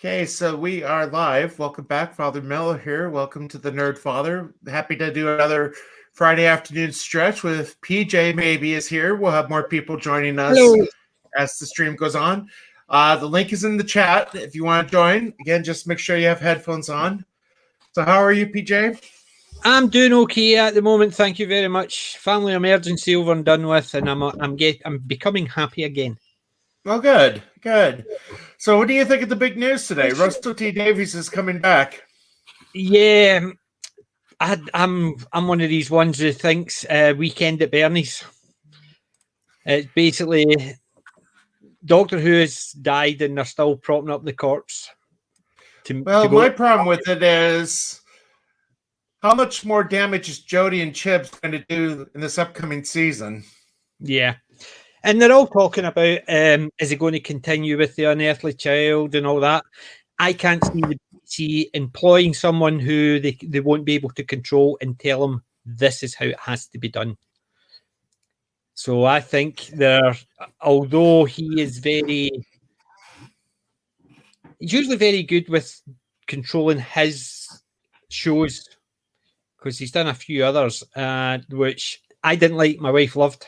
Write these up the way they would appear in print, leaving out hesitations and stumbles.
Okay, so we are live. Welcome back. Father Miller here. Welcome to the Nerd Father. Happy to do another Friday afternoon stretch with PJ maybe is here. We'll have more people joining us Hello. as the stream goes on. The link is in the chat if you want to join. Again, just make sure you have headphones on. So how are you, PJ? I'm doing okay at the moment. Thank you very much. Family emergency over and done with, and I'm becoming happy again. Well, good. So what do you think of the big news today? Russell T. Davies is coming back. Yeah, I'm one of these ones who thinks Weekend at Bernie's. It's basically Doctor Who has died and they're still propping up the corpse. My problem with it is how much more damage is Jodie and Chibs going to do in this upcoming season? Yeah. And they're all talking about, is it going to continue with the Unearthly Child and all that? I can't see the BBC employing someone who they won't be able to control and tell them this is how it has to be done. So I think although he's usually very good with controlling his shows, because he's done a few others, which I didn't like, my wife loved.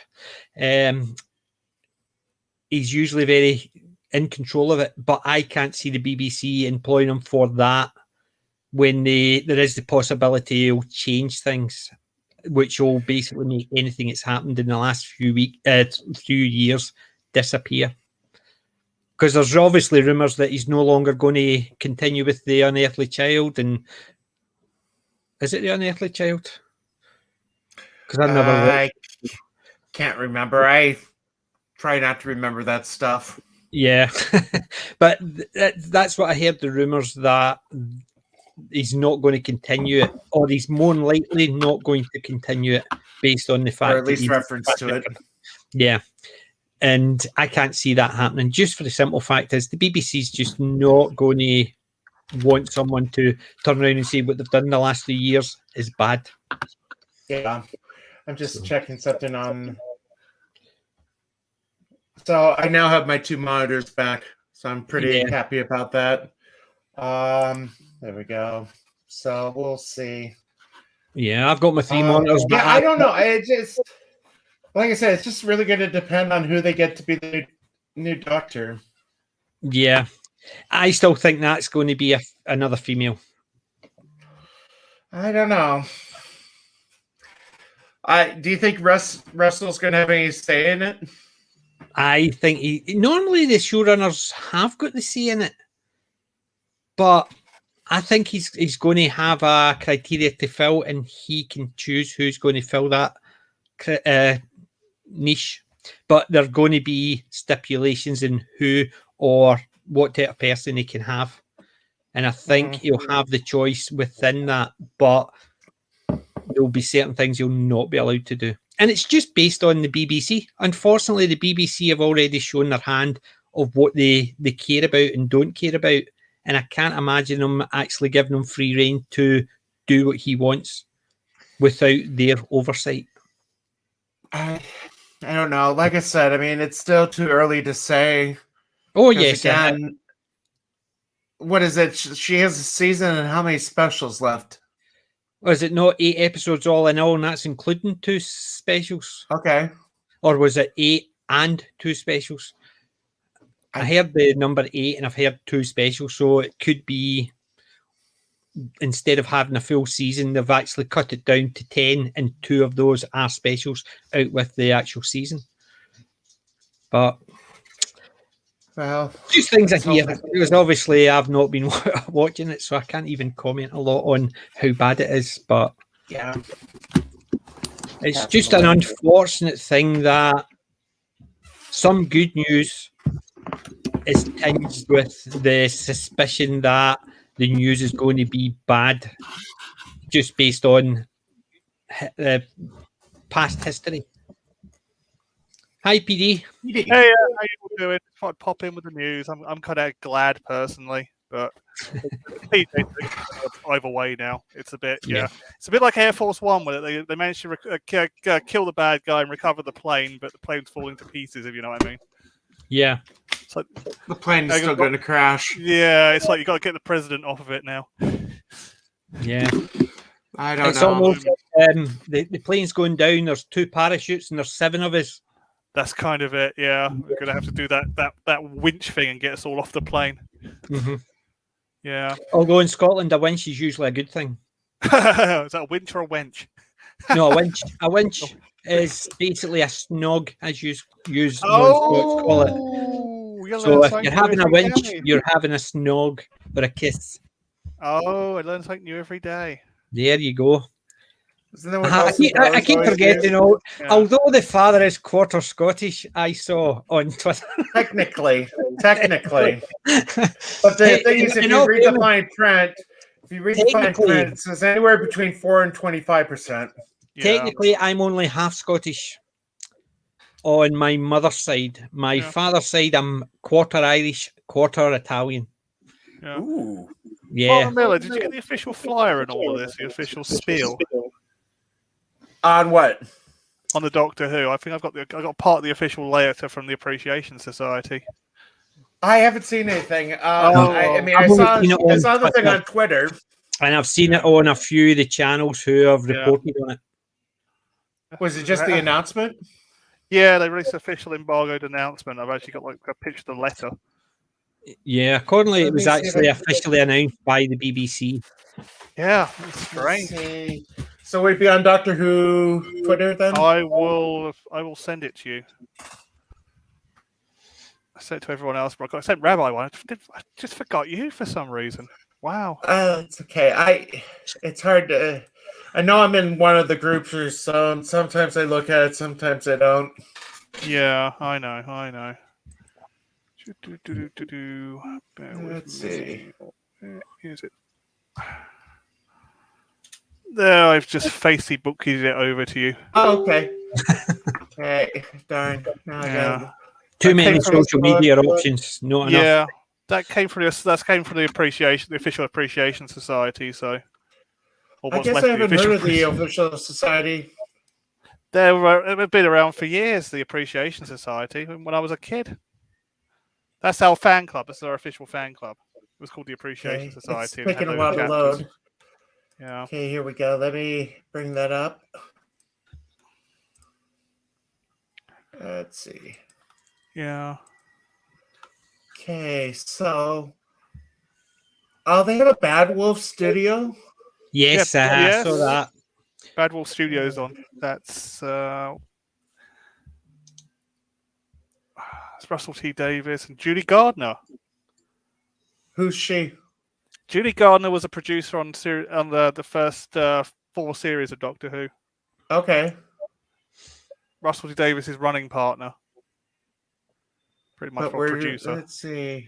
He's usually very in control of it, but I can't see the BBC employing him for that when there is the possibility he'll change things, which will basically make anything that's happened in the last few years disappear. Because there's obviously rumours that he's no longer going to continue with the Unearthly Child. And is it the Unearthly Child? Because I can't remember. I try not to remember that stuff. Yeah, but that's what I heard, the rumours that he's not going to continue it, or he's more than likely not going to continue it based on the fact or at least reference to it. Yeah, and I can't see that happening just for the simple fact is the BBC's just not going to want someone to turn around and say what they've done the last 3 years is bad. Yeah, I'm just checking something on. So I now have my 2 monitors back, so I'm pretty happy about that. There we go. So we'll see. Yeah, I've got my 3 monitors. Yeah, I don't know. It just, like I said, it's just really going to depend on who they get to be the new Doctor. Yeah, I still think that's going to be another female. I don't know. Do you think Russell's going to have any say in it? I think normally the showrunners have got the say in it, but I think he's going to have a criteria to fill, and he can choose who's going to fill that niche. But there are going to be stipulations in who or what type of person he can have, and I think he'll have the choice within that. But there'll be certain things he'll not be allowed to do. And it's just based on the BBC. Unfortunately, the BBC have already shown their hand of what they care about and don't care about. And I can't imagine them actually giving him free rein to do what he wants without their oversight. I don't know. Like I said, I mean, it's still too early to say. Oh, yes. Again, what is it? She has a season and how many specials left? Was it not 8 episodes all in all, and that's including 2 specials? Okay. Or was it 8 and 2 specials? I heard the number 8 and I've heard 2 specials, so it could be instead of having a full season, they've actually cut it down to 10 and 2 of those are specials out with the actual season. But well, just things I hear, because obviously I've not been watching it, so I can't even comment a lot on how bad it is. But yeah, it's just an unfortunate thing that some good news is tinged with the suspicion that the news is going to be bad just based on past history. Hi, PD. Hey, how you all doing? If I pop in with the news, I'm kind of glad personally, but either way now. It's a bit, it's a bit like Air Force One, where they managed to kill the bad guy and recover the plane, but the plane's falling to pieces. If you know what I mean. Yeah. It's like The plane is still going to crash. yeah, it's like you got to get the president off of it now. Yeah. I don't It's know. almost the plane's going down. There's 2 parachutes and there's 7 of us. That's kind of it. Yeah, we're gonna have to do that winch thing and get us all off the plane. Mm-hmm. Yeah. Although in Scotland, a winch is usually a good thing. Is that a winch or a wench? No, a winch. A winch is basically a snog, as you use Oh, call it. So if you're having a winch, day. you're having a snog or a kiss. Oh, I learn something new every day. There you go. Isn't that what I keep always forgetting. do? Yeah. Although the father is quarter Scottish, I saw on Twitter. Technically. But the thing is, if you read the fine print, it says anywhere between 4 and 25%. Yeah. Technically, I'm only half Scottish on my mother's side. My father's side, I'm quarter Irish, quarter Italian. Yeah. Ooh. Yeah. Father Miller, did you get the official flyer and all of this? The official spiel On what? on the Doctor Who? I think I got part of the official letter from the Appreciation Society. I haven't seen anything. I've I saw the thing on Twitter. And I've seen it on a few of the channels who have reported on it. Was it just the announcement? Yeah, they released an official embargoed announcement. I've actually got a picture of the letter. Yeah, accordingly, it was Let me see if actually I officially announced by the BBC. Yeah, it's Let's strange. see. So would it be on Doctor Who Twitter then? I will send it to you. I sent it to everyone else, but I sent Rabbi one. I just forgot you for some reason. Wow. It's okay. It's hard to. I know I'm in one of the groups or so. And sometimes I look at it, sometimes I don't. Yeah, I know. Let's see. Here's it. There, I've just Facebooked it over to you. Oh, okay. Okay, darn. Now I got Too many Okay, from social Facebook. media options. Not enough. Yeah, that came from the official appreciation society. So, or I what's guess left I of the haven't heard of the official. official society. They've been around for years. The Appreciation Society. When I was a kid, that's our fan club. That's our official fan club. It was called the Appreciation Okay. Society. It's taking a and while had to loads of load. chapters. Yeah. Okay, here we go. Let me bring that up. Let's see. Yeah. Okay, so they have a Bad Wolf studio. Yes, Yeah, I yes. saw that. Bad Wolf Studios on. That's it's Russell T Davies and Judy Gardner. Who's she? Judy Gardner was a producer on the first 4 series of Doctor Who. Okay. Russell T Davies is running partner. Pretty much But for we're producer. let's see.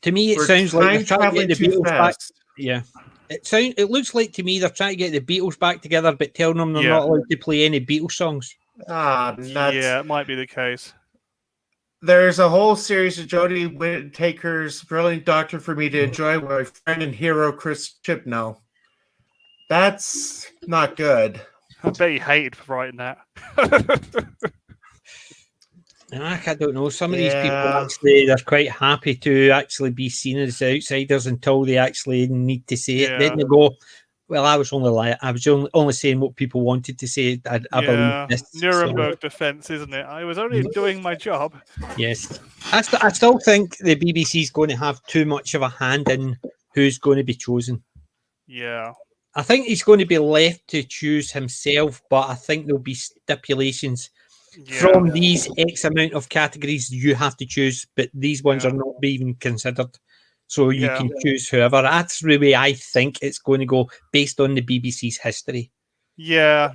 To me, it We're sounds like they're trying to traveling get the too Beatles back. fast. Yeah. It looks like to me they're trying to get the Beatles back together, but telling them they're Yeah. not allowed to play any Beatles songs. Ah, nuts. Yeah, it might be the case. There's a whole series of Jodie Whittaker's Brilliant Doctor for me to enjoy with my friend and hero Chris Chibnall. That's not good. I bet he hated for writing that. I don't know. Some of these people Yeah. actually they're quite happy to actually be seen as outsiders until they actually need to say it. Yeah. Then they go, "Well, I was only saying what people wanted to say. I Yeah, believe this." Nuremberg defense, isn't it? I was only doing my job. Yes, I still think the BBC is going to have too much of a hand in who's going to be chosen. Yeah. I think he's going to be left to choose himself, but I think there'll be stipulations. From these X amount of categories you have to choose, but these ones are not even considered. So you can choose whoever. That's the way I think it's going to go based on the BBC's history. Yeah.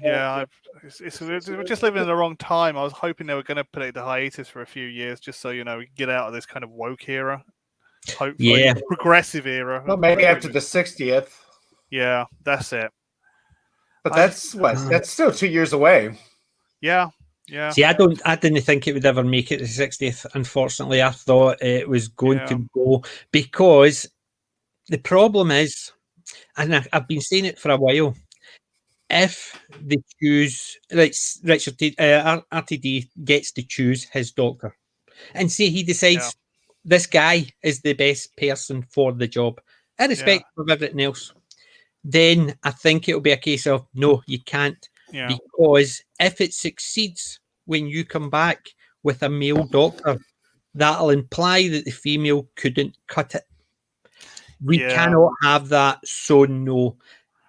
We're just living in the wrong time. I was hoping they were going to put it to hiatus for a few years just so, we get out of this kind of woke era. Hopefully, progressive era. Well, maybe after the 60th. Yeah, that's it. But that's still 2 years away. Yeah. See, I didn't think it would ever make it to 60th. Unfortunately, I thought it was going to go because the problem is, and I've been saying it for a while, if they choose, like Richard RTD gets to choose his doctor, and say he decides this guy is the best person for the job, irrespective of everything else, then I think it'll be a case of no, you can't, because if it succeeds when you come back with a male doctor, that'll imply that the female couldn't cut it. We cannot have that. So no.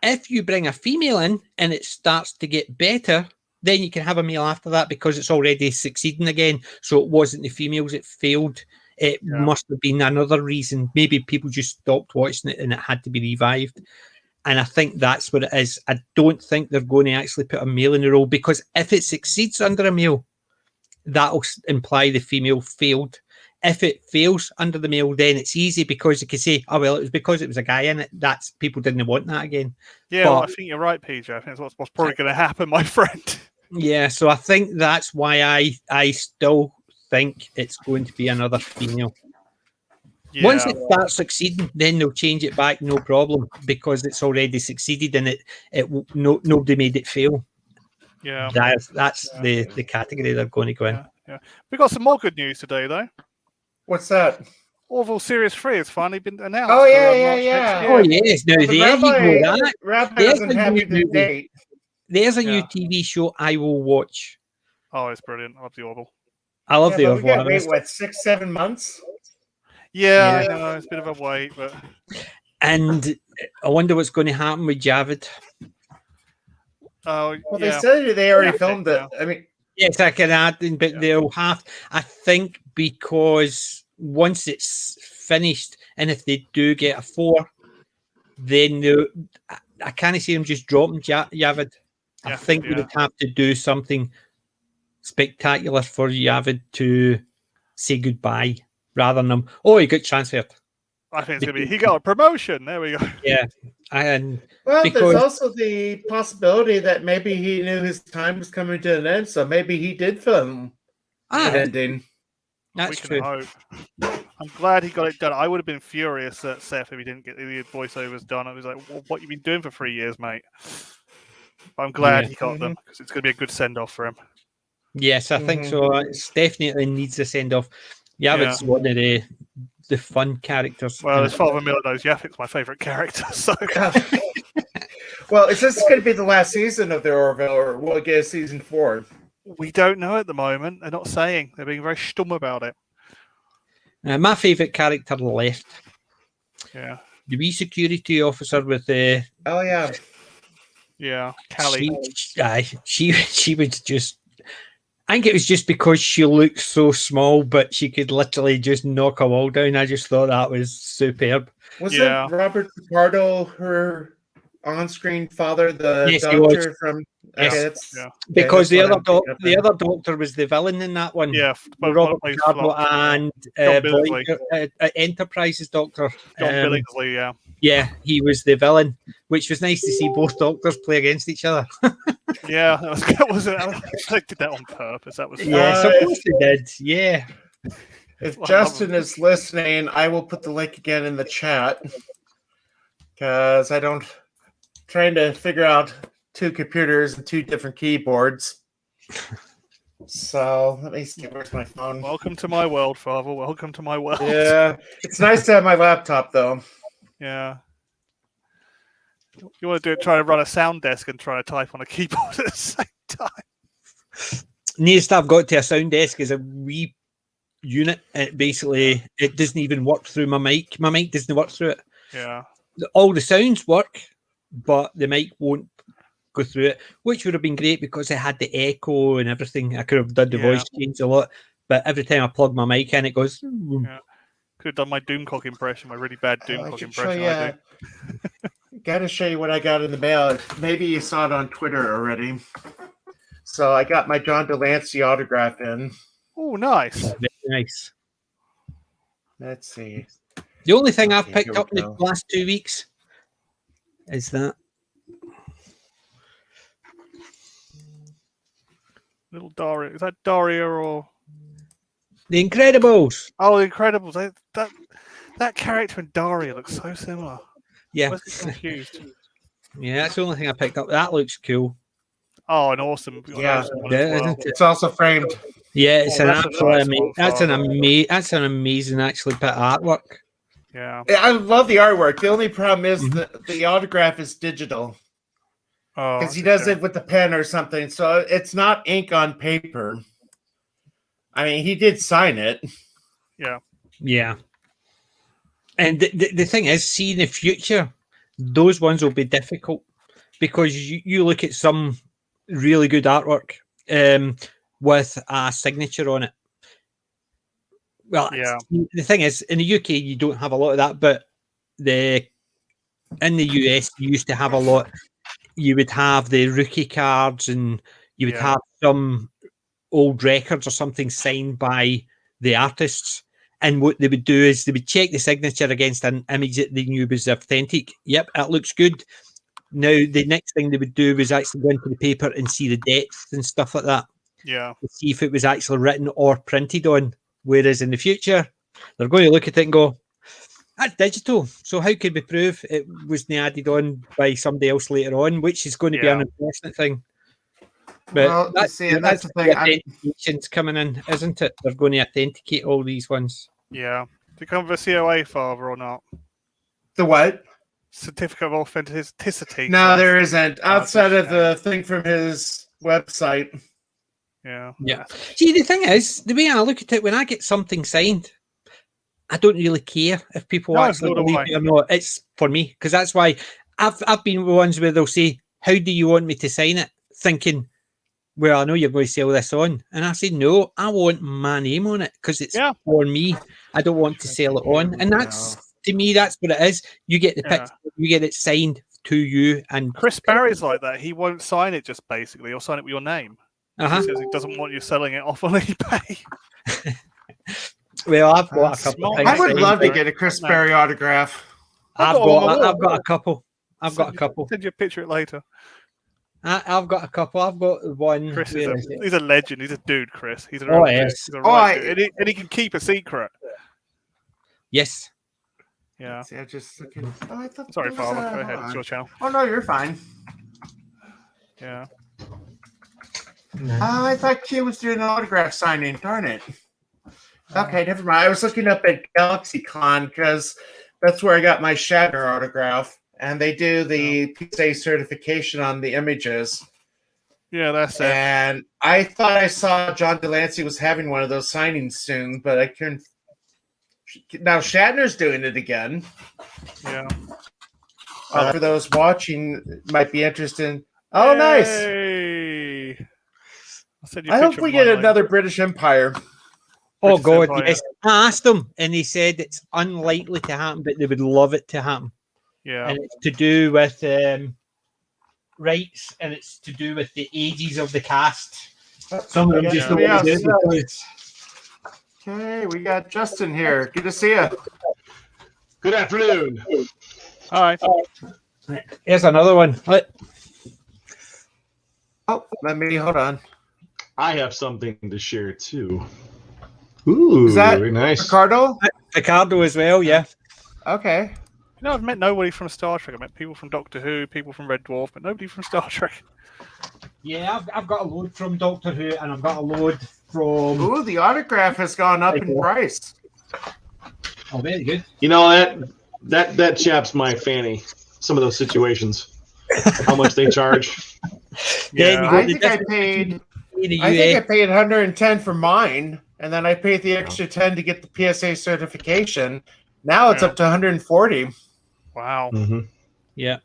If you bring a female in and it starts to get better, then you can have a male after that because it's already succeeding again. So it wasn't the females, it failed. It must have been another reason. Maybe people just stopped watching it and it had to be revived. And I think that's what it is. I don't think they're going to actually put a male in the role, because if it succeeds under a male, that'll imply the female failed. If it fails under the male, then it's easy because you can say, oh, well, it was because it was a guy in it. That's people didn't want that again. Yeah, but, well, I think you're right, PJ. I think that's what's probably going to happen, my friend. Yeah, so I think that's why I still think it's going to be another female. Yeah. Once it starts succeeding, then they'll change it back, no problem, because it's already succeeded and nobody made it fail. Yeah, that's the category they're going to go in. Yeah. We got some more good news today, though. What's that? Orville Series 3 has finally been announced. Oh, yeah. Oh, yes. Now, there you go. Rabbi isn't happy to date. There's a new TV show I will watch. Oh, it's brilliant. I love the Orville. I love the Orville. Wait, what, 6-7 months? Yeah, I know. It's a bit of a wait, but... And I wonder what's going to happen with Javid. Oh, well, they said they already filmed it. I mean... Yes, I can add in, but they'll have... I think because once it's finished, and if they do get a 4, then I can't see them just dropping Javid. I think we would have to do something spectacular for Javid to say goodbye, rather than him, oh, he got transferred. I think it's going to be, he got a promotion. There we go. Yeah. And there's also the possibility that maybe he knew his time was coming to an end, so maybe he did film an ending. That's true. Hope. I'm glad he got it done. I would have been furious at Seth if he didn't get the voiceovers done. I was like, well, what you been doing for 3 years, mate? But I'm glad he got them, because it's going to be a good send-off for him. Yes, I think so. It definitely needs a send-off. Yavid's one of the fun characters. Well, as Father Miller knows, Yafik's my favourite character. So, well, is this going to be the last season of the Orville, or will it get a season 4? We don't know at the moment. They're not saying. They're being very stum about it. My favourite character left. Yeah. The wee security officer with the... Oh, yeah. Yeah, Callie. She was just... I think it was just because she looked so small, but she could literally just knock a wall down. I just thought that was superb. Was it Robert Picardo, her on-screen father, the doctor from... Yes. Because the other doctor was the villain in that one. Yeah, Robert Picardo and Enterprise's doctor. John Billingsley, Yeah, he was the villain, which was nice to see both doctors play against each other. Yeah, that was I did that on purpose. That was of course they did. Yeah. If Justin is listening, I will put the link again in the chat, because trying to figure out 2 computers and 2 different keyboards. So let me see. Where's my phone? Welcome to my world, Father. Welcome to my world. Yeah, it's nice to have my laptop, though. Yeah. You want to try to run a sound desk and try to type on a keyboard at the same time. Nearest I've got to a sound desk is a wee unit. It basically, it doesn't even work through my mic. My mic doesn't work through it. Yeah. All the sounds work, but the mic won't go through it, which would have been great because it had the echo and everything. I could have done the voice change a lot, but every time I plug my mic in, it goes... Yeah. Could have done my Doomcock impression, my really bad Doomcock impression. I do. Got to show you what I got in the mail. Maybe you saw it on Twitter already. So I got my John Delancey autograph in. Oh, nice. Very nice. Let's see. The only thing I've picked up in the last 2 weeks is that. Little Daria. Is that Daria or... The Incredibles. Oh, The Incredibles. That character and Daria looks so similar. Yeah. I was confused. Yeah, that's the only thing I picked up. That looks cool. Oh, and awesome. Yeah. Awesome as well. It's also framed. Yeah, it's Oh, an that's a absolute nice one, that's an amazing actually bit of artwork. Yeah. I love the artwork. The only problem is Mhm. that the autograph is digital Oh, because he that's a does shame. it with the pen or something. So it's not ink on paper. I mean, he did sign it. Yeah. Yeah. And the thing is, see in the future, those ones will be difficult because you look at some really good artwork with a signature on it. Well, Yeah. the thing is, in the UK, you don't have a lot of that, but in the US, you used to have a lot. You would have the rookie cards, and you would Yeah. have some old records or something signed by the artists. And what they would do is they would check the signature against an image that they knew was authentic. Yep, it looks good. Now, the next thing they would do was actually go into the paper and see the depth and stuff like that Yeah. to see if it was actually written or printed on. Whereas in the future, they're going to look at it and go, that's digital. So how could we prove it wasn't added on by somebody else later on, which is going to be Yeah. an unfortunate thing. But Well, you see, and that's the thing. the authentication's coming in, isn't it? They're going to authenticate all these ones. Yeah. Do you come with a COA, Father, or not? The what? Certificate of authenticity. No, there isn't. Oh, Outside that's of the thing from his website. Yeah. Yeah. See, the thing is, the way I look at it, when I get something signed, I don't really care if people No, actually nor do believe I. me or not. It's for me, because that's why I've been with ones where they'll say, "How do you want me to sign it?" Thinking, well, I know you're going to sell this on. And I said, no, I want my name on it because it's for me. I don't want to sell it on. And that's, to me, that's what it is. You get the picture, you get it signed to you. And Chris Barry's like that. He won't sign it just basically. He'll sign it with your name. He says he doesn't want you selling it off on eBay. Well, I've got a couple of things. I would love to get a Chris Barry autograph. I've got a couple. I've got a couple. Send you a picture of it later. I've got a couple. I've got one. Chris he's a legend. He's a dude, Chris. He's a Oh, real dude. yes. He's a right dude. And he can keep a secret. Yes. Yeah. See, I just looking. Oh, I thought Sorry, there was Father. a- Go hold ahead. on. It's your channel. Oh no, you're fine. Yeah. Oh, I thought Q was doing an autograph signing. Darn it. Okay, never mind. I was looking up at GalaxyCon because that's where I got my Shatner autograph, and they do the PSA certification on the images. Yeah, that's it. And I thought I saw John Delancey was having one of those signings soon, but I couldn't. Now Shatner's doing it again. Yeah. For those watching, might be interested. Oh, nice! Yay! I hope we get another British Empire. Oh God, Empire. yes. I asked them, and they said it's unlikely to happen, but they would love it to happen. Yeah. And it's to do with rights, and it's to do with the ages of the cast. Some of them just don't want to do it because Okay, we got Justin here. Good to see you. Good afternoon. Hi. here's another one. Oh, let me hold on. I have something to share too. Ooh, Is that very nice. Ricardo? Ricardo as well, yeah. Okay. You know, I've met nobody from Star Trek. I met people from Doctor Who, people from Red Dwarf, but nobody from Star Trek. Yeah, I've got a load from Doctor Who, and I've got a load from. Ooh, the autograph has gone up in price. Oh, very good. You know that chaps my fanny. Some of those situations, how much they charge. Yeah, I think I paid 110 for mine, and then I paid the extra 10 to get the PSA certification. Now it's up to 140. Wow. Mm-hmm. Yeah.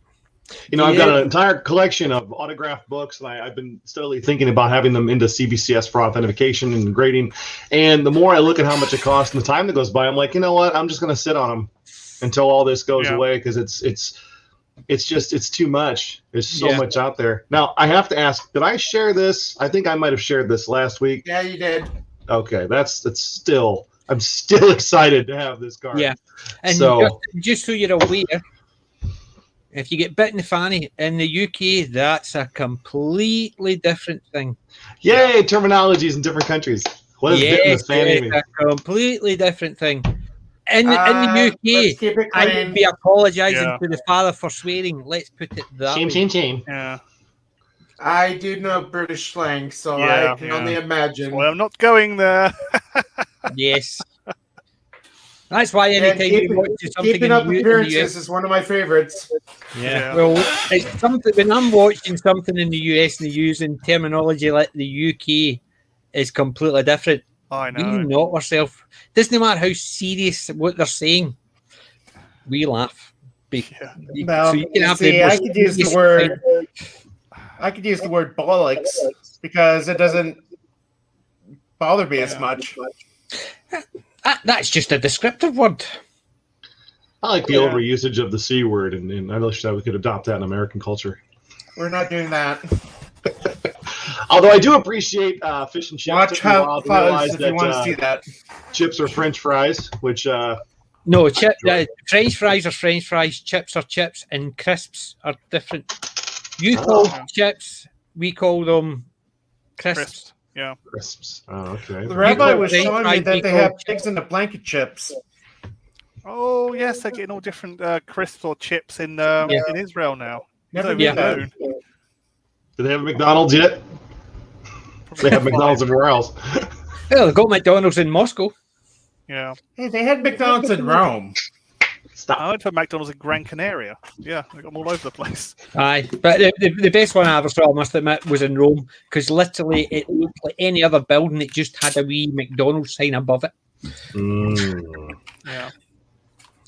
You know, I've got an entire collection of autographed books, and I've been steadily thinking about having them into CBCS for authentication and grading. And the more I look at how much it costs and the time that goes by, I'm like, you know what? I'm just going to sit on them until all this goes away because it's too much. There's so much out there. Now, I have to ask, did I share this? I think I might have shared this last week. Yeah, you did. Okay, I'm still excited to have this card. Yeah. And so, just so you're aware, if you get bit in the fanny in the UK, that's a completely different thing. yay, terminologies in different countries. What does bit in the fanny mean? It's a completely different thing. In the UK, I would be apologising to the father for swearing. Let's put it that way. Shame. Yeah. I do know British slang, so Yeah, I can yeah. only imagine. Well, I'm not going there. Yes. That's why And anytime you watch something keeping in up the appearances US, is one of my favorites. yeah. Well, it's something when I'm watching something in the US and they're using terminology like the UK is completely different. I We know. knock ourselves. Doesn't matter how serious what they're saying. We laugh. Well, So you can have see, the I most could use the serious word. I could use the word bollocks because it doesn't bother me as much. That's just a descriptive word. I like the overusage of the C word, and I wish that we could adopt that in American culture. We're not doing that. Although I do appreciate fish and chips. Watch Took me a how while to fuzz realize if you want to that see that. chips are French fries, which No, French fries are French fries, chips are chips, and crisps are different. You call chips, we call them crisps. Yeah. crisps. Oh, okay. The rabbi call was French showing me fries, that we they call have chips. pigs in the blanket chips. Oh yes, they're getting all different crisps or chips in Israel now. Never It's knew over that. the moon. Do they have a McDonald's yet? They have McDonald's everywhere else. Well, they've got McDonald's in Moscow. Yeah. Hey, they had McDonald's in Rome. Stop. I went to McDonald's in Gran Canaria. Yeah, they got them all over the place. Aye, but the best one I ever saw, I must admit, was in Rome because literally it looked like any other building. It just had a wee McDonald's sign above it. Yeah.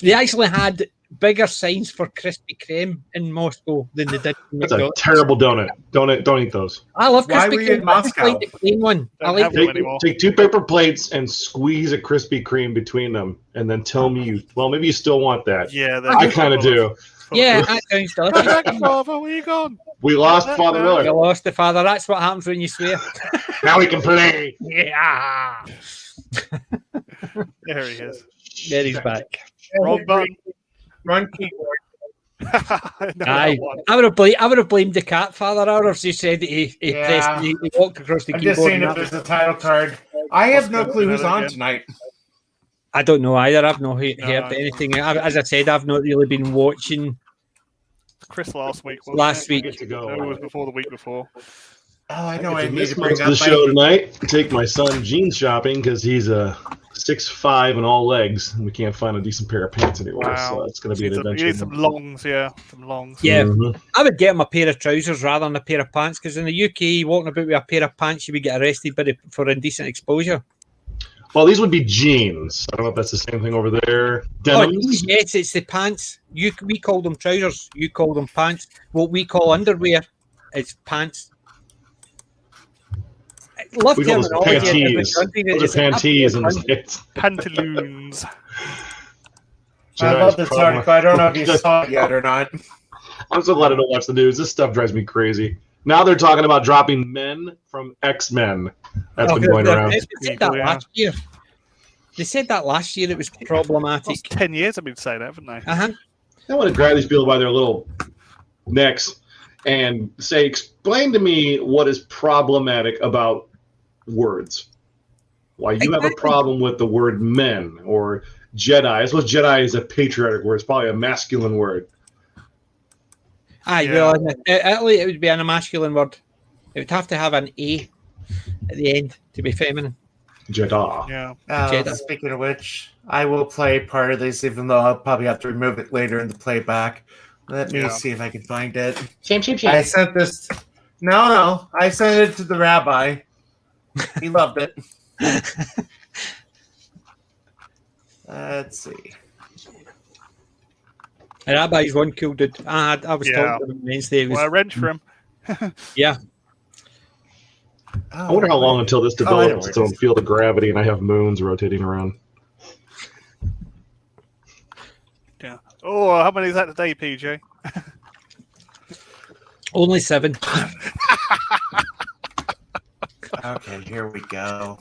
They actually had bigger signs for Krispy Kreme in Moscow than they did in That's a McDonald's. terrible donut. Don't eat those. I love Why Krispy were you in Kreme. I just Moscow? like the plain one. I Don't like have them the, anymore. Take 2 paper plates and squeeze a Krispy Kreme between them, and then tell me maybe you still want that. Yeah, I kind of do. yeah, that sounds Come delicious. back, Father, where you gone? We lost Father You Miller. lost the father. That's what happens when you swear. Now we can play. Yeah. There he is. There he's back. Wrong button. Run keyboard. No, Aye. that one. I would have blamed the cat father hours. He said that he Yeah. pressed, he walked across the I'm just keyboard. seeing and if that there's a title card. I have no clue who's on again. tonight. I don't know either. I've not heard No. anything. As I said, I've not really been watching Chris last week. wasn't last it? week. Get to go. No, it was before the week before. Oh, I know. I I need to bring miss up the show tonight. Take my son Gene shopping because he's a 6'5" and all legs, and we can't find a decent pair of pants anywhere. Wow. So it's going to be an You adventure. need some longs, yeah. Some longs. Yeah, Mhm. I would get him a pair of trousers rather than a pair of pants because in the UK, walking about with a pair of pants, you would get arrested for indecent exposure. Well, these would be jeans. I don't know if that's the same thing over there. Oh, Denims. yes, it's the pants. We call them trousers. You call them pants. What we call underwear is pants. I love We call those terminology in every panties. country. Those It's are panties in the absolutely States. Pantaloons. I love this article. I don't know if you saw it yet or not. I'm so glad I don't watch the news. This stuff drives me crazy. Now they're talking about dropping men from X-Men. That's Oh, been going they around. said that Yeah. last year. They said that last year. It was problematic. That's 10 years I've been saying that, haven't they? Uh-huh. I want to grab these people by their little necks and say, explain to me what is problematic about words. Why you have a Exactly. problem with the word men or Jedi. I suppose Jedi is a patriotic word. It's probably a masculine word. Aye, Yeah. well, in Italy, it would be a masculine word. It would have to have an A at the end to be feminine. Jedi. Yeah. Jedi. Speaking of which, I will play part of this, even though I'll probably have to remove it later in the playback. Let me Yeah. see if I can find it. Shame. I sent this. No, I sent it to the rabbi. He loved it. Let's see. And Rabbi's one cool dude. I was Yeah. talking to him Wednesday. It was, Well, I wrench for him. yeah. I wonder how long until this Oh, I know develops where its own it is. field of gravity and I have moons rotating around. Yeah. Oh, how many is that today, PJ? Only 7. Okay, here we go.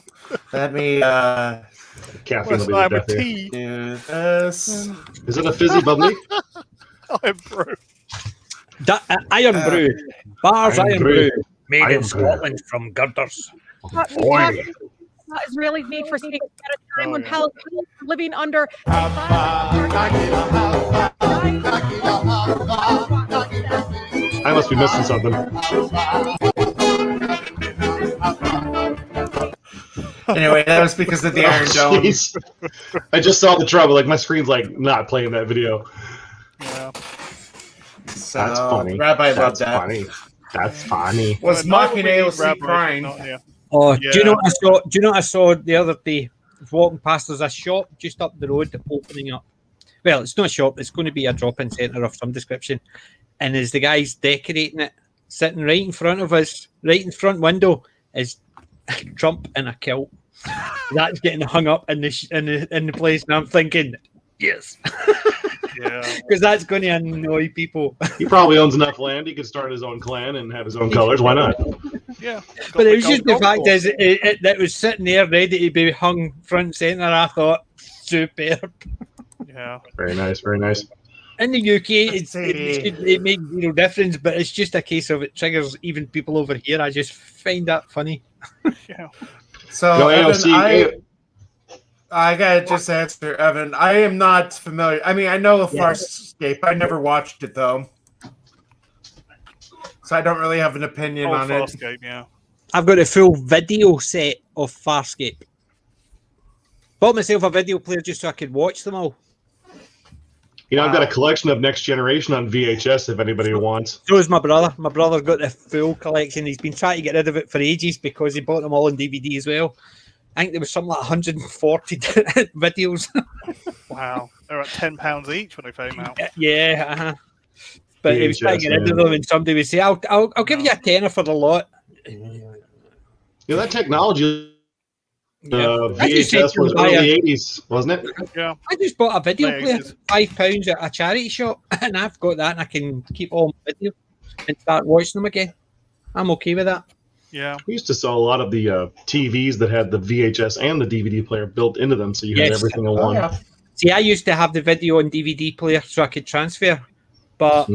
Let me Caffeine What's will that be with the death here. tea? do this. Is it a fizzy bubbly? I'm broke. Iron Brew. Bars Iron Iron Brew. Brew. Made Iron in Brew. Scotland from girders. Boy. That is really made for speaking at a time Oh, when yeah. Palestinians are living under. I must be missing something. Anyway, that was because of the Iron Dome. Jeez. I just saw the trouble. Like my screen's like not playing that video. Yeah. So, That's funny. Rabbi loved That's that. funny. That's funny. Was Well, mocking not really AOC Rabbi, crying. not here. Oh, do you Yeah. know what I saw? Do you know what I saw the other day? Walking past, there's a shop just up the road opening up. Well, it's not a shop. It's going to be a drop-in centre of some description. And as the guy's decorating it, sitting right in front of us, right in front window, is Trump in a kilt. That's getting hung up in the place, and I'm thinking, yes, Yeah. because that's going to annoy people. He probably owns enough land. He could start his own clan and have his own colors. Why not? Yeah. But it was just the fact is that was sitting there ready to be hung front and centre. I thought, superb. Yeah. Very nice. Very nice. In the UK, it makes zero difference, but it's just a case of it triggers even people over here. I just find that funny. Yeah. So, No, Evan, AOC. I gotta just answer, Evan. I am not familiar. I mean, I know of Farscape. I never watched it though, so I don't really have an opinion on it. Farscape, yeah. I've got a full video set of Farscape. Bought myself a video player just so I could watch them all. You know, I've got a collection of Next Generation on VHS if anybody wants. So is my brother. My brother's got the full collection. He's been trying to get rid of it for ages because he bought them all on DVD as well. I think there was something like 140 videos. Wow. They're at £10 each when they came out. Yeah, but he was trying to get rid of them, and somebody would say, "I'll give you a tenner for the lot." You know, that technology, Yeah. I just said VHS to was buy early 80s, wasn't it? Yeah. I just bought a video Late player, 80s. £5 at a charity shop, and I've got that, and I can keep all my videos and start watching them again. I'm okay with that. Yeah. We used to sell a lot of the TVs that had the VHS and the DVD player built into them, so you had Yes. everything in Oh, one. yeah. See, I used to have the video and DVD player so I could transfer, but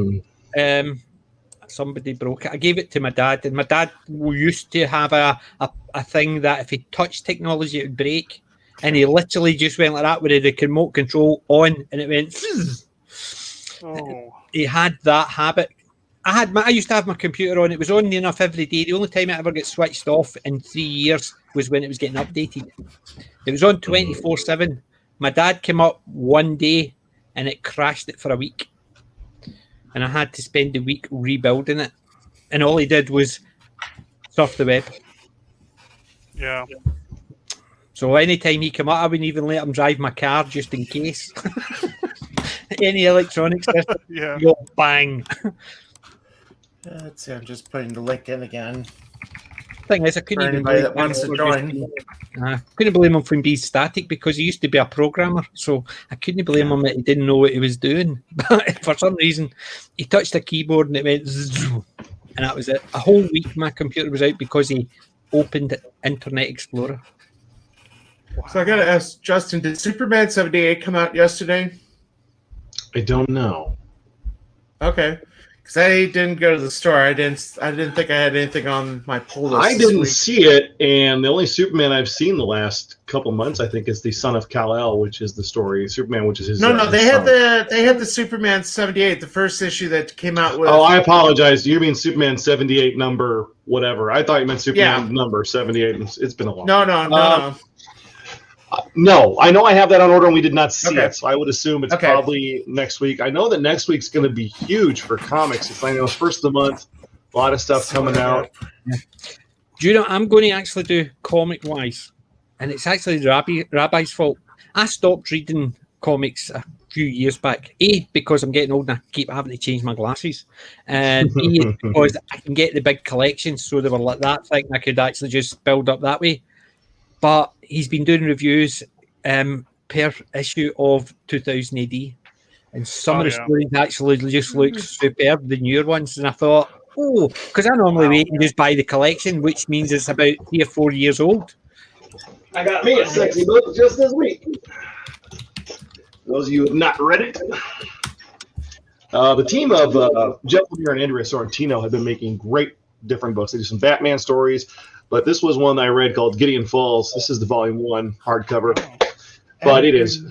somebody broke it. I gave it to my dad, and my dad used to have a thing that if he touched technology, it would break. And he literally just went like that with the remote control on, and it went. Oh. He had that habit. I used to have my computer on. It was on enough every day. The only time it ever gets switched off in 3 years was when it was getting updated. It was on 24/7. My dad came up one day and it crashed it for a week. And I had to spend the week rebuilding it. And all he did was surf the web. Yeah. So anytime he came up, I wouldn't even let him drive my car just in case. Any electronics system, Yeah. go bang. Let's see. I'm just putting the link in again. Thing is, I couldn't For even anybody blame that wants him to for join. couldn't blame him for being static because he used to be a programmer. So I couldn't blame him that he didn't know what he was doing. But for some reason, he touched a keyboard and it went zzz, and that was it. A whole week my computer was out because he opened Internet Explorer. So I gotta ask Justin: did Superman 78 come out yesterday? I don't know. Okay, because I didn't go to the store. I didn't think I had anything on my pull list. I this didn't week. see it, and the only Superman I've seen the last couple months, I think, is the Son of Kal-El, which is the story Superman, which is his. No, his they son. had the Superman 78, the first issue that came out with. Oh, I apologize. You mean Superman 78 number whatever? I thought you meant Superman Yeah. number 78. It's been a long. No. No, I know I have that on order, and we did not see Okay. it, so I would assume it's Okay. probably next week. I know that next week's going to be huge for comics. It's, I know, it's first of the month, a lot of stuff coming out. Do you know, I'm going to actually do comic-wise, and it's actually the Rabbi's fault. I stopped reading comics a few years back. A, because I'm getting old and I keep having to change my glasses. And B, because I can get the big collections, so they were like that thing. I could actually just build up that way. But he's been doing reviews per issue of 2000 AD. And some of the stories actually just look superb, the newer ones. And I thought, because I normally wait and just buy the collection, which means it's about 3 or 4 years old. I got me a sexy book just this week. Those of you who have not read it. The team of Jeff Lemire and Andrea Sorrentino have been making great different books. They do some Batman stories, but this was one I read called Gideon Falls. This is the volume 1 hardcover, but it is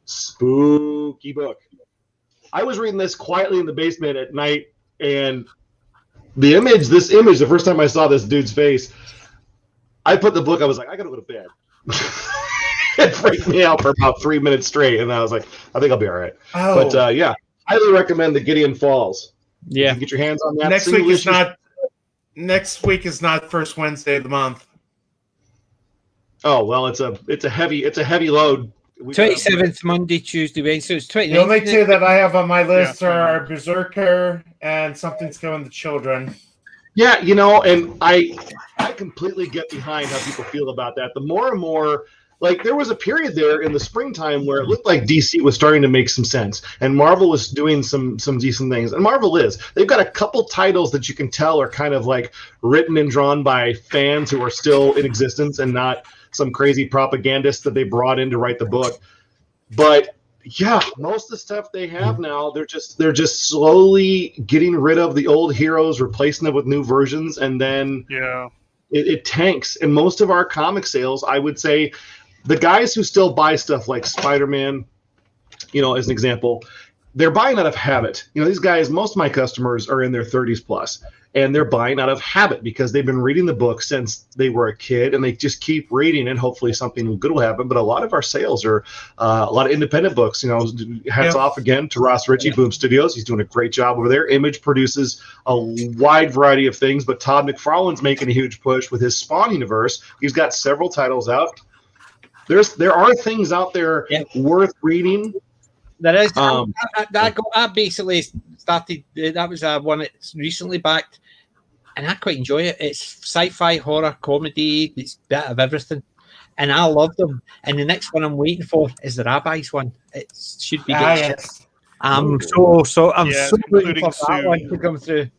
spooky book. I was reading this quietly in the basement at night, and this image, the first time I saw this dude's face, I put the book. I was like, I gotta go to bed. It freaked me out for about 3 minutes straight, and I was like, I think I'll be all right. Oh, But yeah, highly recommend the Gideon Falls. You Yeah. can get your hands on that. next Single week is issue- not. Next week is not first Wednesday of the month. Oh well, it's a heavy load. We got- 27th, Monday, Tuesday, Wednesday. So it's 29th. The only two that I have on my list Yeah. are Berserker and Something's Killing the Children. Yeah, and I completely get behind how people feel about that. The more and more, like there was a period there in the springtime where it looked like DC was starting to make some sense, and Marvel was doing some decent things. And Marvel they've got a couple titles that you can tell are kind of like written and drawn by fans who are still in existence and not some crazy propagandist that they brought in to write the book. But yeah, most of the stuff they have now, they're just slowly getting rid of the old heroes, replacing them with new versions, and then Yeah. it tanks. And most of our comic sales, I would say, the guys who still buy stuff like Spider-Man, as an example, they're buying out of habit. These guys, most of my customers are in their 30s plus, and they're buying out of habit because they've been reading the book since they were a kid, and they just keep reading, and hopefully something good will happen. But a lot of our sales are a lot of independent books. Hats off again to Ross Ritchie, Boom Studios. He's doing a great job over there. Image produces a wide variety of things, but Todd McFarlane's making a huge push with his Spawn universe. He's got several titles out. There are things out there worth reading. There is. Um, I basically started. That was one that's recently backed, and I quite enjoy it. It's sci-fi, horror, comedy. It's a bit of everything, and I love them. And the next one I'm waiting for is the Rabbis one. It should be good. Yes. I'm so Yeah, waiting including for that soon. one to come through.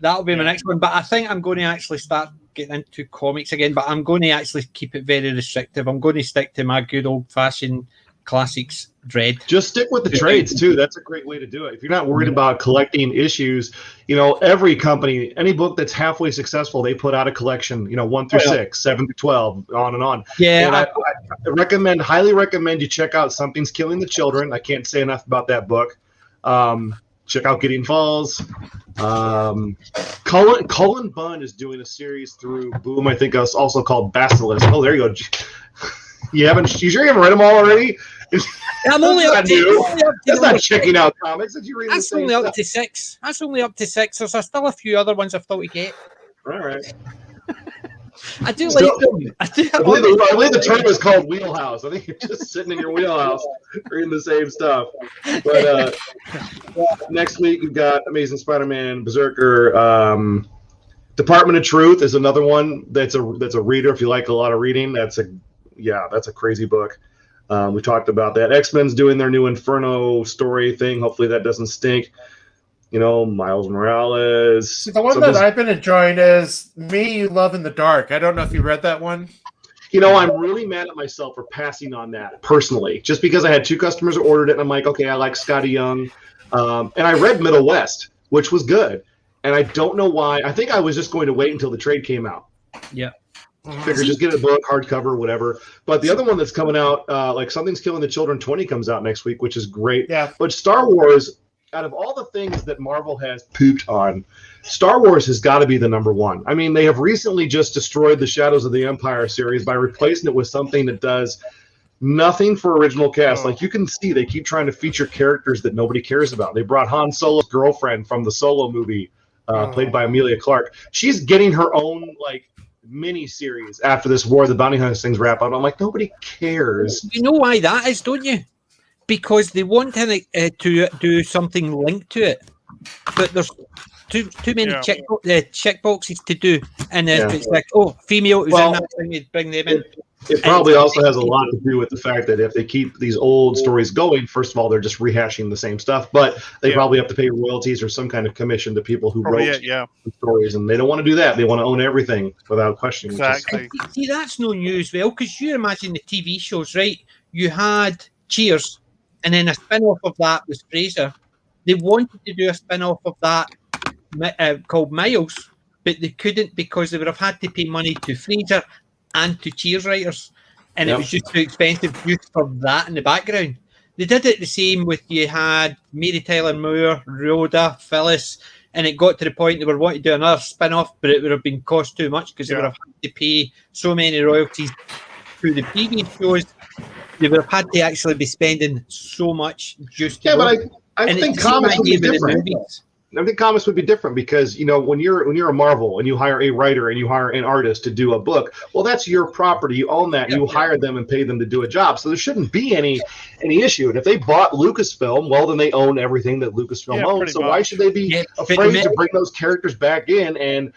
That'll be my next one. But I think I'm going to actually start getting into comics again. But I'm going to actually keep it very restrictive. I'm going to stick to my good old-fashioned classics. Dread. Just stick with the trades too. That's a great way to do it. If you're not worried about collecting issues, every company, any book that's halfway successful, they put out a collection. 1 through 6, 7 through 12, on and on. Yeah, And I highly recommend you check out Something's Killing the Children. I can't say enough about that book. Check out Gideon Falls. Cullen Bunn is doing a series through Boom. I think it's also called Basilisk. Oh, there you go. You sure you haven't read them all already? I'm only up to. That's not checking out comics. Did you read That's the same only stuff? up to 6. That's only up to 6. There's still a few other ones I've thought to get. All right. I do Still- like them. I believe the term is called wheelhouse. I think you're just sitting in your wheelhouse reading the same stuff. But next week we've got Amazing Spider-Man, Berserker, Department of Truth is another one that's a reader. If you like a lot of reading, that's a crazy book. We talked about that. X-Men's doing their new Inferno story thing. Hopefully that doesn't stink. Miles Morales. See, the one that I've been enjoying is Me, You Love in the Dark. I don't know if you read that one. I'm really mad at myself for passing on that personally, just because I had 2 customers who ordered it, and I'm like, okay, I like Scotty Young. And I read Middle West, which was good. And I don't know why. I think I was just going to wait until the trade came out. Yeah. Figure just get a book, hardcover, whatever. But the other one that's coming out, like Something's Killing the Children 20 comes out next week, which is great. Yeah. But Star Wars, out of all the things that Marvel has pooped on, Star Wars has got to be the number one. I mean, they have recently just destroyed the Shadows of the Empire series by replacing it with something that does nothing for original cast. Like you can see, they keep trying to feature characters that nobody cares about. They brought Han Solo's girlfriend from the Solo movie, played by Emilia Clarke. She's getting her own mini series after this War of the Bounty Hunters things wrap up. I'm like, nobody cares. You know why that is, don't you? Because they want to do something linked to it, but there's too many check boxes to do, and it's like, female who's in that thing, you bring them in. It probably also has a lot to do with the fact that if they keep these old stories going, first of all, they're just rehashing the same stuff, but they probably have to pay royalties or some kind of commission to people who wrote the stories, and they don't want to do that. They want to own everything without question. Exactly. See, that's no news, because you imagine the TV shows, right? You had Cheers, and then a spin-off of that was Frasier. They wanted to do a spin-off of that called Miles, but they couldn't because they would have had to pay money to Frasier and to Cheers writers, and it was just too expensive just for that in the background. They did it the same with, you had Mary Tyler Moore, Rhoda, Phyllis, and it got to the point they were wanting to do another spin-off, but it would have been cost too much because they would have had to pay so many royalties to the previous shows. They would have had to actually be spending so much just to but I and think it's the same comics would be idea with the different. movies. I think comics would be different because, you know, when you're a Marvel and you hire a writer and you hire an artist to do a book, well, that's your property. You own that. You hire them and pay them to do a job. So there shouldn't be any issue. And if they bought Lucasfilm, well, then they own everything that Lucasfilm owns. So why should they be afraid to bring those characters back in and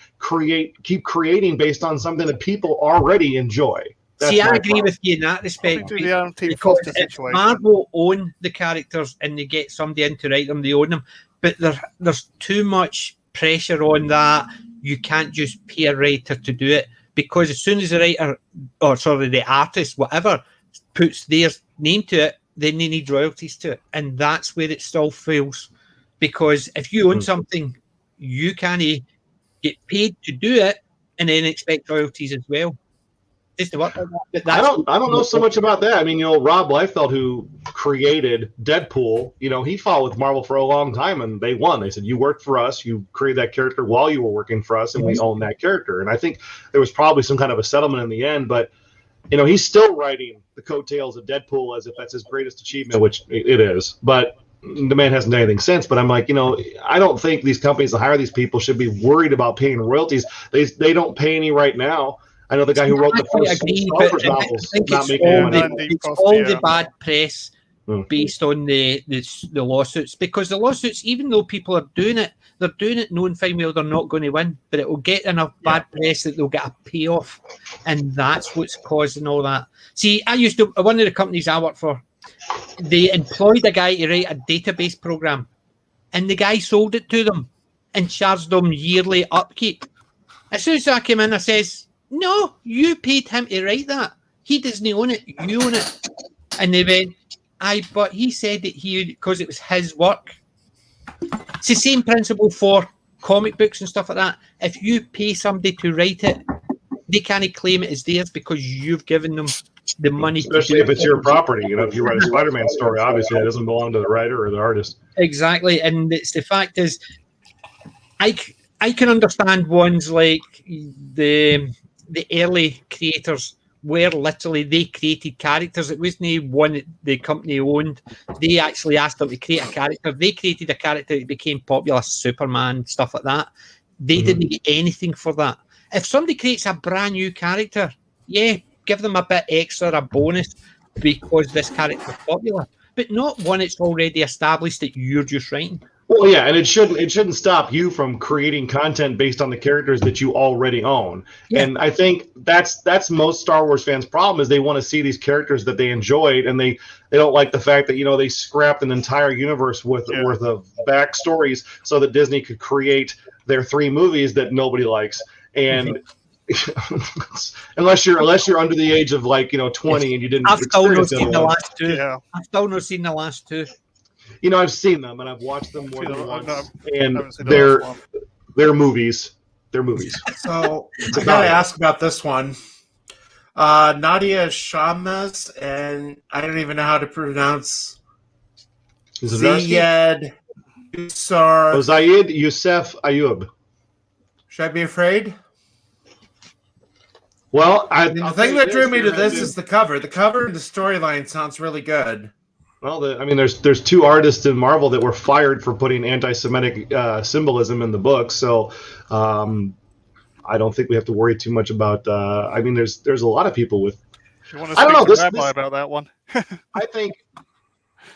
keep creating based on something that people already enjoy? See, I agree with you in that respect. Because if Marvel own the characters and they get somebody in to write them, they own them. But there's too much pressure on that. You can't just pay a writer to do it, because as soon as the writer, the artist, whatever, puts their name to it, then they need royalties to it. And that's where it still fails. Because if you own something, you can't get paid to do it and then expect royalties as well. I don't know so much about that. I mean, you know, Rob Liefeld, who created Deadpool, you know, he fought with Marvel for a long time and they won. They said, you worked for us, you created that character while you were working for us, and we own that character. And I think there was probably some kind of a settlement in the end, but, you know, he's still writing the coattails of Deadpool as if that's his greatest achievement, which it is. But the man hasn't done anything since. But I'm like, you know, I don't think these companies that hire these people should be worried about paying royalties. They don't pay any right now. I know the guy who wrote the first Star Wars novels not making any money. It's all the bad press based on the lawsuits, because the lawsuits, even though people are doing it, they're doing it knowing fine well they're not going to win, but it will get enough bad press that they'll get a payoff, and that's what's causing all that. See, one of the companies I work for, they employed a guy to write a database program, and the guy sold it to them and charged them yearly upkeep. As soon as I came in, I says, no, you paid him to write that. He doesn't own it. You own it. And they went, but he said that because it was his work. It's the same principle for comic books and stuff like that. If you pay somebody to write it, they can't claim it as theirs because you've given them the money. Especially if it's your property. You know, if you write a Spider-Man story, obviously it doesn't belong to the writer or the artist. Exactly. And the fact is, I can understand ones like the early creators where literally they created characters. It wasn't one that the company owned. They actually asked them to create a character. They created a character that became popular, Superman, stuff like that. They didn't get anything for that. If somebody creates a brand new character, give them a bit extra, a bonus, because this character is popular, but not one that's already established that you're just writing. Well, yeah, and it shouldn't stop you from creating content based on the characters that you already own. Yeah. And I think that's most Star Wars fans' problem, is they want to see these characters that they enjoyed, and they don't like the fact that, you know, they scrapped an entire universe worth of backstories so that Disney could create their 3 movies that nobody likes. And unless you're under the age of 20 and you didn't. I've still not seen the last 2. Yeah. I've still not seen the last 2. You know, I've seen them and I've watched them more than once, and they're movies. They're movies. So I gotta ask about this one. Nadia Shammas, and I don't even know how to pronounce Zayed Youssef Ayub. Should I be afraid? Well, the thing that drew me to this is the cover. The cover and the storyline sounds really good. Well, there's 2 artists in Marvel that were fired for putting anti-Semitic symbolism in the book, so I don't think we have to worry too much about. There's a lot of people with. You want to speak to Rabbi about that one? I think.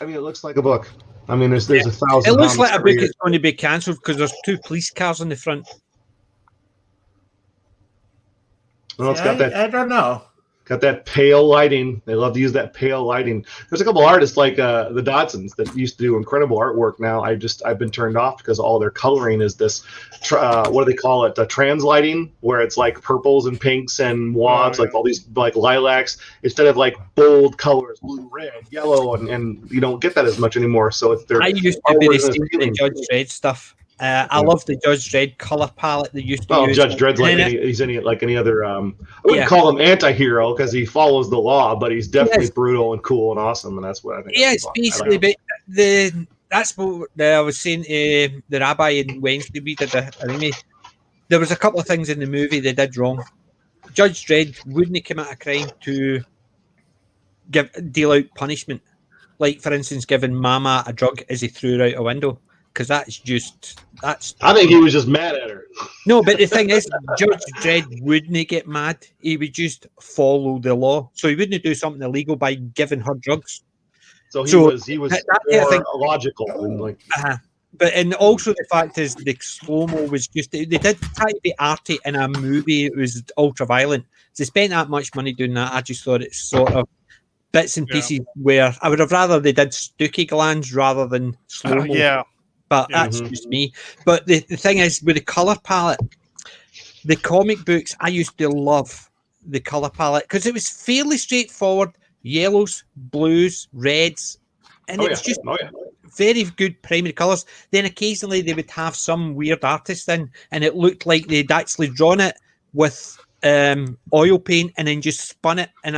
It looks like a book. There's 1,000. It looks like a book that's going to be cancelled because there's 2 police cars on the front. Well, it's got that. I don't know. Got that pale lighting. They love to use that pale lighting. There's a couple artists like the Dodsons that used to do incredible artwork. Now I've been turned off because all their coloring is this. What do they call it? Trans lighting, where it's like purples and pinks and mauves, like all these like lilacs, instead of like bold colors, blue, red, yellow, and you don't get that as much anymore. So it's their. I used to be the Judge Dredd stuff. I love the Judge Dredd color palette they used to use. Judge Dredd's like any other. I wouldn't call him anti-hero because he follows the law, but he's definitely brutal and cool and awesome, and that's what I think. Yeah, it's basically. But that's what I was saying to the rabbi in Wednesday. We did a remake. There was a couple of things in the movie they did wrong. Judge Dredd wouldn't commit a crime to deal out punishment, like for instance, giving Mama a drug as he threw her out a window, because that's. I think he was just mad at her. No, but the thing is, Judge Dredd wouldn't get mad. He would just follow the law, so he wouldn't do something illegal by giving her drugs. So he was more logical. And also the fact is the slow-mo was just, they did try to be arty in a movie. It was ultra violent. They spent that much money doing that. I just thought it's sort of bits and pieces where I would have rather they did Stooky Glands rather than slow-mo. But that's just me. But the thing is, with the color palette, the comic books, I used to love the color palette because it was fairly straightforward. Yellows, blues, reds, and it's just very good primary colors. Then occasionally they would have some weird artist in, and it looked like they'd actually drawn it with oil paint and then just spun it in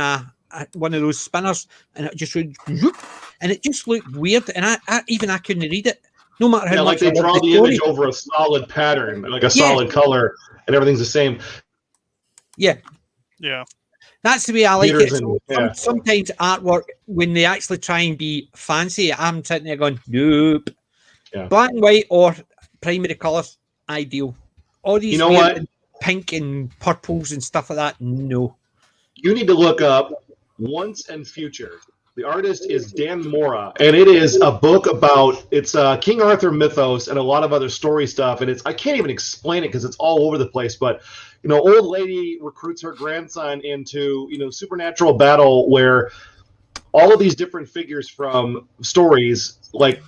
one of those spinners, and it just would, and it just looked weird. And I couldn't read it, no matter how much. Like they draw the image over a solid pattern, like a solid color, and everything's the same. Yeah. That's the way I like it. Sometimes artwork, when they actually try and be fancy, I'm sitting there going, nope. Yeah. Black and white or primary colours, ideal. All these pink and purples and stuff like that, no. You need to look up Once and Future. The artist is Dan Mora, and it is a book about King Arthur mythos and a lot of other story stuff. And I can't even explain it because it's all over the place. But old lady recruits her grandson into supernatural battle where all of these different figures from stories, like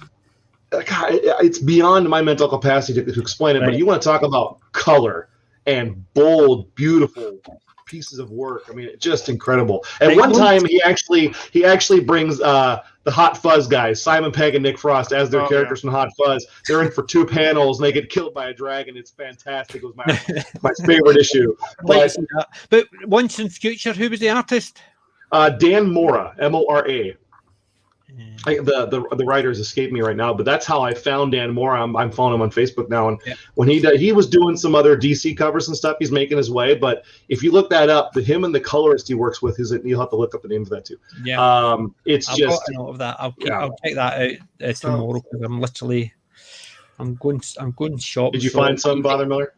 God, it's beyond my mental capacity to explain it. Right. But you want to talk about color and bold, beautiful pieces of work. I mean, it's just incredible. At one time, he actually brings the Hot Fuzz guys, Simon Pegg and Nick Frost, as their characters from Hot Fuzz. They're in for 2 panels, and they get killed by a dragon. It's fantastic. It was my favorite issue. But Once in Future, who was the artist? Dan Mora, Mora. The writers escape me right now, but that's how I found Dan Mora. I'm following him on Facebook now, and when he was doing some other DC covers and stuff, he's making his way. But if you look that up, him and the colorist he works with, you'll have to look up the name of that too. Yeah, I'll got a note of that. I'll check that out tomorrow because I'm going shop. Did you find some, Father Miller?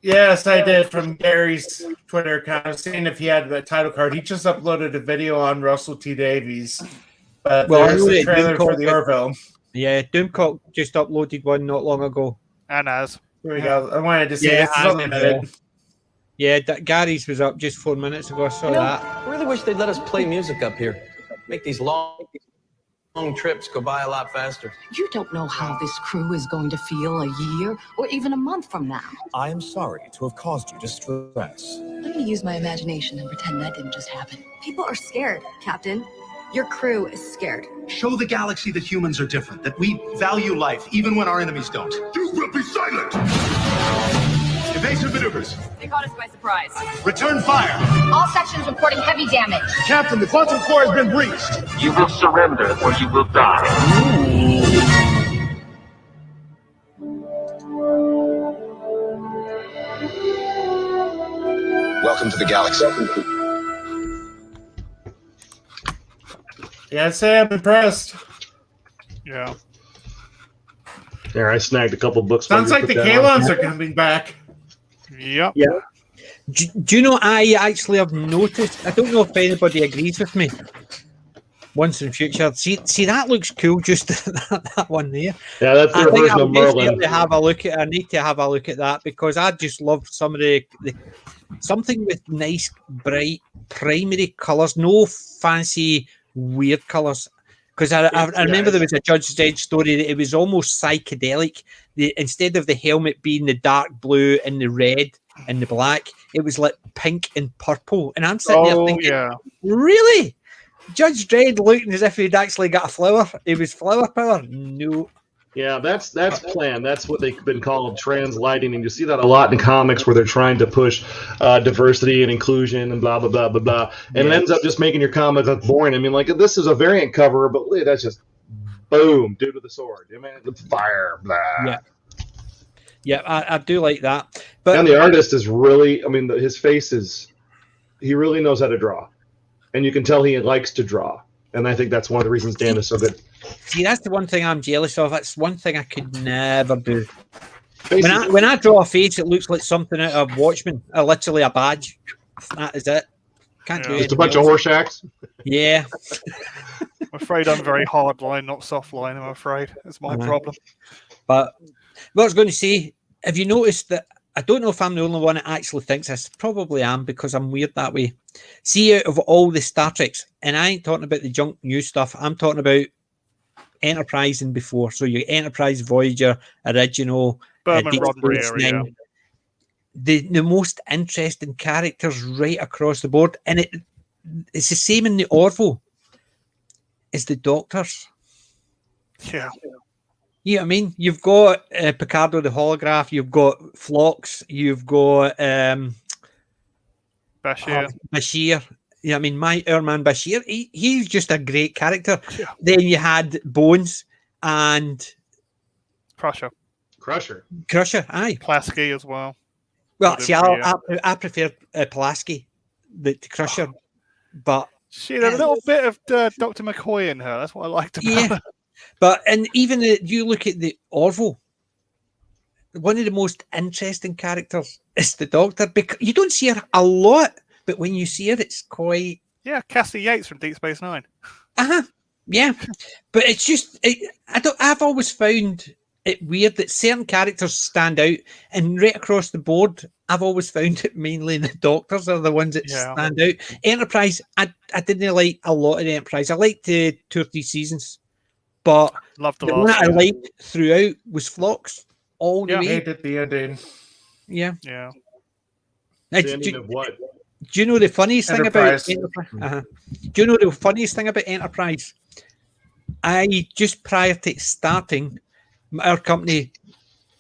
Yes, I did, from Gary's Twitter account. I was seeing if he had the title card. He just uploaded a video on Russell T Davies. There's a trailer for the Orville. Yeah, Doomcock just uploaded one not long ago. And as. There we go. I wanted to see it. Yeah, Gary's was up just 4 minutes ago. I saw that. I really wish they'd let us play music up here. Make these long trips go by a lot faster. You don't know how this crew is going to feel a year or even a month from now. I am sorry to have caused you distress. Let me use my imagination and pretend that didn't just happen. People are scared, Captain. Your crew is scared. Show the galaxy that humans are different, that we value life, even when our enemies don't. You will be silent! Evasive maneuvers. They caught us by surprise. Return fire! All sections reporting heavy damage. Captain, the quantum core has been breached. You will surrender or you will die. Welcome to the galaxy. Yeah, I'd say I'm impressed. Yeah. There, I snagged a couple books. Sounds like the Kalons are coming back. Yep. Yeah. Do you know, I actually have noticed, I don't know if anybody agrees with me, Once in Future. See that looks cool, just that one there. Yeah, that's their version of Merlin. I need to have a look at that because I just love some of the something with nice, bright, primary colours, no fancy weird colours, because I remember there was a Judge Dredd story that it was almost psychedelic. Instead of the helmet being the dark blue and the red and the black, it was like pink and purple. And I'm sitting there thinking, really? Judge Dredd looking as if he'd actually got a flower. It was flower power? No. Yeah, that's planned. That's what they've been called translighting, and you see that a lot in comics where they're trying to push diversity and inclusion and blah blah blah blah blah, and it ends up just making your comic look boring. I mean, like this is a variant cover, but that's just boom, dude with the sword. I mean, with fire. Blah. Yeah, I do like that. But And the artist is really, I mean, his face is, he really knows how to draw. And you can tell he likes to draw. And I think that's one of the reasons Dan is so good. See, that's the one thing I'm jealous of. That's one thing I could never do. When I draw a face, it looks like something out of Watchmen, literally a badge. That is it. Can't do it. Just a bunch of Horseshacks. Yeah. I'm afraid I'm very hard line, not soft line. I'm afraid it's my problem. But what I was going to say, have you noticed that? I don't know if I'm the only one that actually thinks this. Probably am, because I'm weird that way. See, out of all the Star Treks, and I ain't talking about the junk new stuff, I'm talking about Enterprise and before. So your Enterprise, Voyager, Original, Berman, Deep Roddenberry Space area. Nine. The most interesting characters right across the board. And it's the same in the Orville as the Doctors. Yeah. You know what I mean? You've got Picardo the holograph, you've got Phlox, you've got Bashir. You know what I mean? Our man Bashir, he's just a great character. Yeah. Then you had Bones and Crusher, aye. Plasky as well. Well, see, I prefer Pulaski, the Crusher, but she had a little bit of Dr. McCoy in her. That's what I liked about her. But and even you look at the Orville, one of the most interesting characters is the Doctor, because you don't see her a lot, but when you see her, it's quite Cassie Yates from Deep Space Nine. Yeah, but it's just I've always found it weird that certain characters stand out, and right across the board, I've always found it mainly the Doctors are the ones that stand out. Enterprise, I didn't like a lot of the Enterprise. I liked 2 or 3 seasons. But the one that I liked throughout was Phlox all the way. Hated the ending. Yeah. Yeah. Do you know the funniest thing about Enterprise? Do you know the funniest thing about Enterprise? I just prior to starting, our company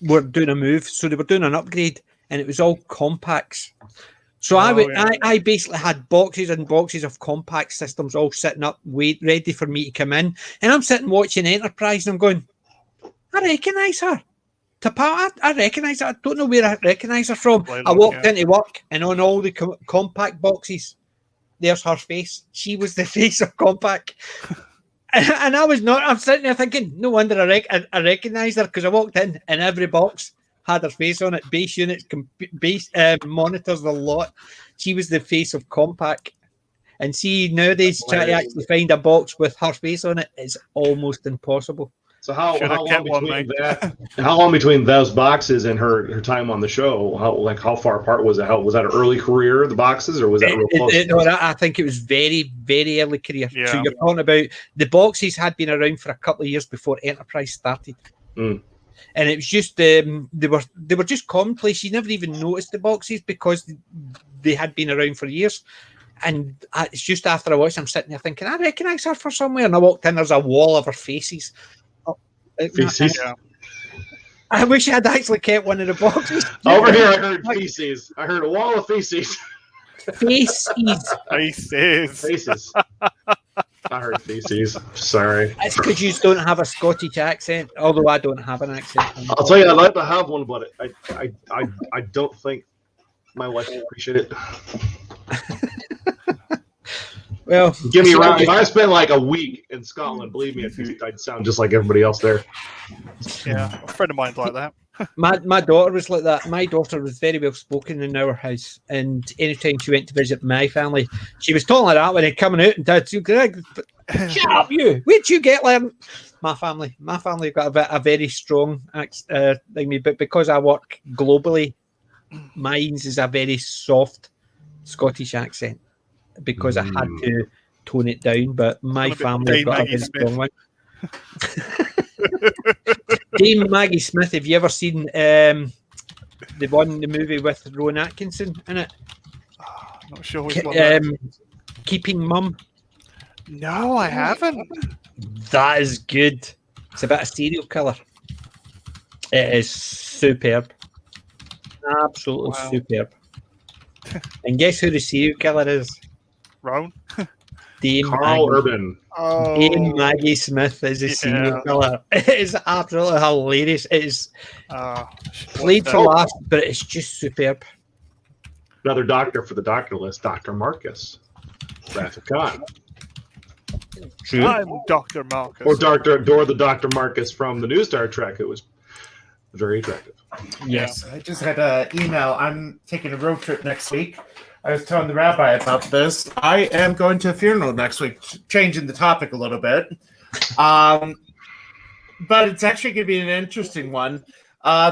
were doing a move, so they were doing an upgrade, and it was all compacts. So I basically had boxes and boxes of compact systems all sitting up, ready for me to come in. And I'm sitting watching Enterprise, and I'm going, I recognise her. Tapao, I recognise her. I don't know where I recognise her from. I walked into work, and on all the compact boxes, there's her face. She was the face of compact. And I was not. I'm sitting there thinking, no wonder I recognise her, because I walked in, and every box had her face on it. Base units, base monitors, a lot. She was the face of compact. And see, nowadays, trying to actually find a box with her face on it is almost impossible. So how long between those boxes and her time on the show? How far apart was it? Was that an early career, the boxes, or was that real close? No, I think it was very, very early career. Yeah. So you're talking about the boxes had been around for a couple of years before Enterprise started. And it was just they were just commonplace. You never even noticed the boxes because they had been around for years. And it's just after I watched, I'm sitting there thinking, I recognise her for somewhere. And I walked in, there's a wall of her faces. Feces. I wish I had actually kept one of the boxes. Over here, I heard feces. I heard a wall of feces. Faces. I heard feces. Sorry. It's because you don't have a Scottish accent, although I don't have an accent. I'll tell you, I'd like to have one, but I don't think my wife will appreciate it. Well, give me around. If I spent like a week in Scotland, believe me, I'd sound just like everybody else there. Yeah, a friend of mine's like that. My daughter was like that. My daughter was very well spoken in our house, and anytime she went to visit my family, she was talking like that when they're coming out. And Dad said, "Greg, shut up, you! Where'd you get learned?" My family got a very strong thing, but because I work globally, mine's is a very soft Scottish accent. Because I had to tone it down, but my family got a very strong one. Dame Maggie Smith, have you ever seen the movie with Rowan Atkinson in it? Not sure which one. Keeping Mum. No, I haven't. That is good. It's about a serial killer. It is superb. Absolutely superb. And guess who the serial killer is? Rowan? Carl Urban. Dame Maggie Smith is a serial killer. It is absolutely hilarious. It is played for laughs, but it's just superb. Another doctor for the doctor list, Dr. Marcus. Wrath of Khan. True. I'm Dr. Marcus. Or the Dr. Marcus from the new Star Trek. It was very attractive. Yes, I just had an email. I'm taking a road trip next week. I was telling the rabbi about this. I am going to a funeral next week, changing the topic a little bit. But it's actually going to be an interesting one.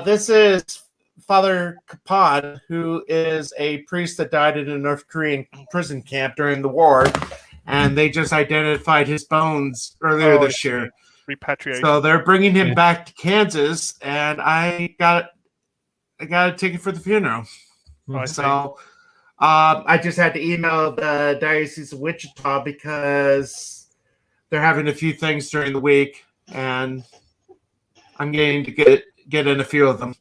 This is Father Kapan, who is a priest that died in a North Korean prison camp during the war. And they just identified his bones earlier this year. Repatriation. So they're bringing him back to Kansas, and I got a ticket for the funeral. So I just had to email the Diocese of Wichita because they're having a few things during the week, and I'm getting to get in a few of them.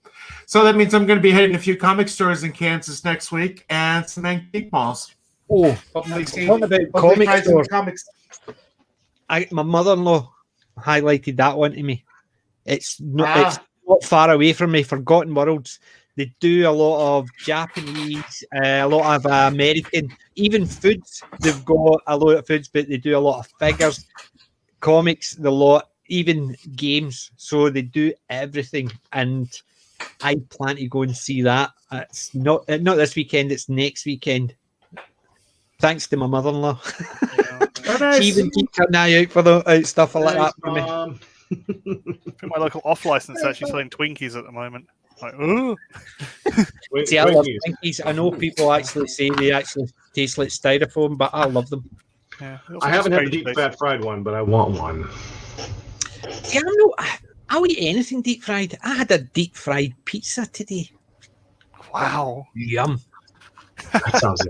So that means I'm going to be hitting a few comic stores in Kansas next week and some antique malls. Oh, talking about comic stores. My mother-in-law highlighted that one to me. It's not far away from me. Forgotten Worlds. They do a lot of Japanese, a lot of American, even foods. They've got a lot of foods, but they do a lot of figures, comics, even games. So they do everything, and I plan to go and see that. It's not this weekend. It's next weekend. Thanks to my mother-in-law. She even keeps her eye out for stuff like that for me. My local off license actually selling Twinkies at the moment. Like, ooh. See, I love Twinkies. I know people actually say they actually taste like styrofoam, but I love them. Yeah, I haven't had the deep fat fried one, but I want one. See, I'll eat anything deep fried. I had a deep fried pizza today. Wow. Yum. That sounds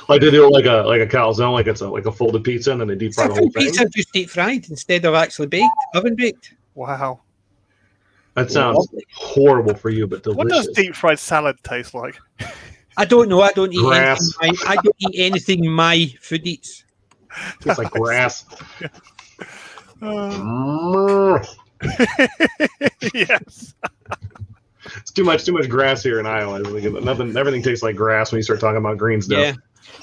like they do like a calzone, like it's like a folded pizza, and then they deep fry the whole thing. Pizza just deep fried instead of actually oven baked. Wow, that sounds horrible for you, but delicious. What does deep fried salad taste like? I don't know. I don't eat grass. I don't eat anything my food eats. It's like grass. Yes. It's too much grass here in Iowa. Everything tastes like grass when you start talking about green stuff. Yeah.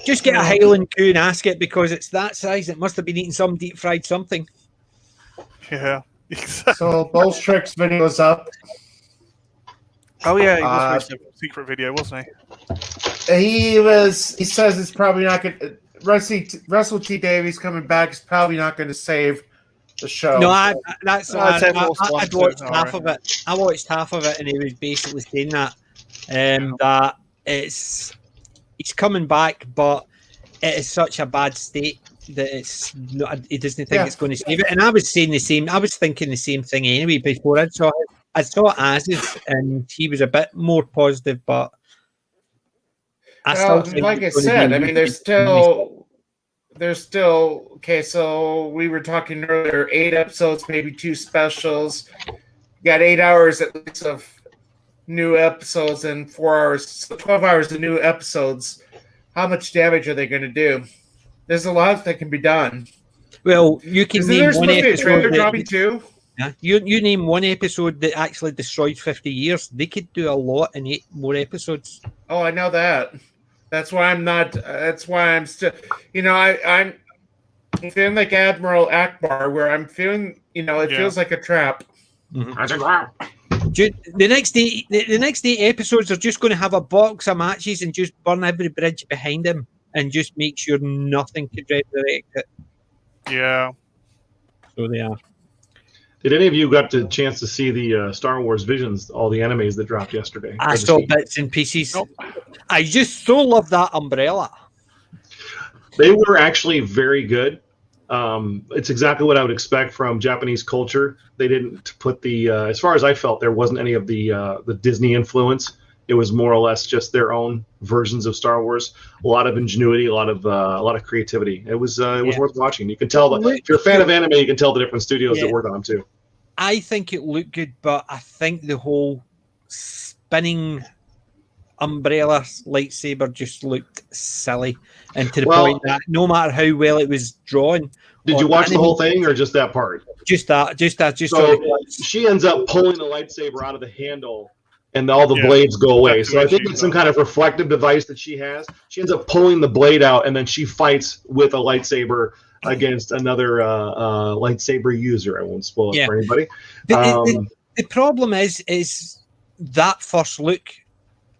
Just get a Highland coo and ask it because it's that size. It must have been eating some deep fried something. Yeah. Exactly. So Bull's Tricks video is up. Oh yeah, he was a secret video, wasn't he? He says it's probably not going to Russell T Davies coming back is probably not going to save the show. No, I watched half of it. I watched half of it, and he was basically saying that that he's coming back, but it is such a bad state that he doesn't think it's going to save it. And I was saying the same. I was thinking the same thing anyway before I saw it. I saw Az's, and he was a bit more positive, but like I said, I mean, there's still okay. So we were talking earlier, 8 episodes, maybe 2 specials. You got 8 hours at least of new episodes and 4 hours, so 12 hours of new episodes. How much damage are they going to do? There's a lot that can be done. Well, you can name one episode. Dropping too. Yeah, you name one episode that actually destroyed 50 years. They could do a lot in 8 more episodes. Oh, I know that. That's why I'm not. That's why I'm still. I'm feeling like Admiral Akbar, where I'm feeling. It feels like a trap. Mm-hmm. The next 8 episodes are just going to have a box of matches and just burn every bridge behind them and just make sure nothing could redirect it. Yeah. So they are. Did any of you got the chance to see the Star Wars Visions, all the animes that dropped yesterday? I saw bits and pieces. Nope. I just so love that umbrella. They were actually very good. It's exactly what I would expect from Japanese culture. They didn't put as far as I felt, there wasn't any of the Disney influence. It was more or less just their own versions of Star Wars. A lot of ingenuity, a lot of creativity. It was worth watching. You can tell that if you're a fan of anime, you can tell the different studios that work on them too. I think it looked good, but I think the whole spinning umbrella lightsaber just looked silly, and to the Well- point that no matter how well it was drawn. Did you watch the whole thing or just that part? Just that. So she ends up pulling the lightsaber out of the handle, and all the blades go away. So I think it's some kind of reflective device that she has. She ends up pulling the blade out, and then she fights with a lightsaber against another lightsaber user. I won't spoil it for anybody. The problem is that first look,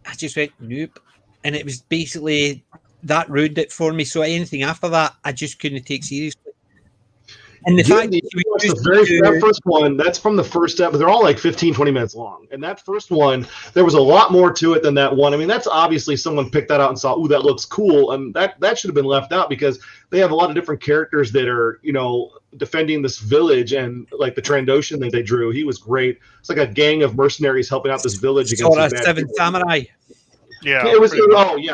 I just went nope, and it was basically that ruined it for me. So anything after that, I just couldn't take seriously. And the fact that first one, that's from the first step, but they're all like 15, 20 minutes long. And that first one, there was a lot more to it than that one. I mean, that's obviously someone picked that out and saw, ooh, that looks cool. And that should have been left out because they have a lot of different characters that are, defending this village, and like the Trandoshan that they drew, he was great. It's like a gang of mercenaries helping out this village against the Seven Samurai. Yeah,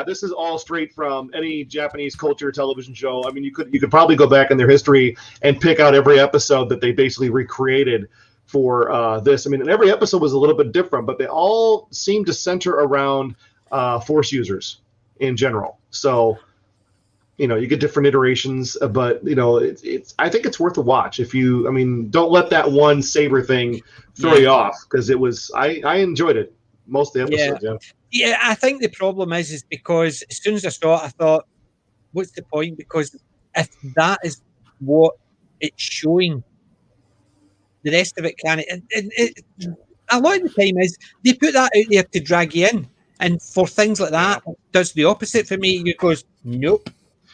this is all straight from any Japanese culture television show. I mean, you could probably go back in their history and pick out every episode that they basically recreated for this. I mean, and every episode was a little bit different, but they all seem to center around Force users in general. So, you get different iterations, but it's I think it's worth a watch. Don't let that one saber thing throw you off, because it was I enjoyed it most of the episodes. Yeah, I think the problem is because as soon as I saw it, I thought, what's the point? Because if that is what it's showing, the rest of it can't. A lot of the time is they put that out there to drag you in. And for things like that, it does the opposite for me. It goes, nope.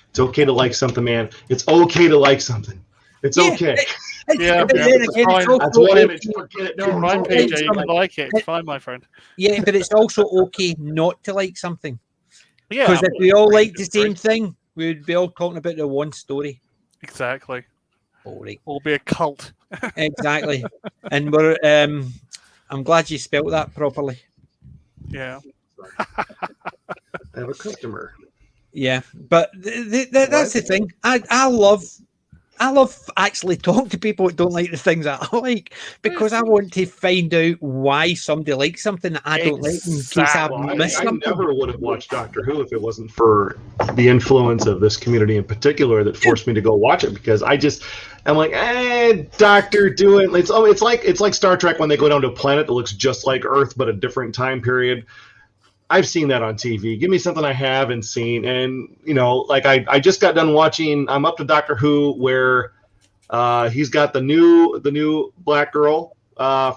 It's okay to like something, man. It's okay to like something. It's okay. That's one image. Forget it. No, fine, PJ. You can like it. It's fine, my friend. Yeah, but it's also okay not to like something. Yeah. Because if we all liked the same thing, we would be all talking about the one story. Exactly. Boring. Or be a cult. Exactly. And we're I'm glad you spelt that properly. Yeah. I have a customer. Yeah, but that's the thing. I love actually talking to people that don't like the things that I like, because I want to find out why somebody likes something that I don't like in case I've missed something. I never would have watched Doctor Who if it wasn't for the influence of this community in particular that forced me to go watch it, because I'm like, Doctor doing it's like Star Trek when they go down to a planet that looks just like Earth but a different time period. I've seen that on TV. Give me something I haven't seen. And, I just got done watching, I'm up to Doctor Who, where he's got the new black girl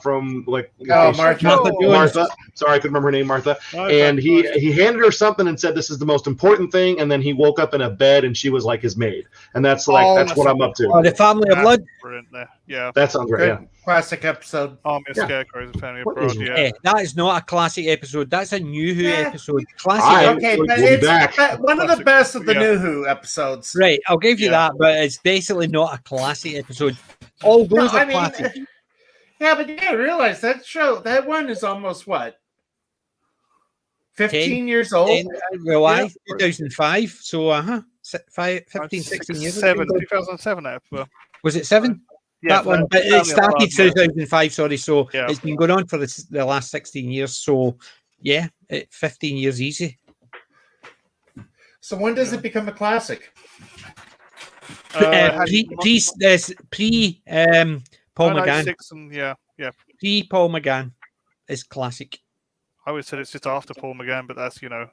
from Martha. Sorry, I couldn't remember her name, Martha. And he handed her something and said, this is the most important thing. And then he woke up in a bed and she was like his maid. And that's what I'm up to. Oh, the Family of Blood. Yeah. That sounds great. Yeah. Classic episode. Army of Scarecrows and Family of Blood. Yeah. That is not a classic episode. That's a New Who episode. Classic. Okay, but it's one of the best of the New Who episodes. Right, I'll give you that, but it's basically not a classic episode. All those are classic. Yeah, but you gotta realize that one is almost what? 15 years old? 2005. So 15, 16 years ago. 2007 Was it 7? Yeah, that one, but it started 2005. Sorry, so it's been going on for the last 16 years. So 15 years easy. So when does it become a classic? Pre Paul McGann. Pre Paul McGann is classic. I always said it's just after Paul McGann, but that's no,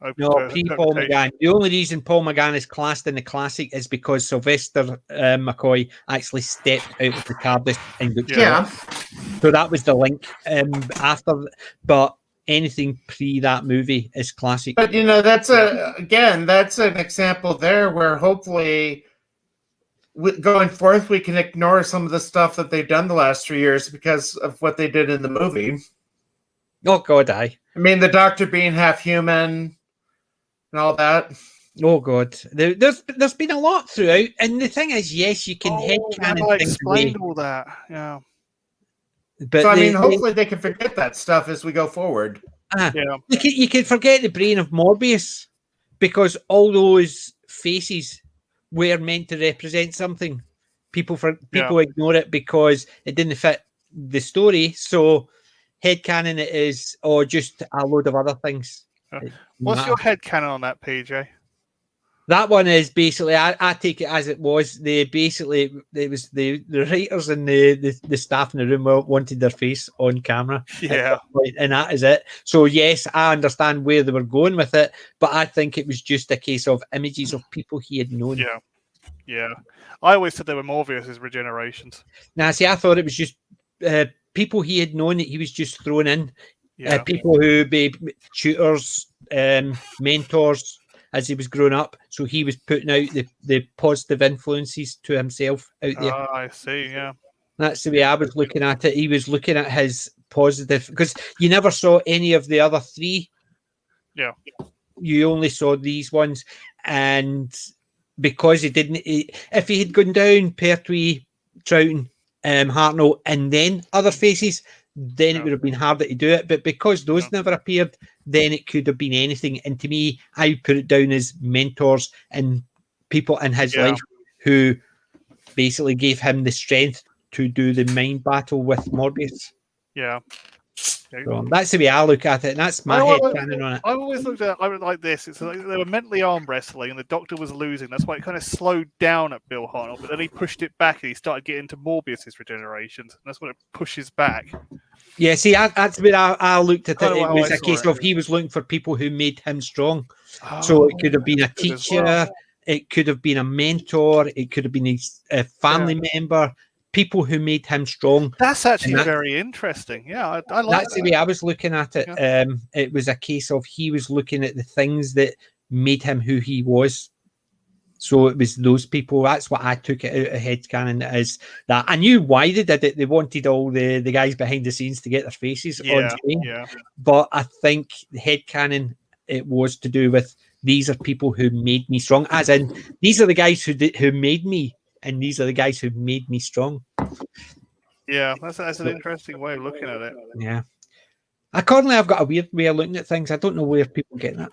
pre-Paul McGann. The only reason Paul McGann is classed in the classic is because Sylvester McCoy actually stepped out of the TARDIS and got so that was the link. But anything pre that movie is classic. But that's an example there where hopefully going forth we can ignore some of the stuff that they've done the last 3 years because of what they did in the movie. Oh God, I mean, the Doctor being half human and all that. Oh God, there's been a lot throughout, and the thing is, yes, you can headcanon things away. All that, yeah. But so hopefully they can forget that stuff as we go forward. You can forget the brain of Morbius because all those faces were meant to represent something. People ignore it because it didn't fit the story. So headcanon it is, or just a load of other things. What's your headcanon on that, PJ? That one is basically, I take it as it was. It was the writers and the staff in the room wanted their face on camera. Yeah. And that is it. So, yes, I understand where they were going with it, but I think it was just a case of images of people he had known. Yeah. Yeah. I always said they were Morbius as regenerations. Now, see, I thought it was just people he had known that he was just thrown in. Yeah. People who be tutors, mentors, as he was growing up, so he was putting out the positive influences to himself out there. I see, yeah. That's the way I was looking at it. He was looking at his positive, because you never saw any of the other three. Yeah. You only saw these ones, and because he didn't, if he had gone down Pertwee, Troughton, Hartnell, and then other faces, then it would have been harder to do it. But because those never appeared, then it could have been anything. And to me, I put it down as mentors and people in his life who basically gave him the strength to do the mind battle with Morbius. Yeah. So that's the way I look at it, and that's my headcanon on it. I always looked at it like this. It's like they were mentally arm wrestling, and the Doctor was losing. That's why it kind of slowed down at Bill Hartnell, but then he pushed it back, and he started getting into Morbius's regenerations, and that's when it pushes back. Yeah, see, that's where I looked at it. Kinda It how was I a saw case it. of he was looking for people who made him strong. So it could have been a good as teacher, well. it could have been a mentor, it could have been a family member, people who made him strong. That's actually And that- very interesting. Yeah, I like That's the way I was looking at it. It was a case of he was looking at the things that made him who he was. So it was those people. That's what I took it out of headcanon, as that. I knew why they did it. They wanted all the guys behind the scenes to get their faces on screen. Yeah. But I think the headcanon, it was to do with these are people who made me strong. As in, these are the guys who made me, and these are the guys who made me strong. Yeah, that's an interesting way of looking at it. Yeah. Accordingly, I've got a weird way of looking at things. I don't know where people get that.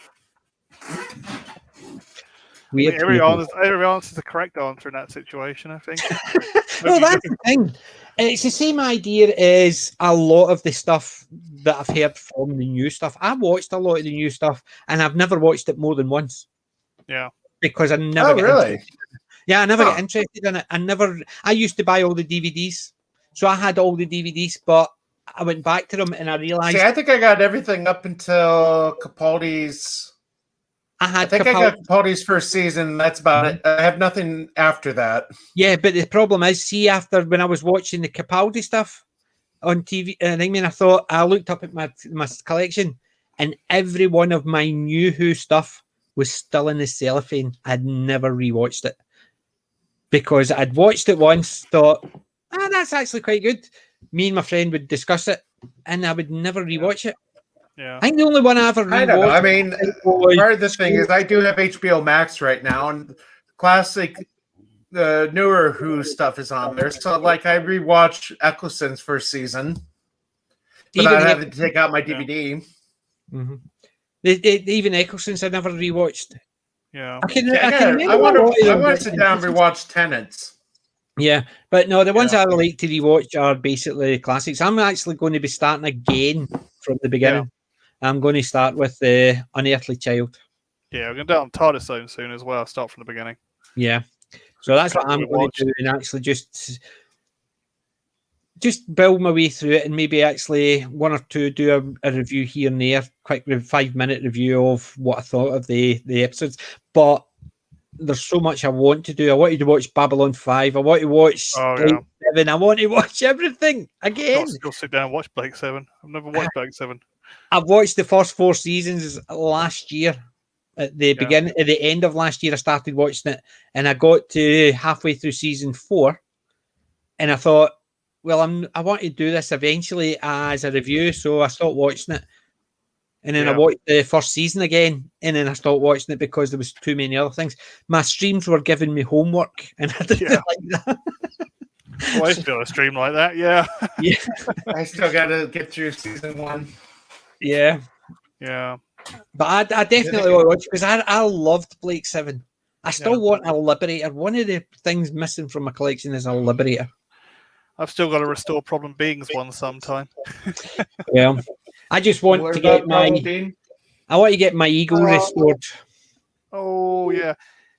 Weird. Every answer is the correct answer in that situation, I think. Well, that's the thing. It's the same idea as a lot of the stuff that I've heard from the new stuff. I watched a lot of the new stuff, and I've never watched it more than once. Yeah. Because I never get really? interested. Yeah, I never get interested in it. I used to buy all the DVDs. So I had all the DVDs, but I went back to them and I realized. See, I think I got everything up until Capaldi's. I think I got Capaldi's first season. That's about it. I have nothing after that. Yeah, but the problem is, see, after when I was watching the Capaldi stuff on TV, I looked up at my collection, and every one of my New Who stuff was still in the cellophane. I'd never rewatched it because I'd watched it once, thought, that's actually quite good. Me and my friend would discuss it, and I would never rewatch it. Yeah. I think the only one I ever rewatched. I don't know. I mean, part of the thing is I do have HBO Max right now, and classic, the newer Who stuff is on there. So, like, I rewatched Eccleston's first season, but I have to take out my DVD. Mm-hmm. Even Eccleston's I never rewatched. Yeah. I want to sit down and rewatch Tenants. Yeah, but no, the ones I like to rewatch are basically classics. I'm actually going to be starting again from the beginning. Yeah. I'm going to start with the Unearthly Child. Yeah, we're going to do it on TARDIS Zone soon as well. Start from the beginning. Yeah, so that's what I'm going to do, and actually just build my way through it, and maybe actually one or two do a review here and there, quick 5-minute review of what I thought of the episodes. But there's so much I want to do. I wanted to watch Babylon 5. I want to watch Blake 7. I want to watch everything again. Go sit down and watch Blake 7. I've never watched Blake 7. I've watched the first 4 seasons last year. At the beginning, at the end of last year, I started watching it, and I got to halfway through season 4, and I thought, well, I want to do this eventually as a review, so I stopped watching it. And then I watched the first season again, and then I stopped watching it because there was too many other things. My streams were giving me homework, and I didn't like that. Well, I used to do a stream like that, yeah. I still got to get through season 1. Yeah. Yeah. But I definitely want to watch it because I loved Blake 7. I still want a Liberator. One of the things missing from my collection is a Liberator. I've still got to restore Problem Beings one sometime. Yeah. I just want to get my I want to get my ego restored. Oh yeah,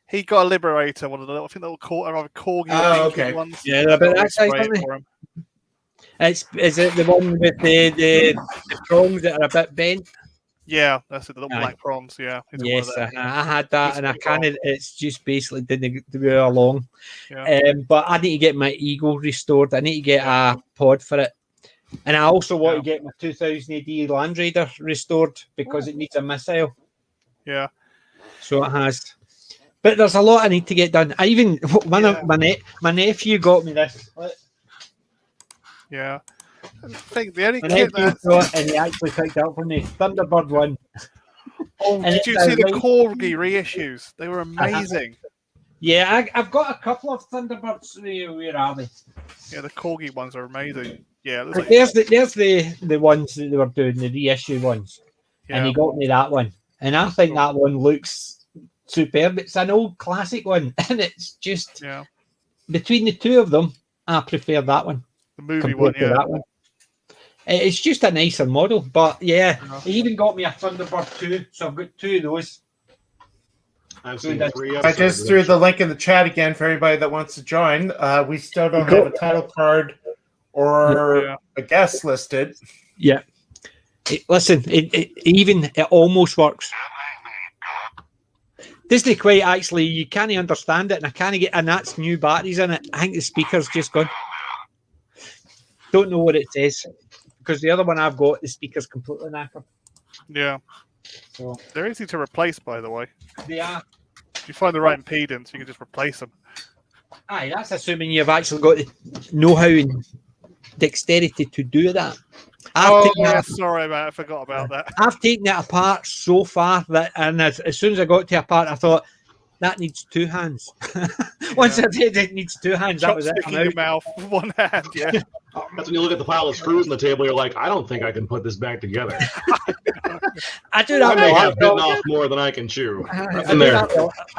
he got a Liberator, one of the little, I think little corgi okay. ones. Yeah, they're about that size, Spray it aren't they? for him. Is it the one with the prongs that are a bit bent? Yeah, that's it. The little Aye. black prawns. Yeah, he's Yes, one of them. I had that, He's and I pretty kind cool. of it's just basically didn't go along. Yeah. But I need to get my ego restored. I need to get a pod for it, and I also want to get my 2000 AD Land Raider restored because it needs a missile. Yeah. So it has. But there's a lot I need to get done. I even my nephew got me this. Yeah. I think the only My kit nephew that. got it, and he actually picked it up for me. Thunderbird one. Oh, And did it's you a see the right- corgi reissues? They were amazing. Yeah, I've got a couple of Thunderbirds. Where are they? Yeah, the corgi ones are amazing. Yeah, it looks But like, there's the ones that they were doing, the reissue ones. And he got me that one. And I think that one looks superb. It's an old classic one. And it's just between the two of them, I prefer that one. The movie compared one, to yeah. that one. It's just a nicer model. But yeah, he even got me a Thunderbird 2. So I've got two of those. I've seen 3 I episodes. just threw the link in the chat again for anybody that wants to join. We still don't have a title card or a guest listed. Yeah. Listen, it almost works. Disney quite actually, you can't understand it, and I can't get, and that's new batteries in it. I think the speaker's just gone. Don't know what it says because the other one I've got, the speaker's completely knackered. Yeah. So they're easy to replace, by the way. They are. If you find the right impedance, you can just replace them. Aye, that's assuming you've actually got the know-how and dexterity to do that. Sorry, mate, I forgot about that. I've taken it apart so far that, and as soon as I got to a part, I thought that needs two hands. Once I did, it needs two hands. That was it. Chopstick in your mouth with one hand, yeah. That's when you look at the pile of screws on the table, you're like, I don't think I can put this back together. I do that. I may have bitten off more than I can chew. I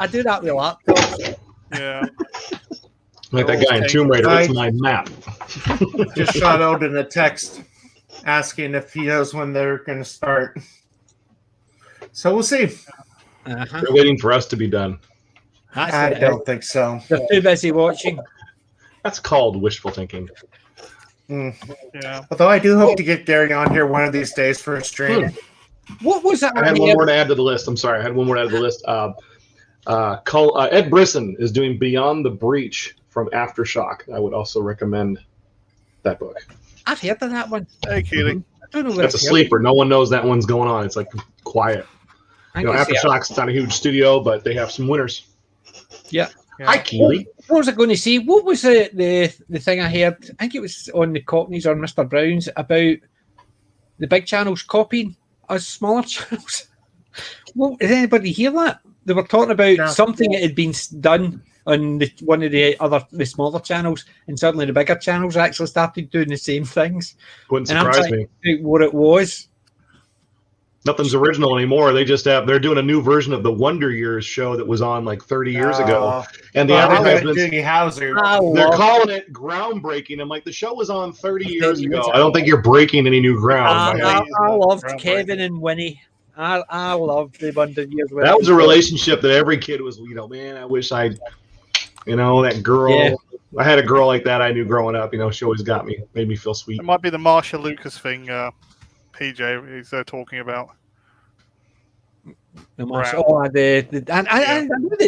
do that with laptops. Yeah. Like that guy in Tomb Raider, it's my map. Just shot Odin a text asking if he knows when they're going to start. So we'll see. They're waiting for us to be done. I don't think so. They're too busy watching. That's called wishful thinking. Yeah. Although I do hope to get Gary on here one of these days for a stream. What was that? I had one more to add to the list. I'm sorry. I had one more to add to the list. Ed Brisson is doing Beyond the Breach from Aftershock. I would also recommend that book. I've heard of that one. Hey, Keely. I don't know where That's a sleeper. No one knows that one's going on. It's like quiet. You know, Aftershock's not a huge studio, but they have some winners. Yeah. Hi, Keely. What was I going to say? What was the thing I heard? I think it was on the Cockneys or Mr. Brown's about the big channels copying us smaller channels. Well, did anybody hear that? They were talking about something that had been done on one of the smaller channels, and suddenly the bigger channels actually started doing the same things. Wouldn't And I'm surprise trying me. to think what it was. Nothing's original anymore. They just they're doing a new version of the Wonder Years show that was on like 30 years ago. And the advertisements, Hauser. they're calling it groundbreaking. I'm like, the show was on 30 years ago. I don't think you're breaking any new ground. I loved Kevin and Winnie. I loved the Wonder Years. That was a relationship that every kid was, man, I wish that girl. Yeah. I had a girl like that I knew growing up. She always got me, made me feel sweet. It might be the Marsha Lucas thing, PJ is talking about. I know they've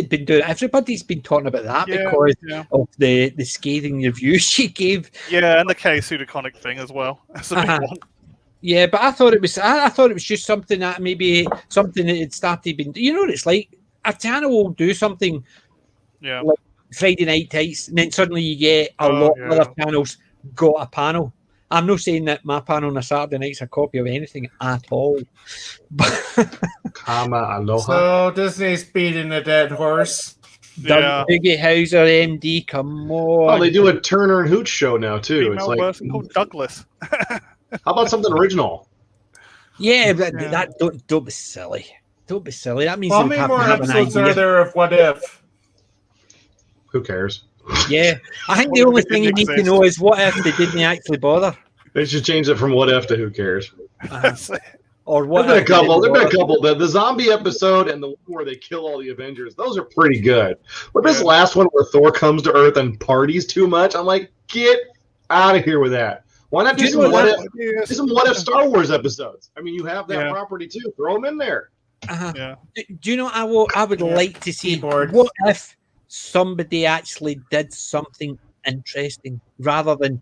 been doing it. Everybody's been talking about that because of the scathing reviews she gave. Yeah, and the K Pseudoconic thing as well. That's a big one. Yeah, but I thought it was just something that maybe something that had started being. You know what it's like? A channel will do something, like Friday Night Tights, and then suddenly you get a lot of other channels got a panel. I'm not saying that my panel on a Saturday night's a copy of anything at all. Aloha. So Disney's beating a dead horse. Biggie Hauser, MD, come on. Oh, they do a Turner and Hooch show now too. It's like person called Douglas. How about something original? Yeah, but that don't be silly. Don't be silly. That means how many more episodes are there of What If? Who cares? Yeah, I think the only thing you need to know is what if they didn't actually bother. They should change it from What If to Who Cares. or what? There've been a couple. The zombie episode and the one where they kill all the Avengers, those are pretty good. But this last one where Thor comes to Earth and parties too much, I'm like, get out of here with that. Why not do some what if Star Wars episodes? I mean, you have that property too. Throw them in there. Yeah. Do you know? I would like to see what if somebody actually did something interesting rather than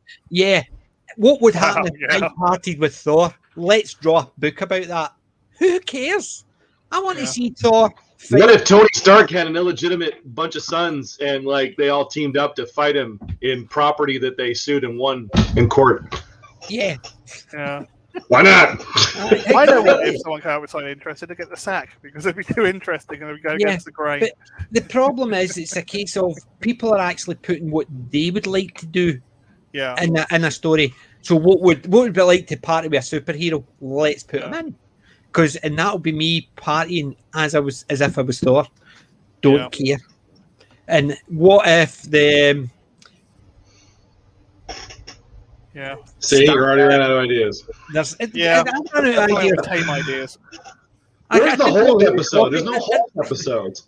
what would happen if I partied with Thor? Let's draw a book about that. Who cares? I want to see Thor. What if Tony Stark had an illegitimate bunch of sons and like they all teamed up to fight him in property that they sued and won in court? Yeah. Why not? I know what if someone came out with something interesting to get the sack, because it'd be too interesting and it would go against the grain. But the problem is it's a case of people are actually putting what they would like to do in a story. So what would it be like to party with a superhero? Let's put him in. And that'll be me partying as if I was Thor. Don't care. And what if the See, you're already ran out of ideas. I'm running out of ideas. Tame ideas. Where's the Hulk episode? There's no Hulk episodes.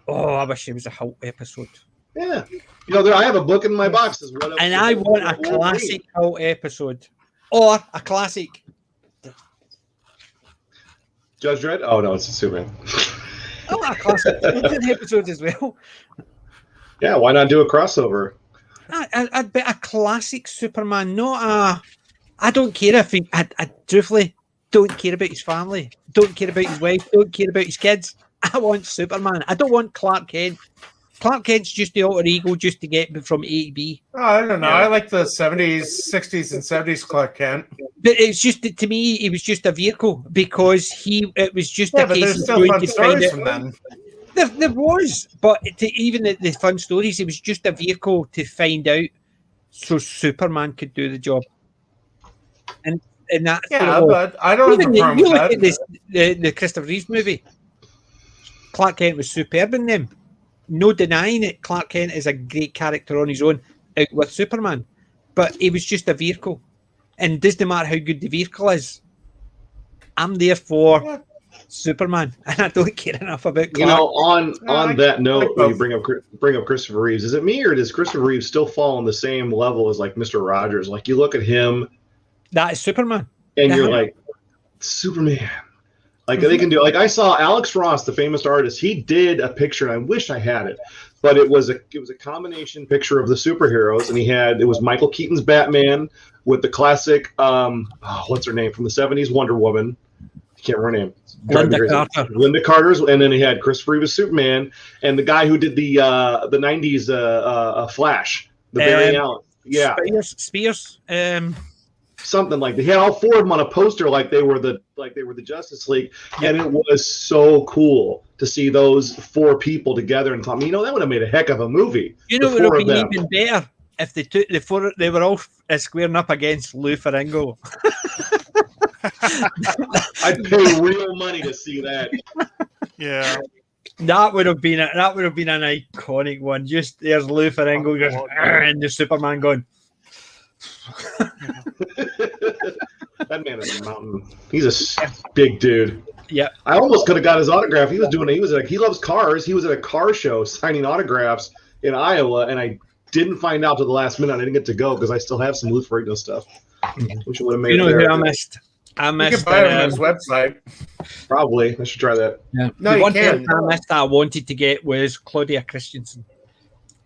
Oh, I wish it was a Hulk episode. Yeah. You know, I have a book in my box. And I want a classic Hulk episode. Or a classic. Judge Dredd? Oh, no, it's a Superman. I want a classic episode as well. Yeah, why not do a crossover? I'd be a classic Superman, not a. I don't care if I truthfully don't care about his family, don't care about his wife, don't care about his kids. I want Superman. I don't want Clark Kent. Clark Kent's just the alter ego just to get from A to B. Oh, I don't know. I like the 70s, 60s, and 70s Clark Kent. But it's just, to me, he was just a vehicle because it was just a case there's still fun stories from then. There was, but even the fun stories, it was just a vehicle to find out so Superman could do the job. And that's but I don't have a problem with that. Look at the Christopher Reeves movie. Clark Kent was superb in them. No denying it. Clark Kent is a great character on his own out with Superman. But he was just a vehicle. And it doesn't matter how good the vehicle is. I'm there for Superman, and I don't care enough about Clark. You know, on that note, when you bring up Christopher Reeves, is it me or does Christopher Reeves still fall on the same level as like Mr. Rogers? Like you look at him, that is Superman, and you're like Superman. Like they can do. Like I saw Alex Ross, the famous artist. He did a picture, and I wish I had it, but it was a combination picture of the superheroes, and it was Michael Keaton's Batman with the classic what's her name from the 70s Wonder Woman. I can't remember her name. Linda Carter's, and then he had Christopher Reeve's Superman, and the guy who did the 90s Flash, the Barry Allen, Spears, something like that. He had all four of them on a poster, like they were the Justice League, and it was so cool to see those four people together. And thought, that would have made a heck of a movie. You know, it would have been even better if they took the four. They were all squaring up against Lou Ferrigno. I'd pay real money to see that. Yeah, that would have been an iconic one. Just there's Lou Ferrigno just and the Superman going. That man is a mountain. He's a big dude. Yeah, I almost could have got his autograph. He loves cars. He was at a car show signing autographs in Iowa, and I didn't find out till the last minute. I didn't get to go because I still have some Lou Ferrigno stuff. Which would have made. You know who I missed? You can buy it on his website. Probably. I should try that. Yeah. No, one you can't. thing I missed that I wanted to get was Claudia Christensen,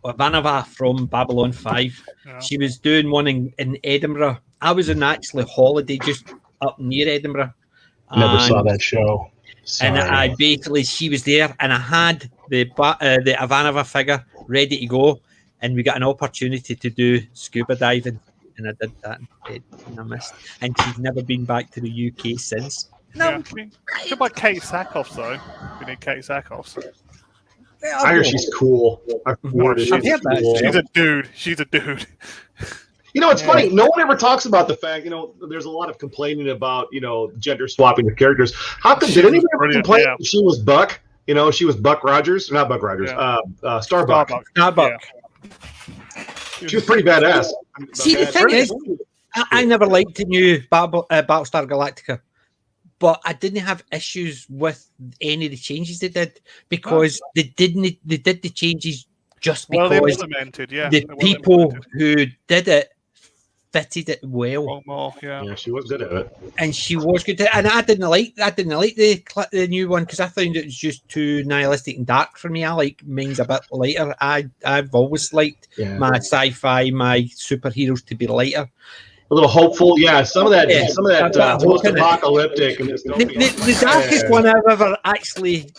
or Ivanova from Babylon 5. Yeah. She was doing one in Edinburgh. I was on actually holiday just up near Edinburgh. Never saw that show. Sorry. And she was there, and I had the Ivanova figure ready to go, and we got an opportunity to do scuba diving. And I did that and I missed. And she's never been back to the UK since. No, what about Kate Sackhoff though? We need Kate Sackhoff. I hear she's cool. She's a dude. She's a dude. You know, it's funny. No one ever talks about the fact. There's a lot of complaining about gender swapping of characters. How come did anybody ever complain that she was Buck? She was Buck Rogers, not Buck Rogers. Starbuck. Starbuck. She was pretty badass. See, the thing is, I never liked the new Battlestar Galactica, but I didn't have issues with any of the changes they did because they did the changes just because they implemented, the people who did it fitted it well. Yeah, she was good at it, and she was good. And I didn't like the new one because I found it was just too nihilistic and dark for me. I like mine's a bit lighter. I've always liked my sci-fi, my superheroes to be lighter. A little hopeful, yeah. Some of that post-apocalyptic. The darkest one I've ever actually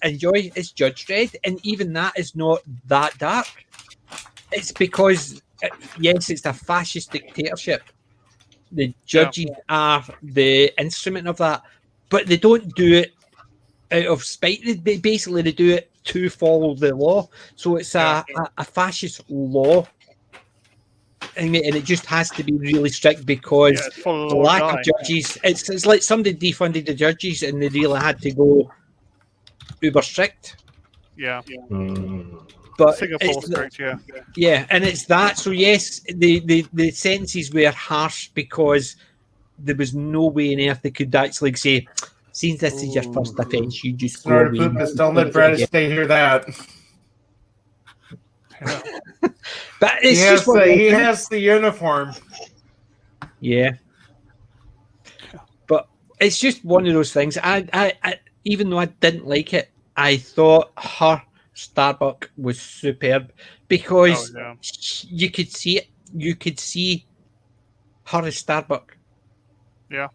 enjoyed is Judge Dredd, and even that is not that dark. It's because, yes, it's a fascist dictatorship. The judges are the instrument of that, but they don't do it out of spite. They do it to follow the law. So it's a fascist law. And it just has to be really strict because the lack of judges. It's like somebody defunded the judges and they really had to go uber strict. Yeah. But Singapore strict, yeah, and it's that. So yes, the sentences were harsh because there was no way on earth they could actually say, since this is your first offence, you just go away. Don't let Brad stay hear that. But it's he has the uniform. Yeah. But it's just one of those things. I even though I didn't like it, I thought her Starbuck was superb because you could see it. You could see her as Starbuck. Yeah.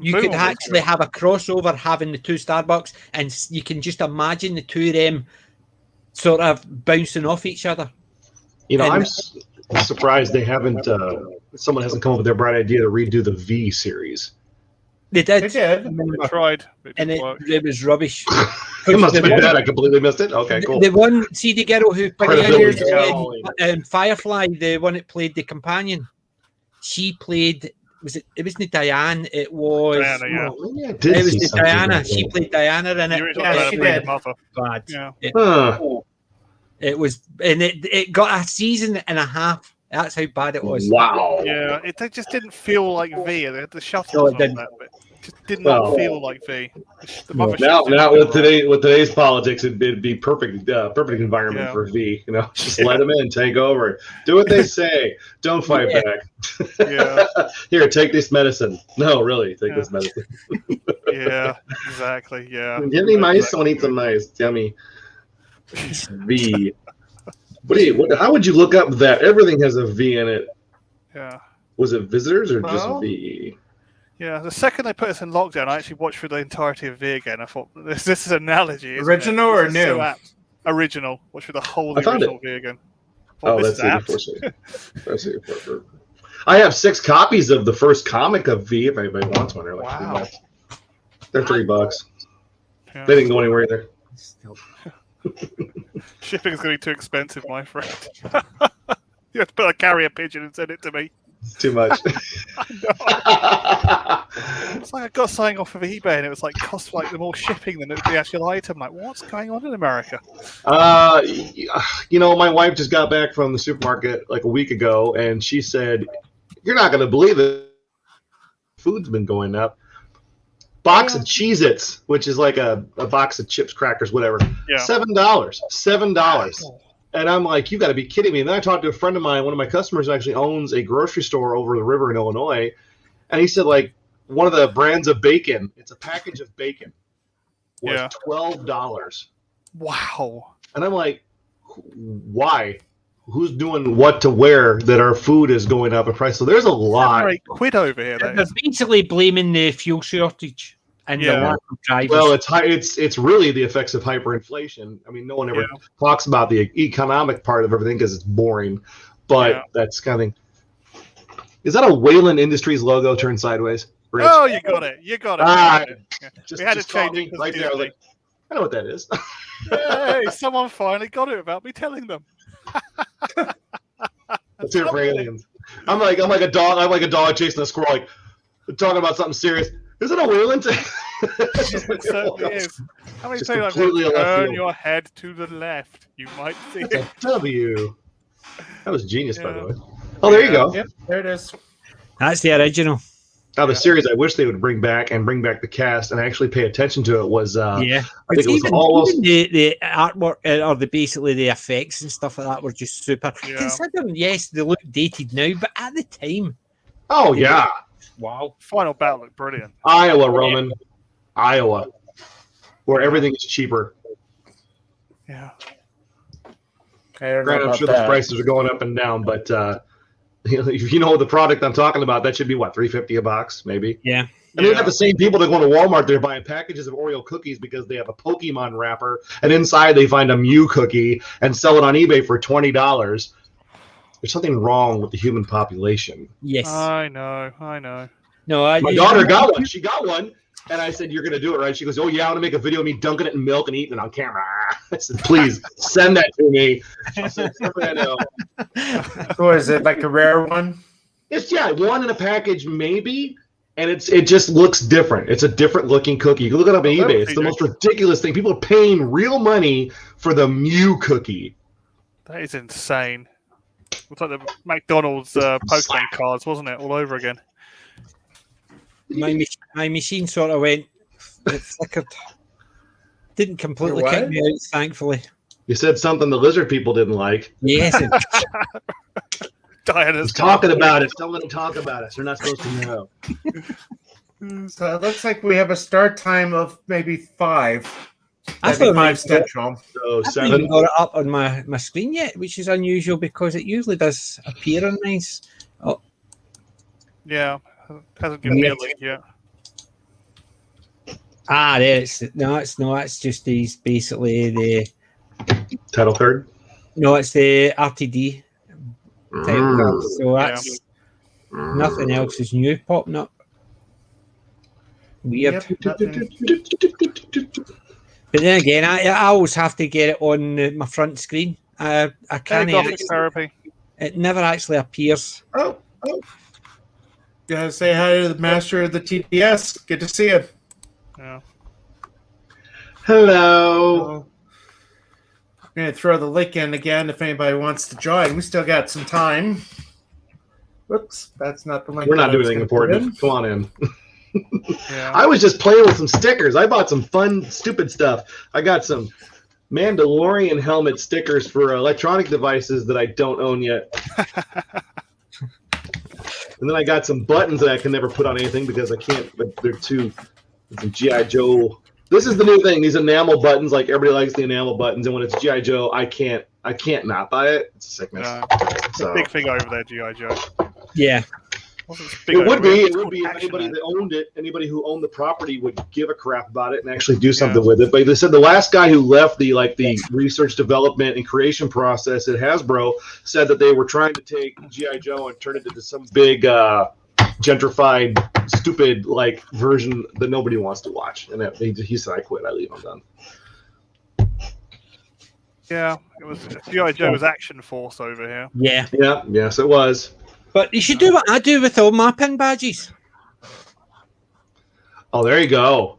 You could actually have a crossover having the two Starbucks, and you can just imagine the two of them sort of bouncing off each other. You know, I'm surprised they haven't. Someone hasn't come up with their bright idea to redo the V series. They did. They tried, and it was rubbish. It must have been bad. I completely missed it. Okay, cool. The one, see the girl who played in Firefly, the one that played the companion. She played. It wasn't Diane. It was Diana. Yeah. It was Diana. She played Diana in it. Yeah, she did. Bad. Yeah. It was, and it got a season and a half. That's how bad it was. Wow. Yeah, it just didn't feel like V. They had the shuttles on that bit. It just did not feel like V. Now with today's politics, it'd be perfect environment for V. You know, just let them in, take over, do what they say, don't fight back. Yeah. Here, take this medicine. No, really, take this medicine. Yeah, exactly. Yeah. Give me mice. I want to eat some mice. Yummy. V. How would you look up that? Everything has a V in it. Yeah. Was it visitors or just V? Yeah. The second they put us in lockdown, I actually watched through the entirety of V again. I thought this is an analogy. Original or new? So original. Watch through the whole original V again. That's it. I have 6 copies of the first comic of V. If anybody wants one, they're like $3. They're $3. Yeah. They didn't go anywhere either. Shipping is going to be too expensive, my friend. You have to put a carrier pigeon and send it to me. Too much. It's like I got something off of eBay and it was like cost like the more shipping than the actual item. Like, what's going on in America? You know, my wife just got back from the supermarket like a week ago, and she said, "You're not going to believe it. Food's been going up. Box of Cheez-Its, which is like a box of chips, crackers, whatever. $7. $7. And I'm like, you got to be kidding me. And then I talked to a friend of mine. One of my customers actually owns a grocery store over the river in Illinois. And he said, like, one of the brands of bacon, it's a package of bacon, was $12. Wow. And I'm like, why? Who's doing what to where that our food is going up in price? So there's a lot. £8 over here. They're basically blaming the fuel shortage and the lack of drivers. Well, it's really the effects of hyperinflation. I mean, no one ever talks about the economic part of everything because it's boring. But that's kind of thing. Is that a Wayland Industries logo turned sideways? Rich? Oh, you got it. You got it. We had to change it right there. I was like, I know what that is. Hey, someone finally got it without me telling them. Let's hear it for aliens. I'm like a dog. I'm like a dog chasing a squirrel, like talking about something serious. Is it a Wayland? It certainly is. How many times turn your head to the left? You might see it. W. That was genius, by the way. Oh, there you go. Yep, there it is. That's the original. Now, the series I wish they would bring back the cast and actually pay attention to it was, I think it was almost the artwork or basically the effects and stuff like that were just super. Yeah. Considering, yes, they look dated now, but at the time, oh yeah, wow, Final Battle looked brilliant. Iowa, Roman, Iowa, where everything is cheaper. Yeah. Granted, I'm sure those prices are going up and down, but if you know the product I'm talking about, that should be what, $3.50 a box, maybe. Yeah. And they got the same people that go to Walmart. They're buying packages of Oreo cookies because they have a Pokemon wrapper, and inside they find a Mew cookie and sell it on eBay for $20. There's something wrong with the human population. Yes, I know. No, my daughter got one. She got one, and I said, "You're going to do it, right?" She goes, "Oh yeah, I want to make a video of me dunking it in milk and eating it on camera." I said, "Please send that to me." I said, I know. Or is it like a rare one? It's one in a package, maybe. And it just looks different. It's a different looking cookie. You can look it up on eBay. It's the most ridiculous thing. People are paying real money for the Mew cookie. That is insane. Looks like the McDonald's Pokemon cards, wasn't it? All over again. My machine sort of went, it flickered. Didn't completely kick me out, thankfully. You said something the lizard people didn't like. Yes. Diana's talking about it. Don't let them talk about it. They're not supposed to know. So it looks like we have a start time of maybe 5. I thought 5 Central. So I 7. haven't even got it up on my screen yet, which is unusual because it usually does appear on nice. Oh. Yeah, hasn't given me a link yet. Ah, there it's it's just these basically the title card. No, it's the RTD. So that's nothing else is new popping up. Weird. But then again, I always have to get it on my front screen. I can't. Therapy. It never actually appears. Oh. Gotta say hi to the master of the TDS. Good to see you. Yeah. Hello. I'm going to throw the link in again if anybody wants to join. We still got some time. Whoops, that's not the link. We're not doing anything important. Come on in. Yeah. I was just playing with some stickers. I bought some fun, stupid stuff. I got some Mandalorian helmet stickers for electronic devices that I don't own yet. And then I got some buttons that I can never put on anything because I can't. They're too. Some G.I. Joe. This is the new thing. These enamel buttons, like everybody likes the enamel buttons, and when it's G.I. Joe, I can't not buy it. It's a sickness. So. Big thing over there, G.I. Joe. Yeah. It would be if anybody that owned it, anybody who owned the property would give a crap about it and actually do something with it. But they said the last guy who left the research, development, and creation process at Hasbro said that they were trying to take G.I. Joe and turn it into some big gentrified, stupid version that nobody wants to watch. And he said, "I quit. I leave. I'm done." Yeah, it was G.I. Joe was Action Force over here. Yeah. Yes, it was. But you should do what I do with all my pin badges. Oh, there you go.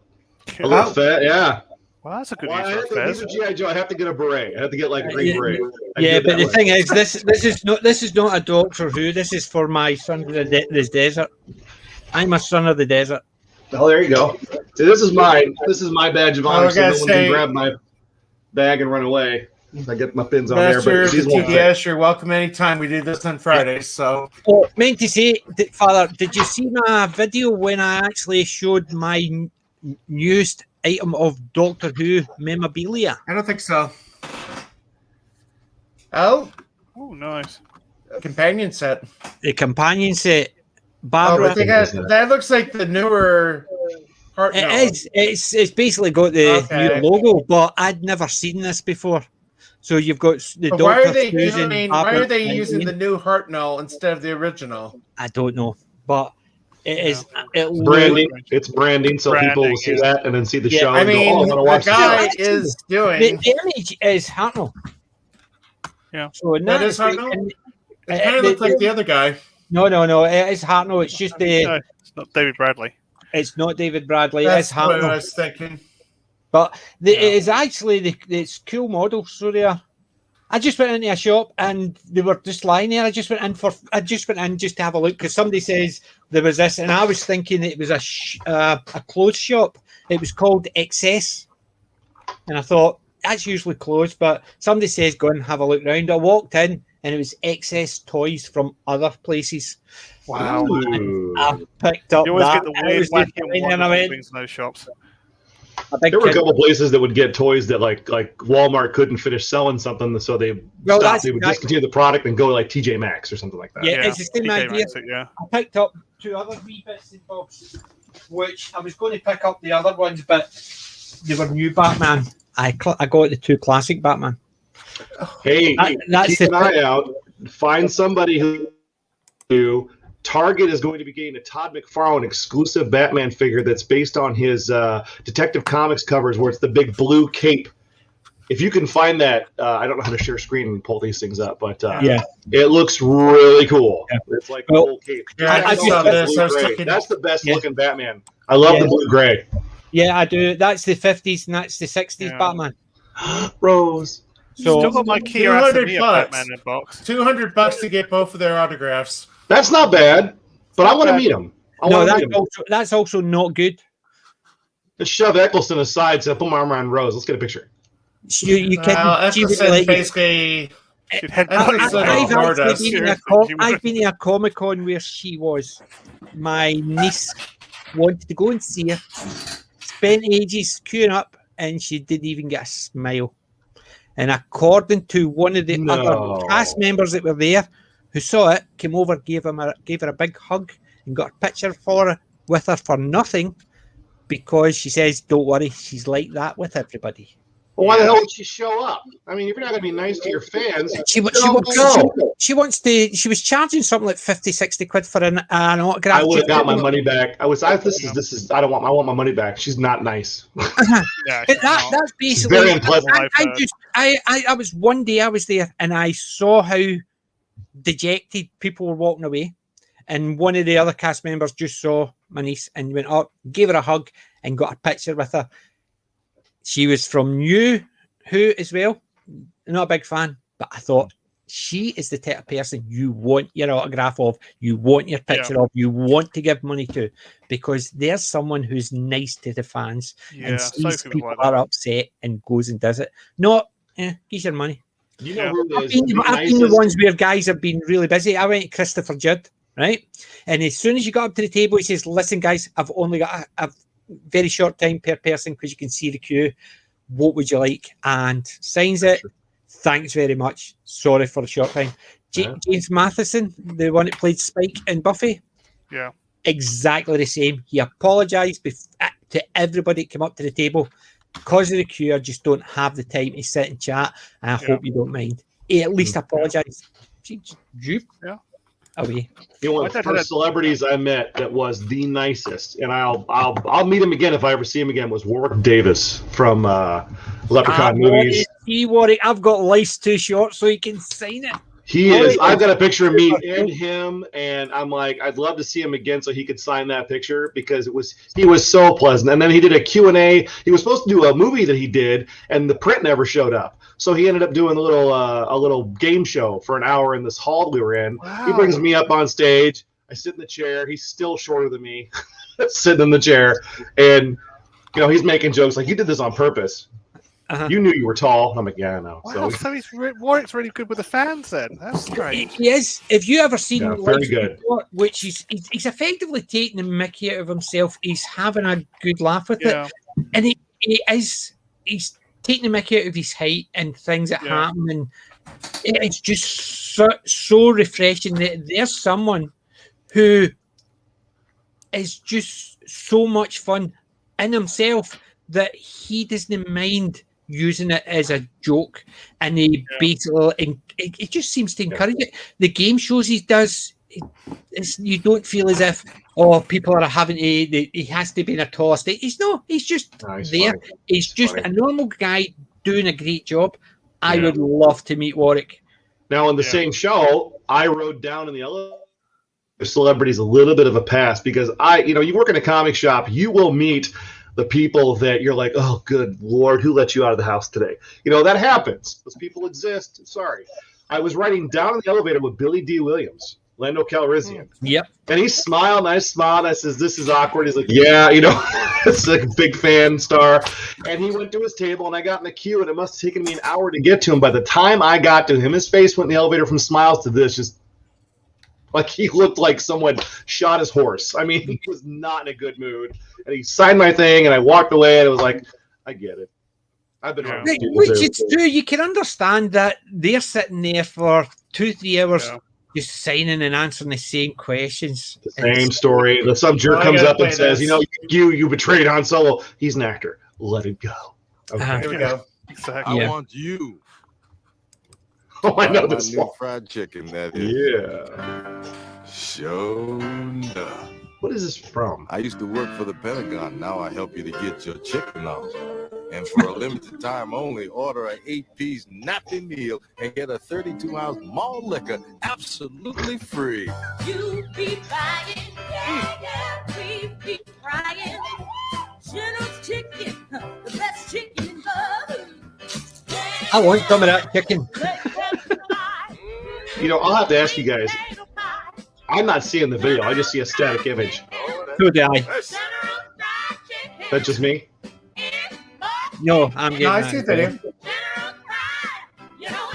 A little fat, yeah. Well, that's a good use for a These are G.I. Joe. I have to get a beret. I have to get a green beret. Yeah, but the thing is, this is not a Doctor Who. This is for my son of the desert. I'm a son of the desert. Oh, there you go. See, this is mine. This is my badge of honor, so no one can grab my bag and run away. I get my pins on there. But these won't TDS, you're welcome anytime. We do this on Fridays. So, meant to say, Father, did you see my video when I actually showed my newest item of Doctor Who memorabilia? I don't think so. Oh, nice. Companion set. The companion set. Barbara. That looks like the newer. It's basically got the new logo, but I'd never seen this before. So you've got the Doctor. Why are they using the new Hartnell instead of the original? I don't know, but it is branding. It's branding, so people will see that and then see the show. I mean, I want to watch the guy is doing the image is Hartnell. Yeah, so that is Hartnell. It kind of looks like the other guy. No, it is Hartnell. It's just it's not David Bradley. It's not David Bradley. That's it's Hartnell. what I was thinking. But it is actually it's cool models. So I just went into a shop and they were just lying there. I just went in just to have a look because somebody says, there was this, and I was thinking it was a clothes shop. It was called Excess, and I thought that's usually closed, but somebody says go and have a look round. I walked in, and it was Excess toys from other places. Wow! I picked up You always that. get the and it weird, was wacky, the and thing, and I wonderful went, things in those shops. There were a couple places that would get toys that like Walmart couldn't finish selling something, so they stopped. They would discontinue the product and go to like TJ Maxx or something like that. Yeah, it's the same TJ idea. Maxx, I picked up 2 other wee bits and bobs, which I was going to pick up the other ones, but they were new Batman. I got the 2 classic Batman. Hey, that's keep an eye out. Find somebody who Target is going to be getting a Todd McFarlane exclusive Batman figure that's based on his Detective Comics covers, where it's the big blue cape. If you can find that, I don't know how to share screen and pull these things up, but it looks really cool. Yeah. It's like a whole cape. Yeah, I saw this. That's the best looking Batman. I love the blue gray. Yeah, I do. That's the 50s and that's the 60s Batman. Rose. So still got my Kia Asamia Batman in box. $200 to get both of their autographs. That's not bad, but I want to meet him. That's also not good. Let's shove Eccleston aside so I put my arm around Rose. Let's get a picture. You Eccleston basically. I've been to a Comic-Con where she was. My niece wanted to go and see her. Spent ages queuing up, and she didn't even get a smile. And according to one of the other cast members that were there, who saw it, came over, gave her a big hug, and got a picture with her for nothing, because she says, "Don't worry, she's like that with everybody." Well, why the hell would she show up? I mean, if you're not going to be nice to your fans, she was charging something like 50, 60 quid for an autograph. I would have got my money back. I want my money back. She's not nice. That's basically very unpleasant. I was one day I was there and I saw how dejected people were walking away, and one of the other cast members just saw my niece and went up, gave her a hug, and got a picture with her. She was from New Who as well. Not a big fan, but I thought she is the type of person you want your autograph of, you want your picture of, you want to give money to, because there's someone who's nice to the fans and sees people are upset and goes and does it. Not, give your money. You know who I've been the ones where guys have been really busy. I went to Christopher Judd, right? And as soon as you got up to the table, he says, "Listen, guys, I've only got a very short time per person because you can see the queue. What would you like?" And signs it. Thanks very much. Sorry for the short time. James Matheson, the one that played Spike in Buffy. Yeah. Exactly the same. He apologised to everybody that came up to the table. Because of the queue, I just don't have the time to sit and chat, and I hope you don't mind. He at least apologised. Away. You know, one of the first celebrities I met that was the nicest, and I'll meet him again if I ever see him again, was Warwick Davis from Leprechaun movies. Warwick, I've got life's too short, so you can sign it. He is. I've got a picture of me and him, and I'm like, I'd love to see him again so he could sign that picture, because he was so pleasant. And then he did a Q&A. He was supposed to do a movie that he did, and the print never showed up. So he ended up doing a little game show for an hour in this hall we were in. Wow. He brings me up on stage. I sit in the chair. He's still shorter than me, sitting in the chair, and he's making jokes like, "You did this on purpose. You knew you were tall." I'm like, "Yeah, I know." Wow, so Warwick's really good with the fans then. That's great. He is. If you ever seen very good. Which he's effectively taking the mickey out of himself. He's having a good laugh with it. And he's taking the mickey out of his height and things that happen. And it's just so refreshing that there's someone who is just so much fun in himself that he doesn't mind using it as a joke, and he basically it just seems to encourage it. The game shows he does, you don't feel as if people are having to, he has to be in a tall state. He's just there. Funny. He's just a normal guy doing a great job. I would love to meet Warwick. Now on the same show, I rode down in the elevator. Celebrities a little bit of a pass, because you work in a comic shop, you will meet the people that you're like, "Oh, good Lord, who let you out of the house today?" That happens. Those people exist. Sorry. I was riding down in the elevator with Billy D. Williams, Lando Calrissian. Yep. And he smiled, and I smiled. I says, "This is awkward." He's like, "Yeah, you know," it's like a big fan star. And he went to his table, and I got in the queue, and it must have taken me an hour to get to him. By the time I got to him, his face went in the elevator from smiles to this, just like he looked like someone shot his horse. I mean, he was not in a good mood. And he signed my thing, and I walked away, and it was like, I get it. I've been around people which too. is true. You can understand that they're sitting there for 2-3 hours. Yeah. Just signing and answering the same questions. The same story. Some jerk comes up and says, you betrayed Han Solo. He's an actor. Let it go. Okay. Here we go. Exactly. I want you. Oh, I know this new one. fried chicken, that is. Yeah. Sure enough. What is this from? I used to work for the Pentagon. Now I help you to get your chicken on. And for a limited time only, order an 8-piece nappy meal and get a 32-ounce malt liquor absolutely free. You be buying, yeah, we be trying. General's chicken, the best chicken in the I want some of that chicken. I'll have to ask you guys. I'm not seeing the video. I just see a static image. So do I. That's just me? No, I'm getting. No, I see the video.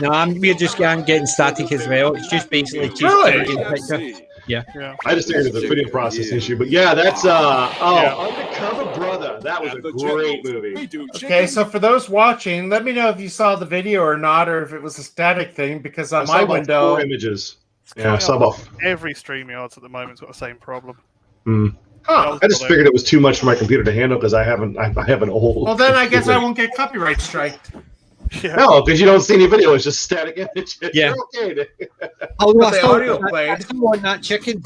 No, we're just getting static as well. It's just basically taking a picture. Yeah. I just figured it was a video processing issue, but yeah, that's Undercover Brother. That was a great movie. Okay, so for those watching, let me know if you saw the video or not, or if it was a static thing, because on my window, 4 images. Yeah, I saw about every StreamYard's at the moment's got the same problem. Huh. I just figured it was too much for my computer to handle because I have an old. Well, then I guess I won't get copyright striked. Yeah. No, because you don't see any video. It's just static images. Yeah. You're okay. Although the audio played. I still want that chicken.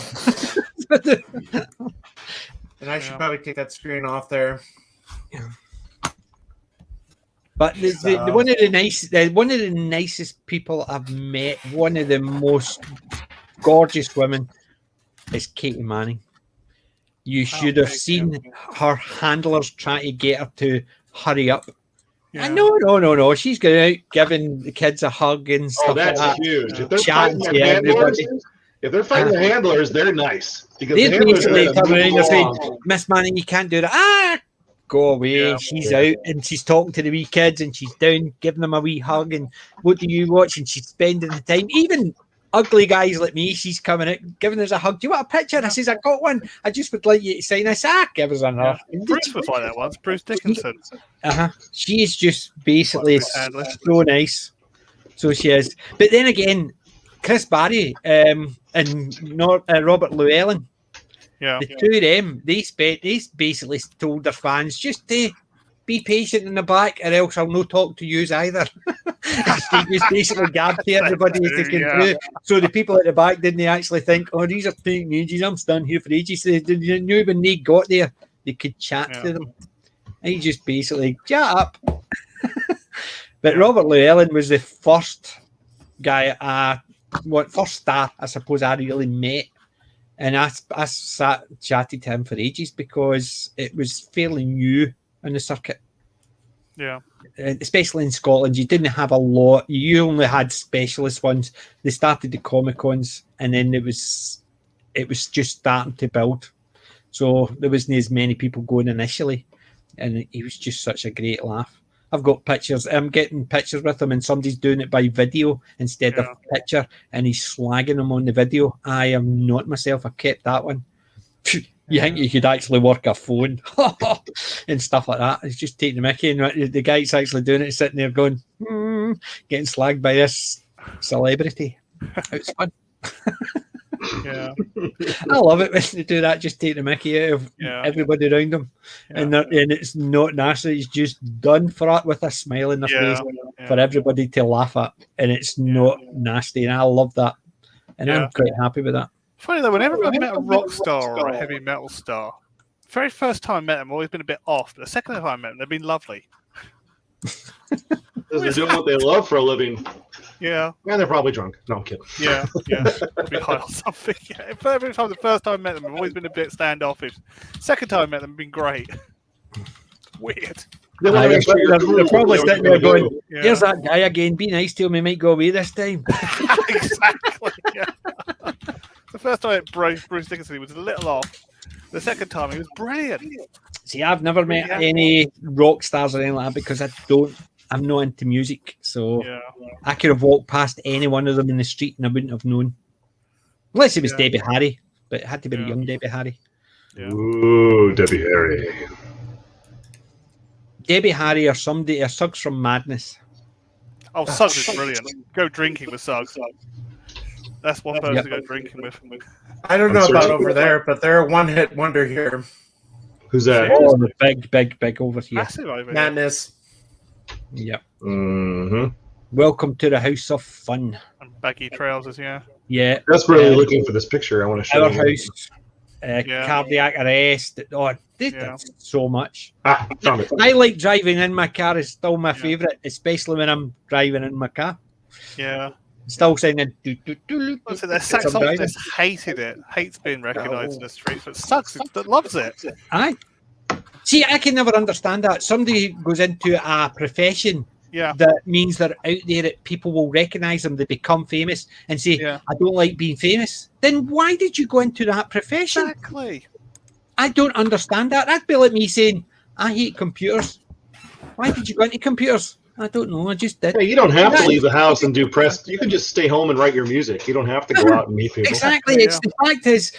And I should probably take that screen off there. But one of the nicest people I've met, one of the most gorgeous women, is Katie Manning. You should have seen her handlers trying to get her to hurry up. Yeah. And no. She's going out giving the kids a hug and stuff that's like that. huge. If they're Chatting fighting to everybody. the handlers, they're nice. Because They the handlers basically are turn around and move say, along. "Miss Manning, you can't do that." Go away. She's out and she's talking to the wee kids and she's down giving them a wee hug and what do you watch? And she's spending the time. Even ugly guys like me, she's coming out giving us a hug. Do you want a picture? I says, I got one. I just would like you to sign us. Give us another. Bruce was like that once. Bruce Dickinson. She is just basically so nice. So she is. But then again, Chris Barry and Robert Llewellyn. Yeah. The two of them, they basically told their fans just to be patient in the back, or else I'll no talk to yous either. They just basically gabbed to everybody as they came through. So the people at the back didn't actually think, "Oh, these are taking ages. I'm standing here for ages." They knew when they got there, they could chat to them. And he just basically shut up. But Robert Llewellyn was the first guy, first star I suppose I really met. And I chatted to him for ages because it was fairly new on the circuit. Yeah. Especially in Scotland, you didn't have a lot. You only had specialist ones. They started the Comic-Cons and then it was just starting to build. So there wasn't as many people going initially. And he was just such a great laugh. I've got pictures. I'm getting pictures with him, and somebody's doing it by video instead of picture, and he's slagging him on the video. I am not myself. I kept that one. You think you could actually work a phone and stuff like that? It's just taking the mickey, and the guy's actually doing it, sitting there going, getting slagged by this celebrity. It's fun. Yeah, I love it when they do that. Just take the mickey out of everybody around them, and it's not nasty. It's just done for it with a smile in their face for everybody to laugh at, and it's not nasty. And I love that, and I'm quite happy with that. Funny though, whenever I've met a rock star or a heavy metal star, very first time I met them, I've always been a bit off. But the second time I met them, they've been lovely. Because they're doing what they love for a living. Yeah. And they're probably drunk. No, I'm kidding. Yeah. Be high or something. Yeah. Every time, the first time I met them, I've always been a bit standoffish. Second time I met them, been great. Weird. They're probably sitting there going, "Here's that guy again. Be nice to him. He might go away this time." Exactly. Yeah. The first time Bruce Dickinson, he was a little off. The second time, he was brilliant. See, I've never met any rock stars or anything like that because I'm not into music. So I could have walked past any one of them in the street and I wouldn't have known. Unless it was Debbie Harry, but it had to be a young Debbie Harry. Yeah. Ooh, Debbie Harry. Debbie Harry or somebody, or Suggs from Madness. Oh, Suggs is brilliant. Go drinking with Suggs. That's one person to go drinking with. I don't know about over there, but they're a one-hit wonder here. Who's that? Oh, the big over here. Massive over here. Madness. Yep. Mm-hmm. Welcome to the House of Fun. And baggy trousers, yeah. Yeah. Desperately looking for this picture. I want to show Our you. house. Cardiac arrest. Oh, they did so much. Found it. I like driving in my car. It's still my favourite, especially when I'm driving in my car. Yeah. Still singing. The saxophonist hated it. Hates being recognised in the streets, but Suggs loves it. Aye. See, I can never understand that. Somebody goes into a profession that means they're out there, that people will recognise them, they become famous and say, I don't like being famous. Then why did you go into that profession? Exactly. I don't understand that. That'd be like me saying, I hate computers. Why did you go into computers? I don't know. I just did. Hey, you don't have to leave the house and do press. You can just stay home and write your music. You don't have to go out and meet people. Exactly. It's the fact is,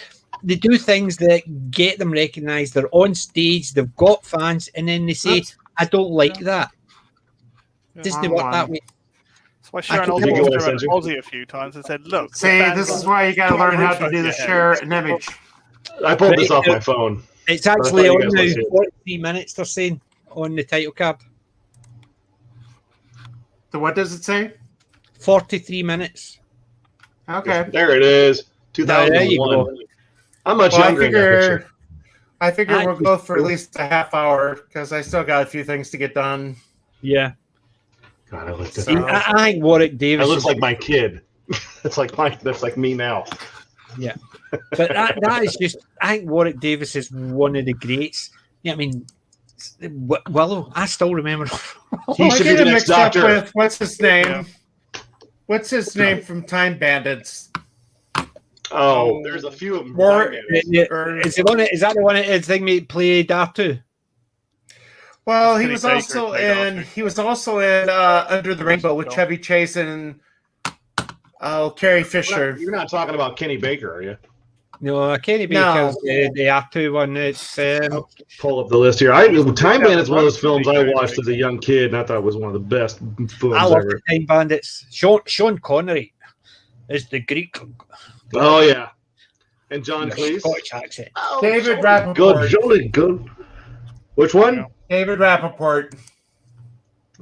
they do things that get them recognised. They're on stage. They've got fans, and then they say, "I don't like that." Doesn't work that way. That's why Sharon Osbourne went around Aussie a few times and said, "Look, see, this is why you got to learn how to do the share an image." I pulled this off my phone. It's actually on now 43 minutes. They're saying on the title card. So what does it say? 43 minutes. Okay. There it is. 2001. I'm much younger. I figure we'll go for at least a half hour because I still got a few things to get done. Yeah. God, I looked at that. I think Warwick Davis. I look like my kid. That's like me now. Yeah. But that is just, I think Warwick Davis is one of the greats. Yeah, I mean, Willow, I still remember. He should be the next Doctor. With, what's his name? Yeah. What's his name from Time Bandits? Oh, there's a few of them. Is that the one that thing played Datu? Well, he was also in Under the Rainbow with Chevy Chase and Carrie Fisher. You're not talking about Kenny Baker, are you? No, Kenny Baker's the Datu one. It's I'll pull up the list here. Time Bandits is one of those films I watched as a young kid, and I thought it was one of the best films I love ever. Time Bandits. Sean Connery is the Greek. Oh yeah, and John Cleese. Scottish accent. Oh, David Rappaport. Good, jolly good. Which one? David Rappaport.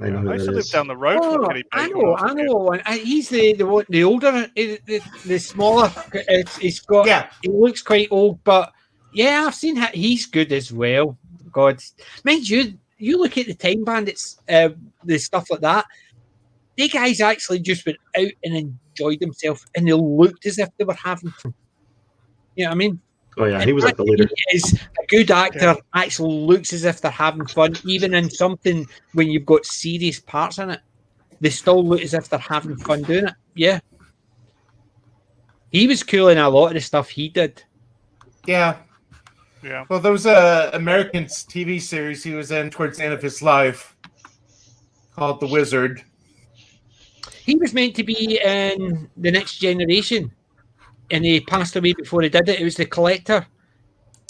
I know who I used that to live is. down the road from Kenny Baker. I know. He's the older, the smaller. He's got. Yeah. He looks quite old, but yeah, I've seen him. He's good as well. God, mind you, you look at the Time Bandits, the stuff like that. The guys actually just went out and enjoyed themselves, and they looked as if they were having fun. You know what I mean? Oh yeah, he was like the leader. He is a good actor. Actually looks as if they're having fun, even in something when you've got serious parts in it. They still look as if they're having fun doing it. Yeah, he was cool in a lot of the stuff he did. Yeah. Well, there was a American TV series he was in towards the end of his life called The Wizard. He was meant to be in The Next Generation, and he passed away before he did it. It was The Collector.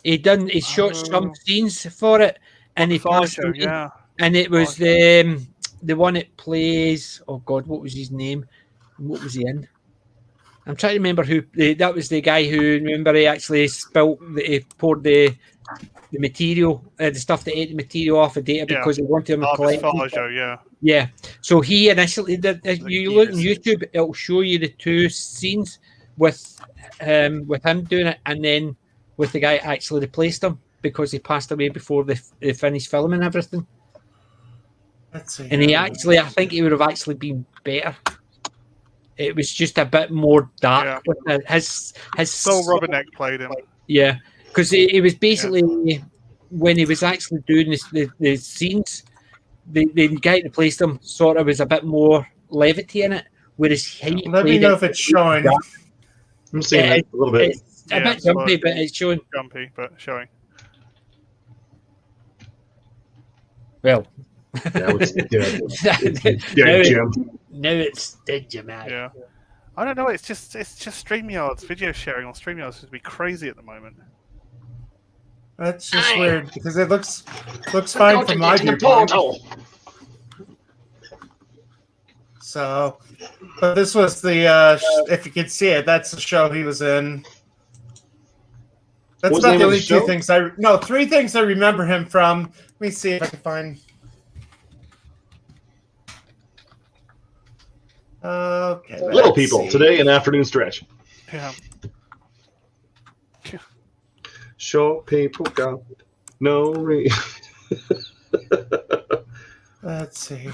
He shot some scenes for it, and he passed away. Yeah. And it was the one that plays. Oh God, what was his name? What was he in? I'm trying to remember who. That was the guy who. Remember, he actually he poured the material, the stuff that ate the material off of Data because he wanted him to collect. Yeah. So he initially did. You look on YouTube, it'll show you the two scenes with him doing it, and then with the guy actually replaced him because he passed away before they finished filming everything. Let's see. And he actually, I think he would have actually been better. It was just a bit more dark. With his Phil Robinette played him. Yeah, because he was basically when he was actually doing the scenes, the guy that replaced him sort of was a bit more levity in it, whereas he. Let me know if it's showing. I'm seeing it a little bit. It's a bit jumpy, but it's showing. Jumpy, but showing. Well. Yeah, now it's Digimag. Yeah. I don't know. It's just StreamYard's video sharing on StreamYard seems to be crazy at the moment. That's just weird because it looks fine from my viewpoint. So, but this was the if you can see it, that's the show he was in. That's about the only two things three things I remember him from. Let me see if I can find. Okay. Little People today, an afternoon stretch. Yeah. Short people got no reason. Let's see.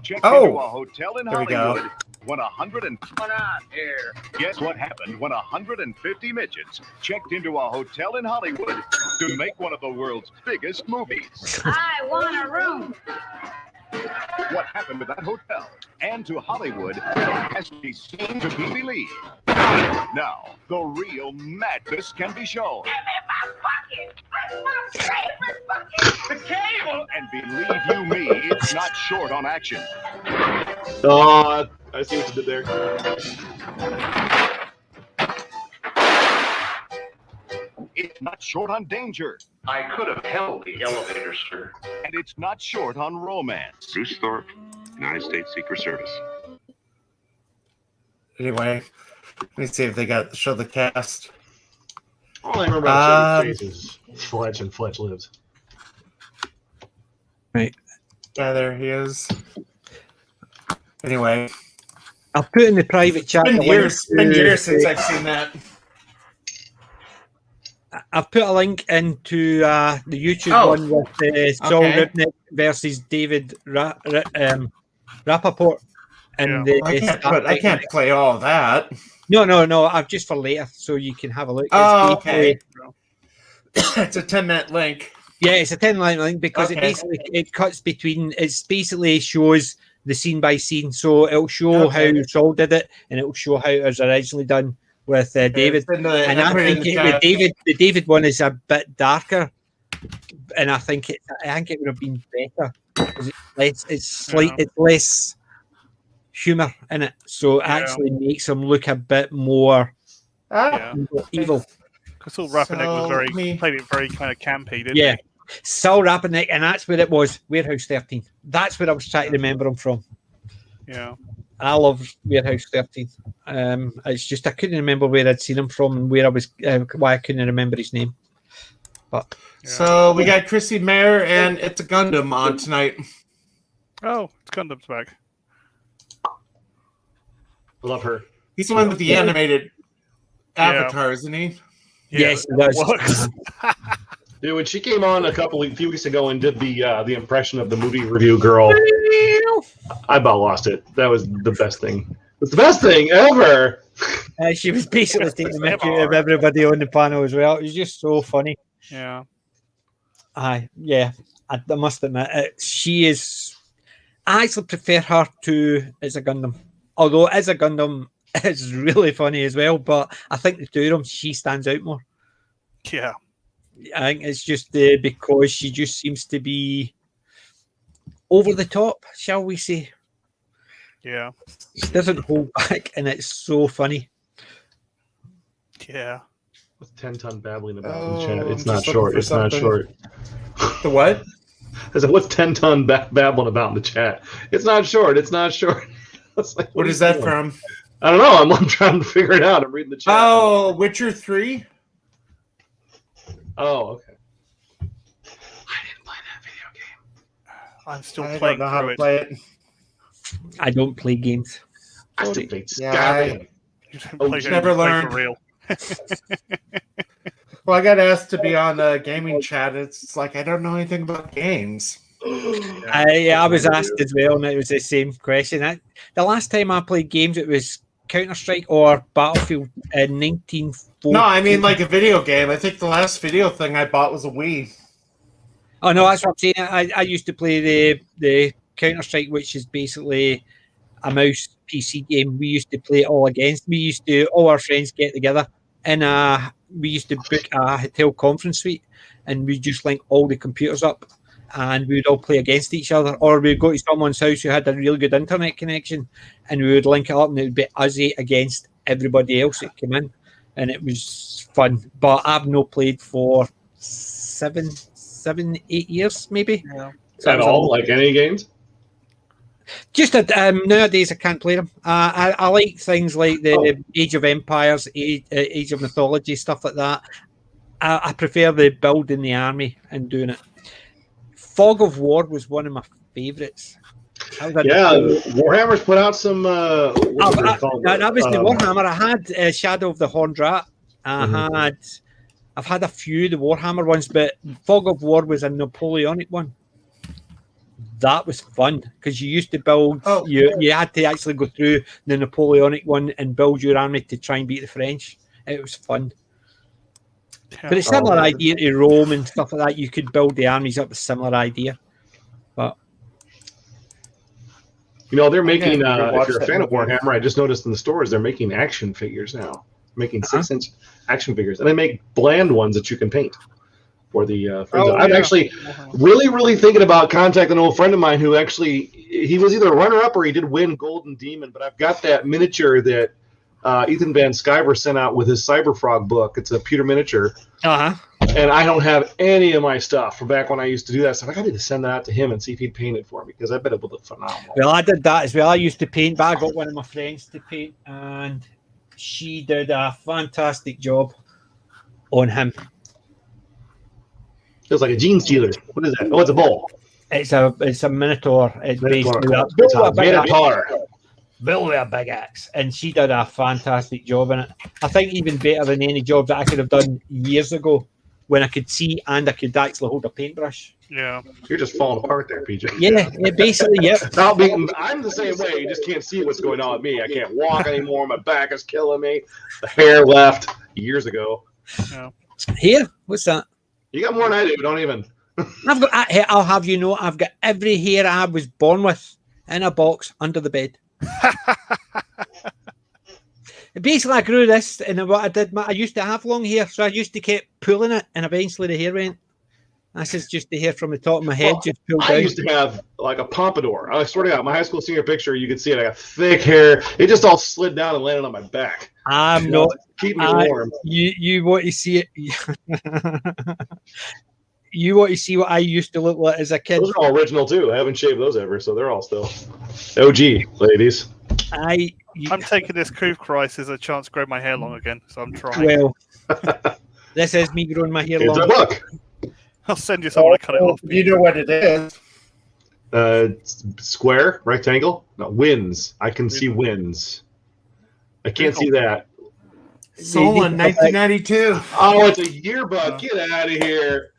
Check into a hotel in there we Hollywood go. when 101 on here. Guess what happened when 150 midgets checked into a hotel in Hollywood to make one of the world's biggest movies? I want a room. What happened to that hotel and to Hollywood has to be seen to be believed. Now, the real madness can be shown. Give me my bucket. That's my favorite bucket. The cable! And believe you me, it's not short on action. Oh, I see what you did there. It's not short on danger. I could have held the elevator, sir. And it's not short on romance. Bruce Thorpe, United States Secret Service. Anyway, let me see if they show the cast. All I remember about is Fletch and Fletch Lives. Right. Yeah, there he is. Anyway, I'll put in the private chat. It's been years since I've seen that. I've put a link into the YouTube one with Saul Ribnick versus David Rappaport. And I can't play all that. No. I've just for later, so you can have a look. Okay. It's a 10-minute link. Yeah, it's a 10-minute link because it cuts between. It's basically shows the scene by scene, so it'll show how Saul did it, and it'll show how it was originally done with David. And I think the David one is a bit darker, and I think it would have been better. It's less humor in it, so it actually makes him look a bit more evil. Because Saul Rappernick played it very kind of campy, didn't he? Saul Rappernick, and that's what it was. Warehouse 13. That's what I was trying to remember him from. Yeah. I love Warehouse 13. It's just I couldn't remember where I'd seen him from and where I was, why I couldn't remember his name. But so we got Chrissy Mayer and It's a Gundam on tonight. Oh, it's Gundam's back. I love her. He's the one with the animated avatar, isn't he? Yes, he does. Dude, when she came on a few weeks ago and did the impression of the movie review girl, I about lost it. That was the best thing. It's the best thing ever. She was basically taking the mickey out of everybody on the panel as well. It was just so funny. Yeah. I must admit, she is. I actually prefer her to As a Gundam. Although As a Gundam is really funny as well, but I think the two of them, she stands out more. Yeah. I think it's just because she just seems to be over the top, shall we say. Yeah. She doesn't hold back, and it's so funny. Yeah. What's 10-ton babbling about in the chat? It's not short. It's something. not short. The what? I said, what's 10-ton babbling about in the chat? It's not short. It's not short. Like, what is that from? I don't know. I'm trying to figure it out. I'm reading the chat. Oh, Witcher 3? Oh, okay. I didn't play that video game. I'm still I playing don't know how through to it. play it. I don't play games. I still played Skyrim. Never learned. For real. Well, I got asked to be on the gaming chat. It's like I don't know anything about games. I was asked as well, and it was the same question. The last time I played games, it was Counter-Strike or Battlefield in 1940. No, I mean like a video game. I think the last video thing I bought was a Wii. Oh no, that's what I'm saying. I used to play the Counter-Strike, which is basically a mouse PC game. We used to play it all against. We used to all our friends get together and we used to book a hotel conference suite, and we just link all the computers up, and we would all play against each other, or we'd go to someone's house who had a really good internet connection, and we would link it up, and it would be us eight against everybody else that came in, and it was fun. But I've not played for 7, 8 years, maybe. Yeah. So At all, like any games? Just nowadays, I can't play them. I like things like the Age of Empires, Age of Mythology, stuff like that. I prefer the building the army and doing it. Fog of War was one of my favourites. Warhammer's put out some. That was the Warhammer. I had Shadow of the Horned Rat. I've had a few the Warhammer ones, but Fog of War was a Napoleonic one. That was fun because you used to build. You had to actually go through the Napoleonic one and build your army to try and beat the French. It was fun. But it's a similar idea to Rome and stuff like that. You could build the armies up with a similar idea. But they're making. If you're a fan of Warhammer, I just noticed in the stores they're making action figures now. Making 6-inch action figures, and they make bland ones that you can paint. For the I'm actually really thinking about contacting an old friend of mine who actually he was either a runner-up or he did win Golden Demon. But I've got that miniature that Ethan Van Sciver sent out with his Cyberfrog book. It's a pewter miniature, and I don't have any of my stuff from back when I used to do that stuff. I need to send that out to him and see if he'd paint it for me because I bet it would look phenomenal. Well, I did that as well. I used to paint, but I got one of my friends to paint, and she did a fantastic job on him. Feels like a gene stealer. What is that? Oh, it's a bull. It's a minotaur. It's Minotaur. Built with a big axe, and she did a fantastic job in it. I think even better than any job that I could have done years ago, when I could see and I could actually hold a paintbrush. Yeah, you're just falling apart there, PJ. Yeah, basically, yeah. I'm the same way. You just can't see what's going on with me. I can't walk anymore. My back is killing me. The hair left years ago. Yeah. Here, what's that? You got more than I do. Don't even. I'll have you know, I've got every hair I was born with in a box under the bed. Basically, I grew this, and what I did, I used to have long hair, so I used to keep pulling it, and eventually the hair went. This is just the hair from the top of my head, just pulled I down. used to have like a pompadour. I swear to God, my high school senior picture, you could see it. I got thick hair. It just all slid down and landed on my back. I'm not. Keep me warm. You want to see it? You want to see what I used to look like as a kid? Those are all original too. I haven't shaved those ever, so they're all still OG, ladies. I'm taking this crew crisis as a chance to grow my hair long again, so I'm trying. Well, this is me growing my hair It's long. a book. I'll send you someone to cut it off. You know what it is. Square, rectangle? No, wins. I can see wins. I can't see that. Solon, 1992. Oh, it's a yearbook. Get out of here.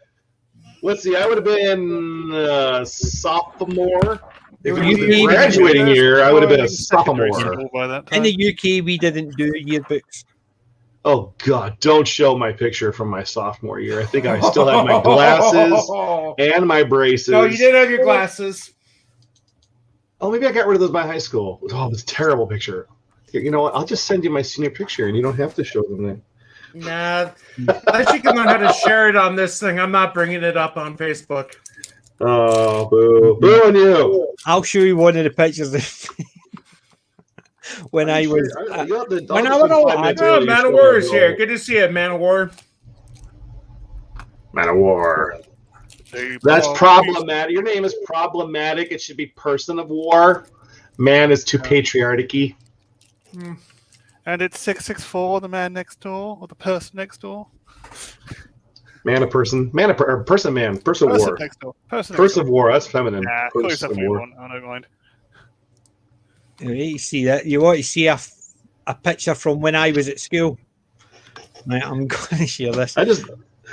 Let's see. I would have been sophomore. If it was a graduating year, I would have been a sophomore. In the UK, we didn't do yearbooks. Oh, God. Don't show my picture from my sophomore year. I think I still have my glasses and my braces. No, you did have your glasses. Oh, maybe I got rid of those by high school. Oh, it's a terrible picture. Here, you know what? I'll just send you my senior picture, and you don't have to show them then. Nah, unless you can learn how to share it on this thing, I'm not bringing it up on Facebook. Oh, boo. Boo on you. I'll show you one of the pictures when I was... when I was Oh, Man of War is here. Good to see you, Man of War. Man of War. That's problematic. Your name is problematic. It should be Person of War. Man is too patriarchy. And it's 664, the man next door, or the person next door. Man of person. Man of person. Man. Person of War. Next door. Person of War. That's feminine. Nah, call yourself what you want. I don't mind. You see that? You want to see a picture from when I was at school? Right, I'm going to share this. I just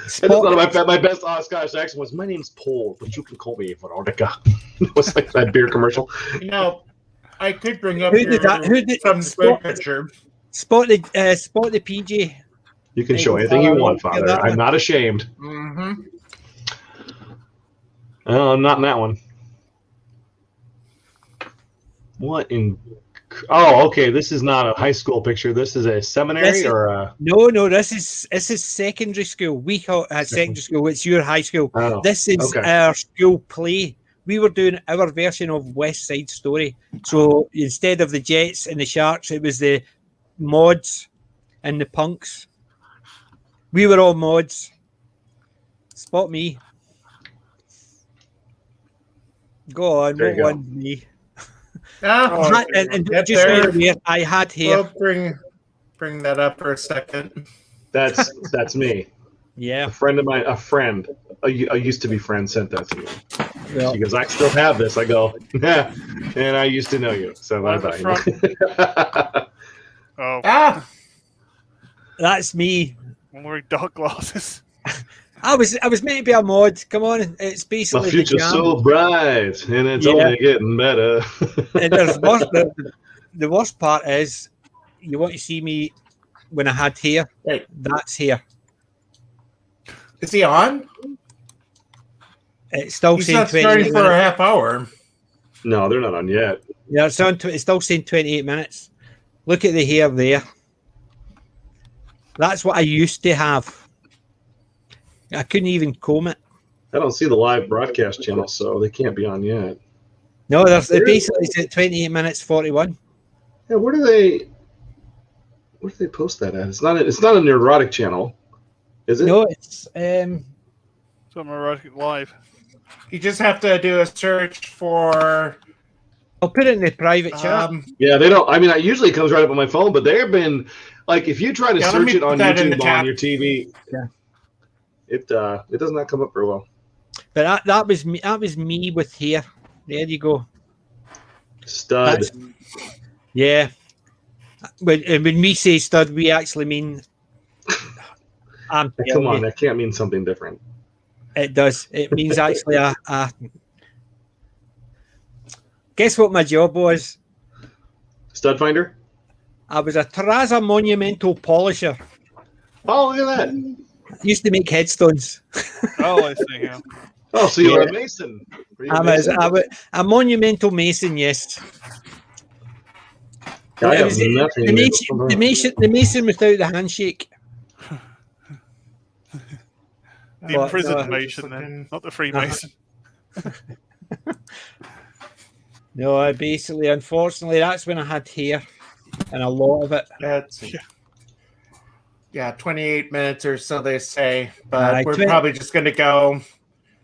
thought my best Scottish accent was, my name's Paul, but you can call me Veronica. It was like that beer commercial. You know, I could bring up Who did some good picture. Spot the PJ. You can show anything you want, Father. I'm not ashamed. Mm-hmm. I'm not in that one. What in? Oh, okay. This is not a high school picture. This is a seminary or a. No. This is secondary school. We call it secondary school. It's your high school. Oh, this is our school play. We were doing our version of West Side Story. So instead of the Jets and the Sharks, it was the mods and the punks. We were all mods. Spot me. Go on. What one's me? And just so you're, I had hair. We'll bring that up for a second. That's me. Yeah. A friend of mine, a used to be friend sent that to me. She goes, I still have this. I go, yeah, and I used to know you. So bye-bye. Oh. That's me. I'm wearing dark glasses. I was meant to be a mod. Come on, it's basically my future's so bright, and it's only getting better. And the worst part is, you want to see me when I had hair. Right. That's hair. Is he on? It's still He's saying not 28 starting for minutes. a half hour. No, they're not on yet. Yeah, it's on. It's still saying 28 minutes. Look at the hair there. That's what I used to have. I couldn't even comb it. I don't see the live broadcast channel, so they can't be on yet. No, it basically said 28 minutes 41. Yeah, where do they post that at? It's not an erotic channel, is it? No, it's Some erotic live. You just have to do a search for. I'll put it in the private chat. Yeah, they don't. I mean, it usually comes right up on my phone, but there have been like if you try to search it on YouTube on your TV, it does not come up very well. But that was me. That was me with hair. There you go. Stud. Yeah. When we say stud, we actually mean. Come on, that can't mean something different. It does. It means actually a. Guess what my job was? Stud finder? I was a Terrazza monumental polisher. Oh, look at that. I used to make headstones. Oh, I see. Yeah. Oh, so you're a mason. I'm a monumental mason, yes. The mason without the handshake. The imprisoned mason, then, not the Freemason. No, I basically, unfortunately, that's when I had hair, and a lot of it. Yeah, 28 minutes or so they say, but we're 20 probably just going to go.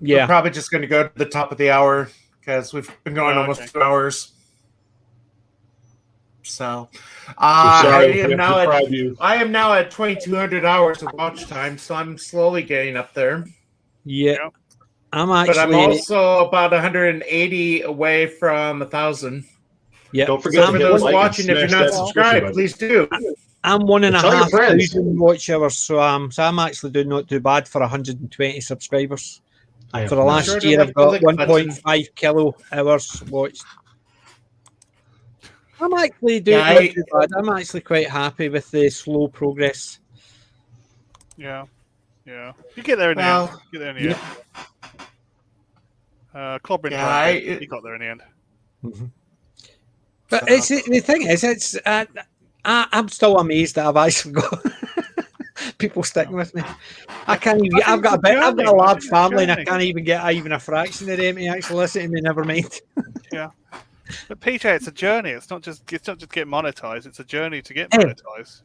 Yeah, we're probably just going to go to the top of the hour because we've been going almost 2 hours. So, I am now at 2,200 hours of watch time, so I'm slowly getting up there. Yeah. But I'm also about 180 away from 1,000. Yeah. Don't forget for those watching. If you're not subscribed, please do. I'm 1,500 watch hours, so I'm actually doing not too bad for 120 subscribers. For the last year, I've got 1.5 kilo hours watched. I'm actually doing not too bad. I'm actually quite happy with the slow progress. Yeah. You get there in the end. You get there in the end. Clobbering, he got there in the end. Mm-hmm. But the thing is, I'm still amazed that I've actually got people sticking with me. I can't even. I've got a large family, and I can't even get even a fraction of them to actually listen to me. Never mind. Yeah, but PJ, it's a journey. It's not just get monetized. It's a journey to get monetized.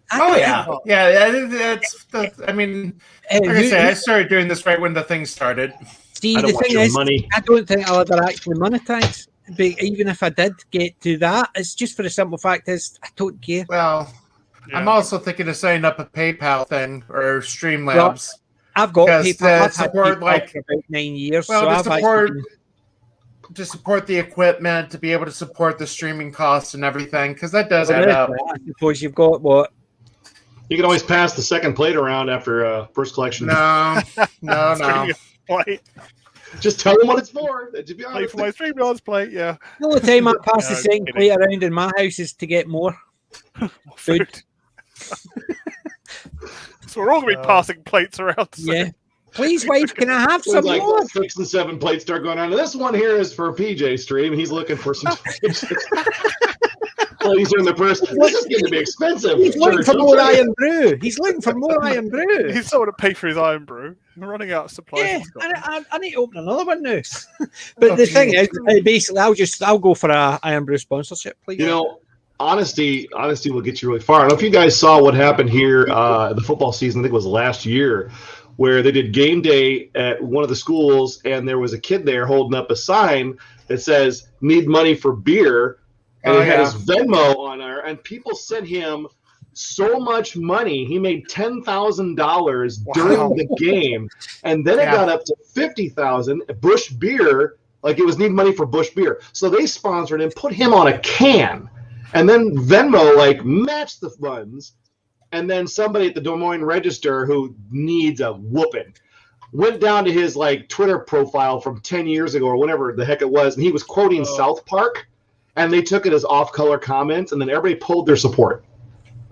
That's. I mean, like I say, I started doing this right when the thing started. See, the thing is, I don't think I'll ever actually monetize. But even if I did get to that, it's just for the simple fact is I don't care. Well, I'm also thinking of setting up a PayPal thing or Streamlabs. Well, I've got PayPal. I've support had PayPal for about 9 years. Well, so to support the equipment, to be able to support the streaming costs and everything, because that does add up. I suppose you've got what? You can always pass the second plate around after first collection. No. Just tell them what it's for. To be honest. For my StreamYard's plate, yeah. The only time I pass the second plate around in my house is to get more food. So we're all going to be passing plates around. Yeah. Please, wife, can I have It was some like more? 6 and 7 plates start going on. And this one here is for PJ Stream. He's looking for some. Ladies are in the purse. This is going to be expensive. He's looking for more Iron Brew. He's looking for more Iron Brew. He's someone to pay for his Iron Brew. We're running out of supplies. Yeah, I need to open another one now. But the thing is, basically, I'll go for a Iron Brew sponsorship, please. You know, honesty will get you really far. I don't know if you guys saw what happened here the football season. I think it was last year, where they did game day at one of the schools, and there was a kid there holding up a sign that says "Need money for beer," and it had his Venmo on there, and people sent him so much money. He made $10,000 during the game, and then it got up to $50,000. Bush Beer, like it was need money for Bush Beer, so they sponsored him, put him on a can, and then Venmo like matched the funds, and then somebody at the Des Moines Register who needs a whooping went down to his like Twitter profile from 10 years ago or whenever the heck it was, and he was quoting South Park, and they took it as off-color comments, and then everybody pulled their support.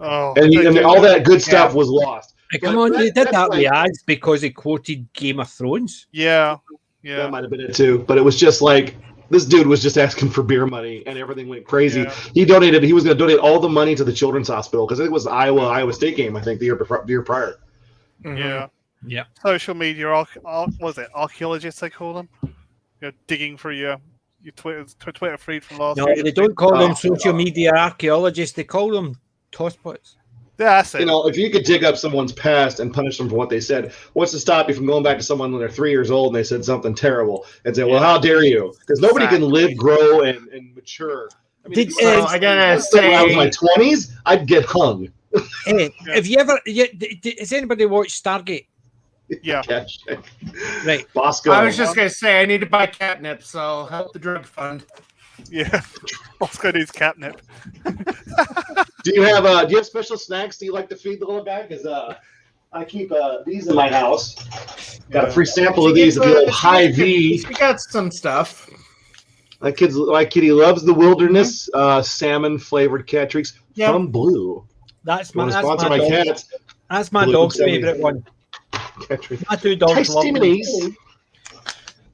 Oh, and all that good stuff was lost. Come on, they did that with ads because he quoted Game of Thrones. Yeah. That might have been it too. But it was just like this dude was just asking for beer money, and everything went crazy. Yeah. He was going to donate all the money to the Children's Hospital because it was Iowa State game, I think, the year prior. Yeah. Yeah. Social media, was it archaeologists they call them? You're digging through your Twitter feed from last No, week. they don't call them social media archaeologists. They call them tosspots. Yeah, that's it. You know, if you could dig up someone's past and punish them for what they said, what's to stop you from going back to someone when they're 3 years old and they said something terrible and say, well, how dare you? Because nobody can live, grow, and mature. I mean, I gotta say, when I was in my 20s, I'd get hung. Hey, have you ever? Has anybody watched Stargate? Yeah. Right. Bosco. I was just gonna say I need to buy catnip, so help the drug fund. Yeah. Bosco needs catnip. Do you have special snacks that you like to feed the little guy? Because I keep these in my house. Got a free sample of these of the old Hy-Vee. We got some stuff. My kitty loves the wilderness salmon flavored cat treats from Blue. That's my dog's favorite one. My two dogs love them.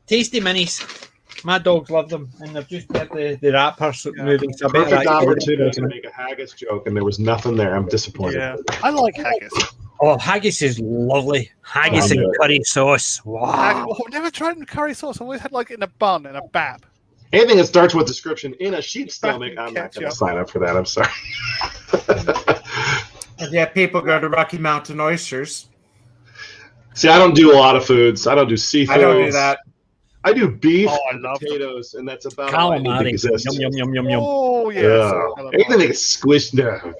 Tasty minis. My dogs love them, and they've just got the wrapper moving. So Perfect opportunity to make a haggis joke, and there was nothing there. I'm disappointed. Yeah, I like haggis. Oh, haggis is lovely. Haggis and curry sauce. Wow. I've never tried curry sauce. I've always had like in a bun and a bab. Anything that starts with description in a sheep's stomach, I'm not going to sign up for that. I'm sorry. Yeah, people go to Rocky Mountain Oysters. See, I don't do a lot of foods. I don't do seafood. I don't do that. I do beef and potatoes, and that's about all I need to exist. Yum, yum, yum, yum. Oh, yeah. Anything that gets squished down.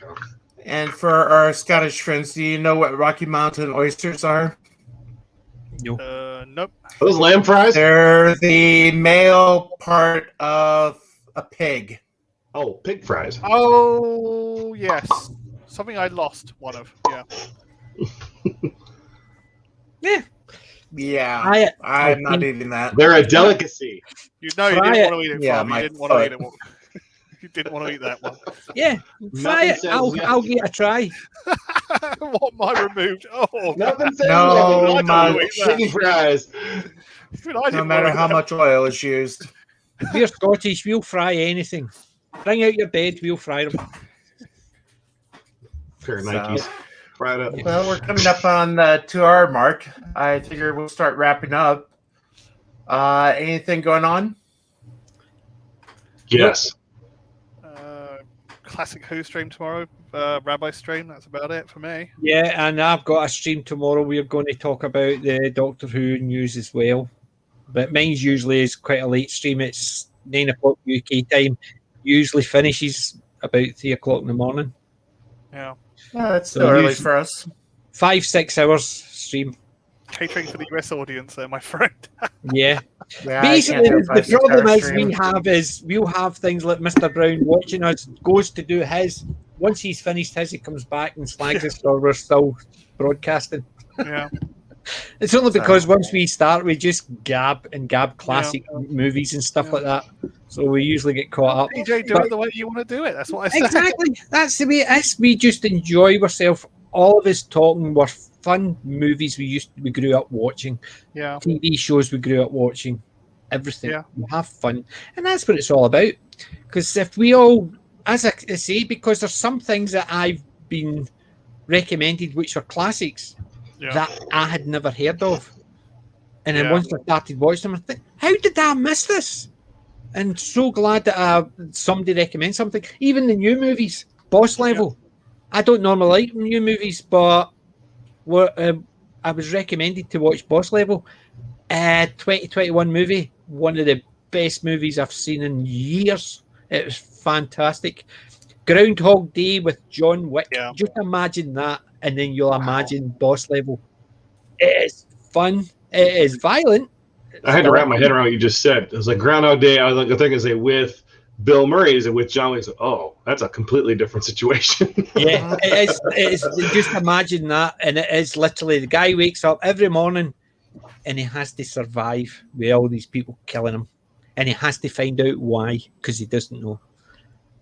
And for our Scottish friends, do you know what Rocky Mountain Oysters are? Nope. Are those lamb fries? They're the male part of a pig. Oh, pig fries. Oh, yes. Something I lost one of. Yeah. Yeah. I'm not eating that. They're a delicacy. You know you didn't want to eat it. Yeah, From. You didn't want to eat it. You didn't want to eat that one. Yeah, try it. I'll give it a try. What am I removed? Oh, nothing says no, chicken fries. No matter how much oil is used. We're Scottish. We'll fry anything. Bring out your bed. We'll fry them. Pair of Nikes. Fry it up. Well, we're coming up on the 2-hour mark. I figure we'll start wrapping up. Anything going on? Yes. Classic Who stream tomorrow. Rabbi stream. That's about it for me. Yeah, and I've got a stream tomorrow. We're going to talk about the Doctor Who news as well. But mine's usually is quite a late stream. It's 9 o'clock UK time. Usually finishes about 3 o'clock in the morning. Yeah. Yeah, that's still early for us. 5-6 hours stream. Catering for the US audience there, my friend. Yeah. Basically, the problem we'll have things like Mr. Brown watching us, goes to do his. Once he's finished his, he comes back and slags us or we're still broadcasting. Yeah. It's only because once we start, we just gab classic movies and stuff like that. So we usually get caught up. PJ, do it the way you want to do it. That's what I said. Exactly. That's the way it is. We just enjoy ourselves. All of us talking, we're fun movies we grew up watching. Yeah. TV shows we grew up watching. Everything. Yeah. We have fun, and that's what it's all about. Because if we all, as I say, because there's some things that I've been recommended which are classics that I had never heard of, and then once I started watching them, I think, how did I miss this? And so glad that somebody recommends something. Even the new movies, Boss Level. I don't normally like new movies, but I was recommended to watch Boss Level. 2021 movie, one of the best movies I've seen in years. It was fantastic. Groundhog Day with John Wick. Just imagine that, and then you'll imagine Boss Level. It is fun. It is violent. I had to wrap my head around what you just said. It was like Groundhog Day. I was like, I think I say with Bill Murray, is it with John Wick? Oh, that's a completely different situation. Yeah, it is. Just imagine that, and it is literally the guy wakes up every morning, and he has to survive with all these people killing him, and he has to find out why because he doesn't know.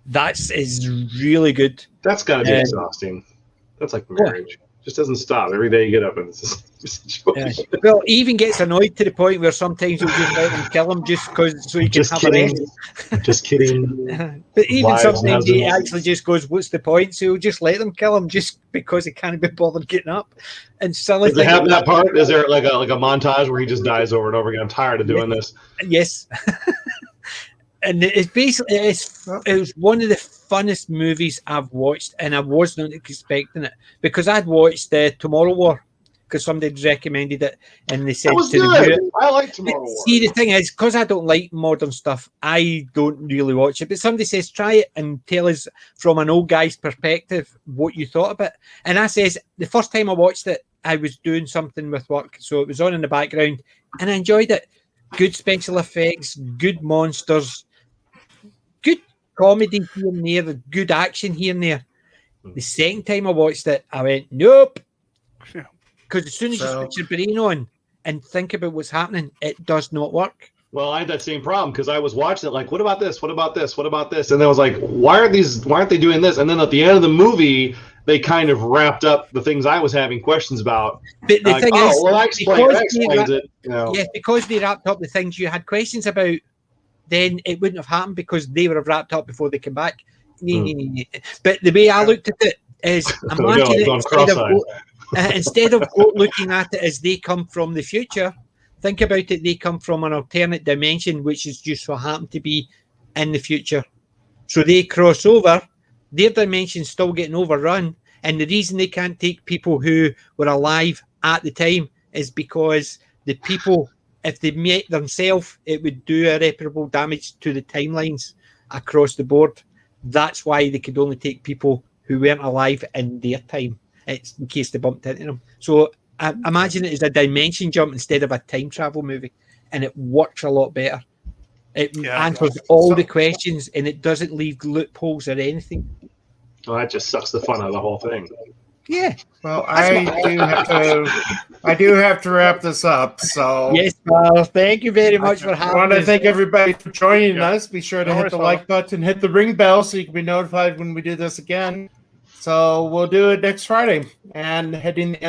Is really good. That's got to be exhausting. That's like marriage. Just doesn't stop. Every day you get up and it's this situation. Well, he even gets annoyed to the point where sometimes he'll just let them kill him just because so he can have a rest. Just kidding. But even sometimes he actually just goes, "What's the point?" So he'll just let them kill him just because he can't be bothered getting up. And silly. Does it have that part? Is there like a montage where he just dies over and over again? I'm tired of doing this. Yes. And it's basically it was one of the funnest movies I've watched, and I wasn't expecting it because I'd watched Tomorrow War because somebody recommended it, and they said to review it. I like Tomorrow War. See, the thing is, because I don't like modern stuff, I don't really watch it. But somebody says try it and tell us from an old guy's perspective what you thought of it. And I says the first time I watched it, I was doing something with work, so it was on in the background, and I enjoyed it. Good special effects, good monsters. Good comedy here and there, good action here and there. The second time I watched it, I went, nope. Because as soon as you switch your brain on and think about what's happening, it does not work. Well, I had that same problem because I was watching it like, what about this? What about this? What about this? And then I was like, why aren't they doing this? And then at the end of the movie, they kind of wrapped up the things I was having questions about. But the thing is, that explains it. You know. Yes, because they wrapped up the things you had questions about, then it wouldn't have happened because they would have wrapped up before they came back. But the way I looked at it is, imagine it instead of looking at it as they come from the future, think about it, they come from an alternate dimension, which is just so happened to be in the future. So they cross over, their dimension's still getting overrun, and the reason they can't take people who were alive at the time is because the people, if they met themselves, it would do irreparable damage to the timelines across the board. That's why they could only take people who weren't alive in their time. It's in case they bumped into them. So I imagine it as a dimension jump instead of a time travel movie, and it works a lot better. It answers all the questions, and it doesn't leave loopholes or anything. Well, that just sucks the fun out of the whole thing. Yeah. Well, I do have to wrap this up. So yes, well, thank you very much for having. I want to thank everybody for joining us. Be sure to hit the like button, hit the ring bell, so you can be notified when we do this again. So we'll do it next Friday, and heading into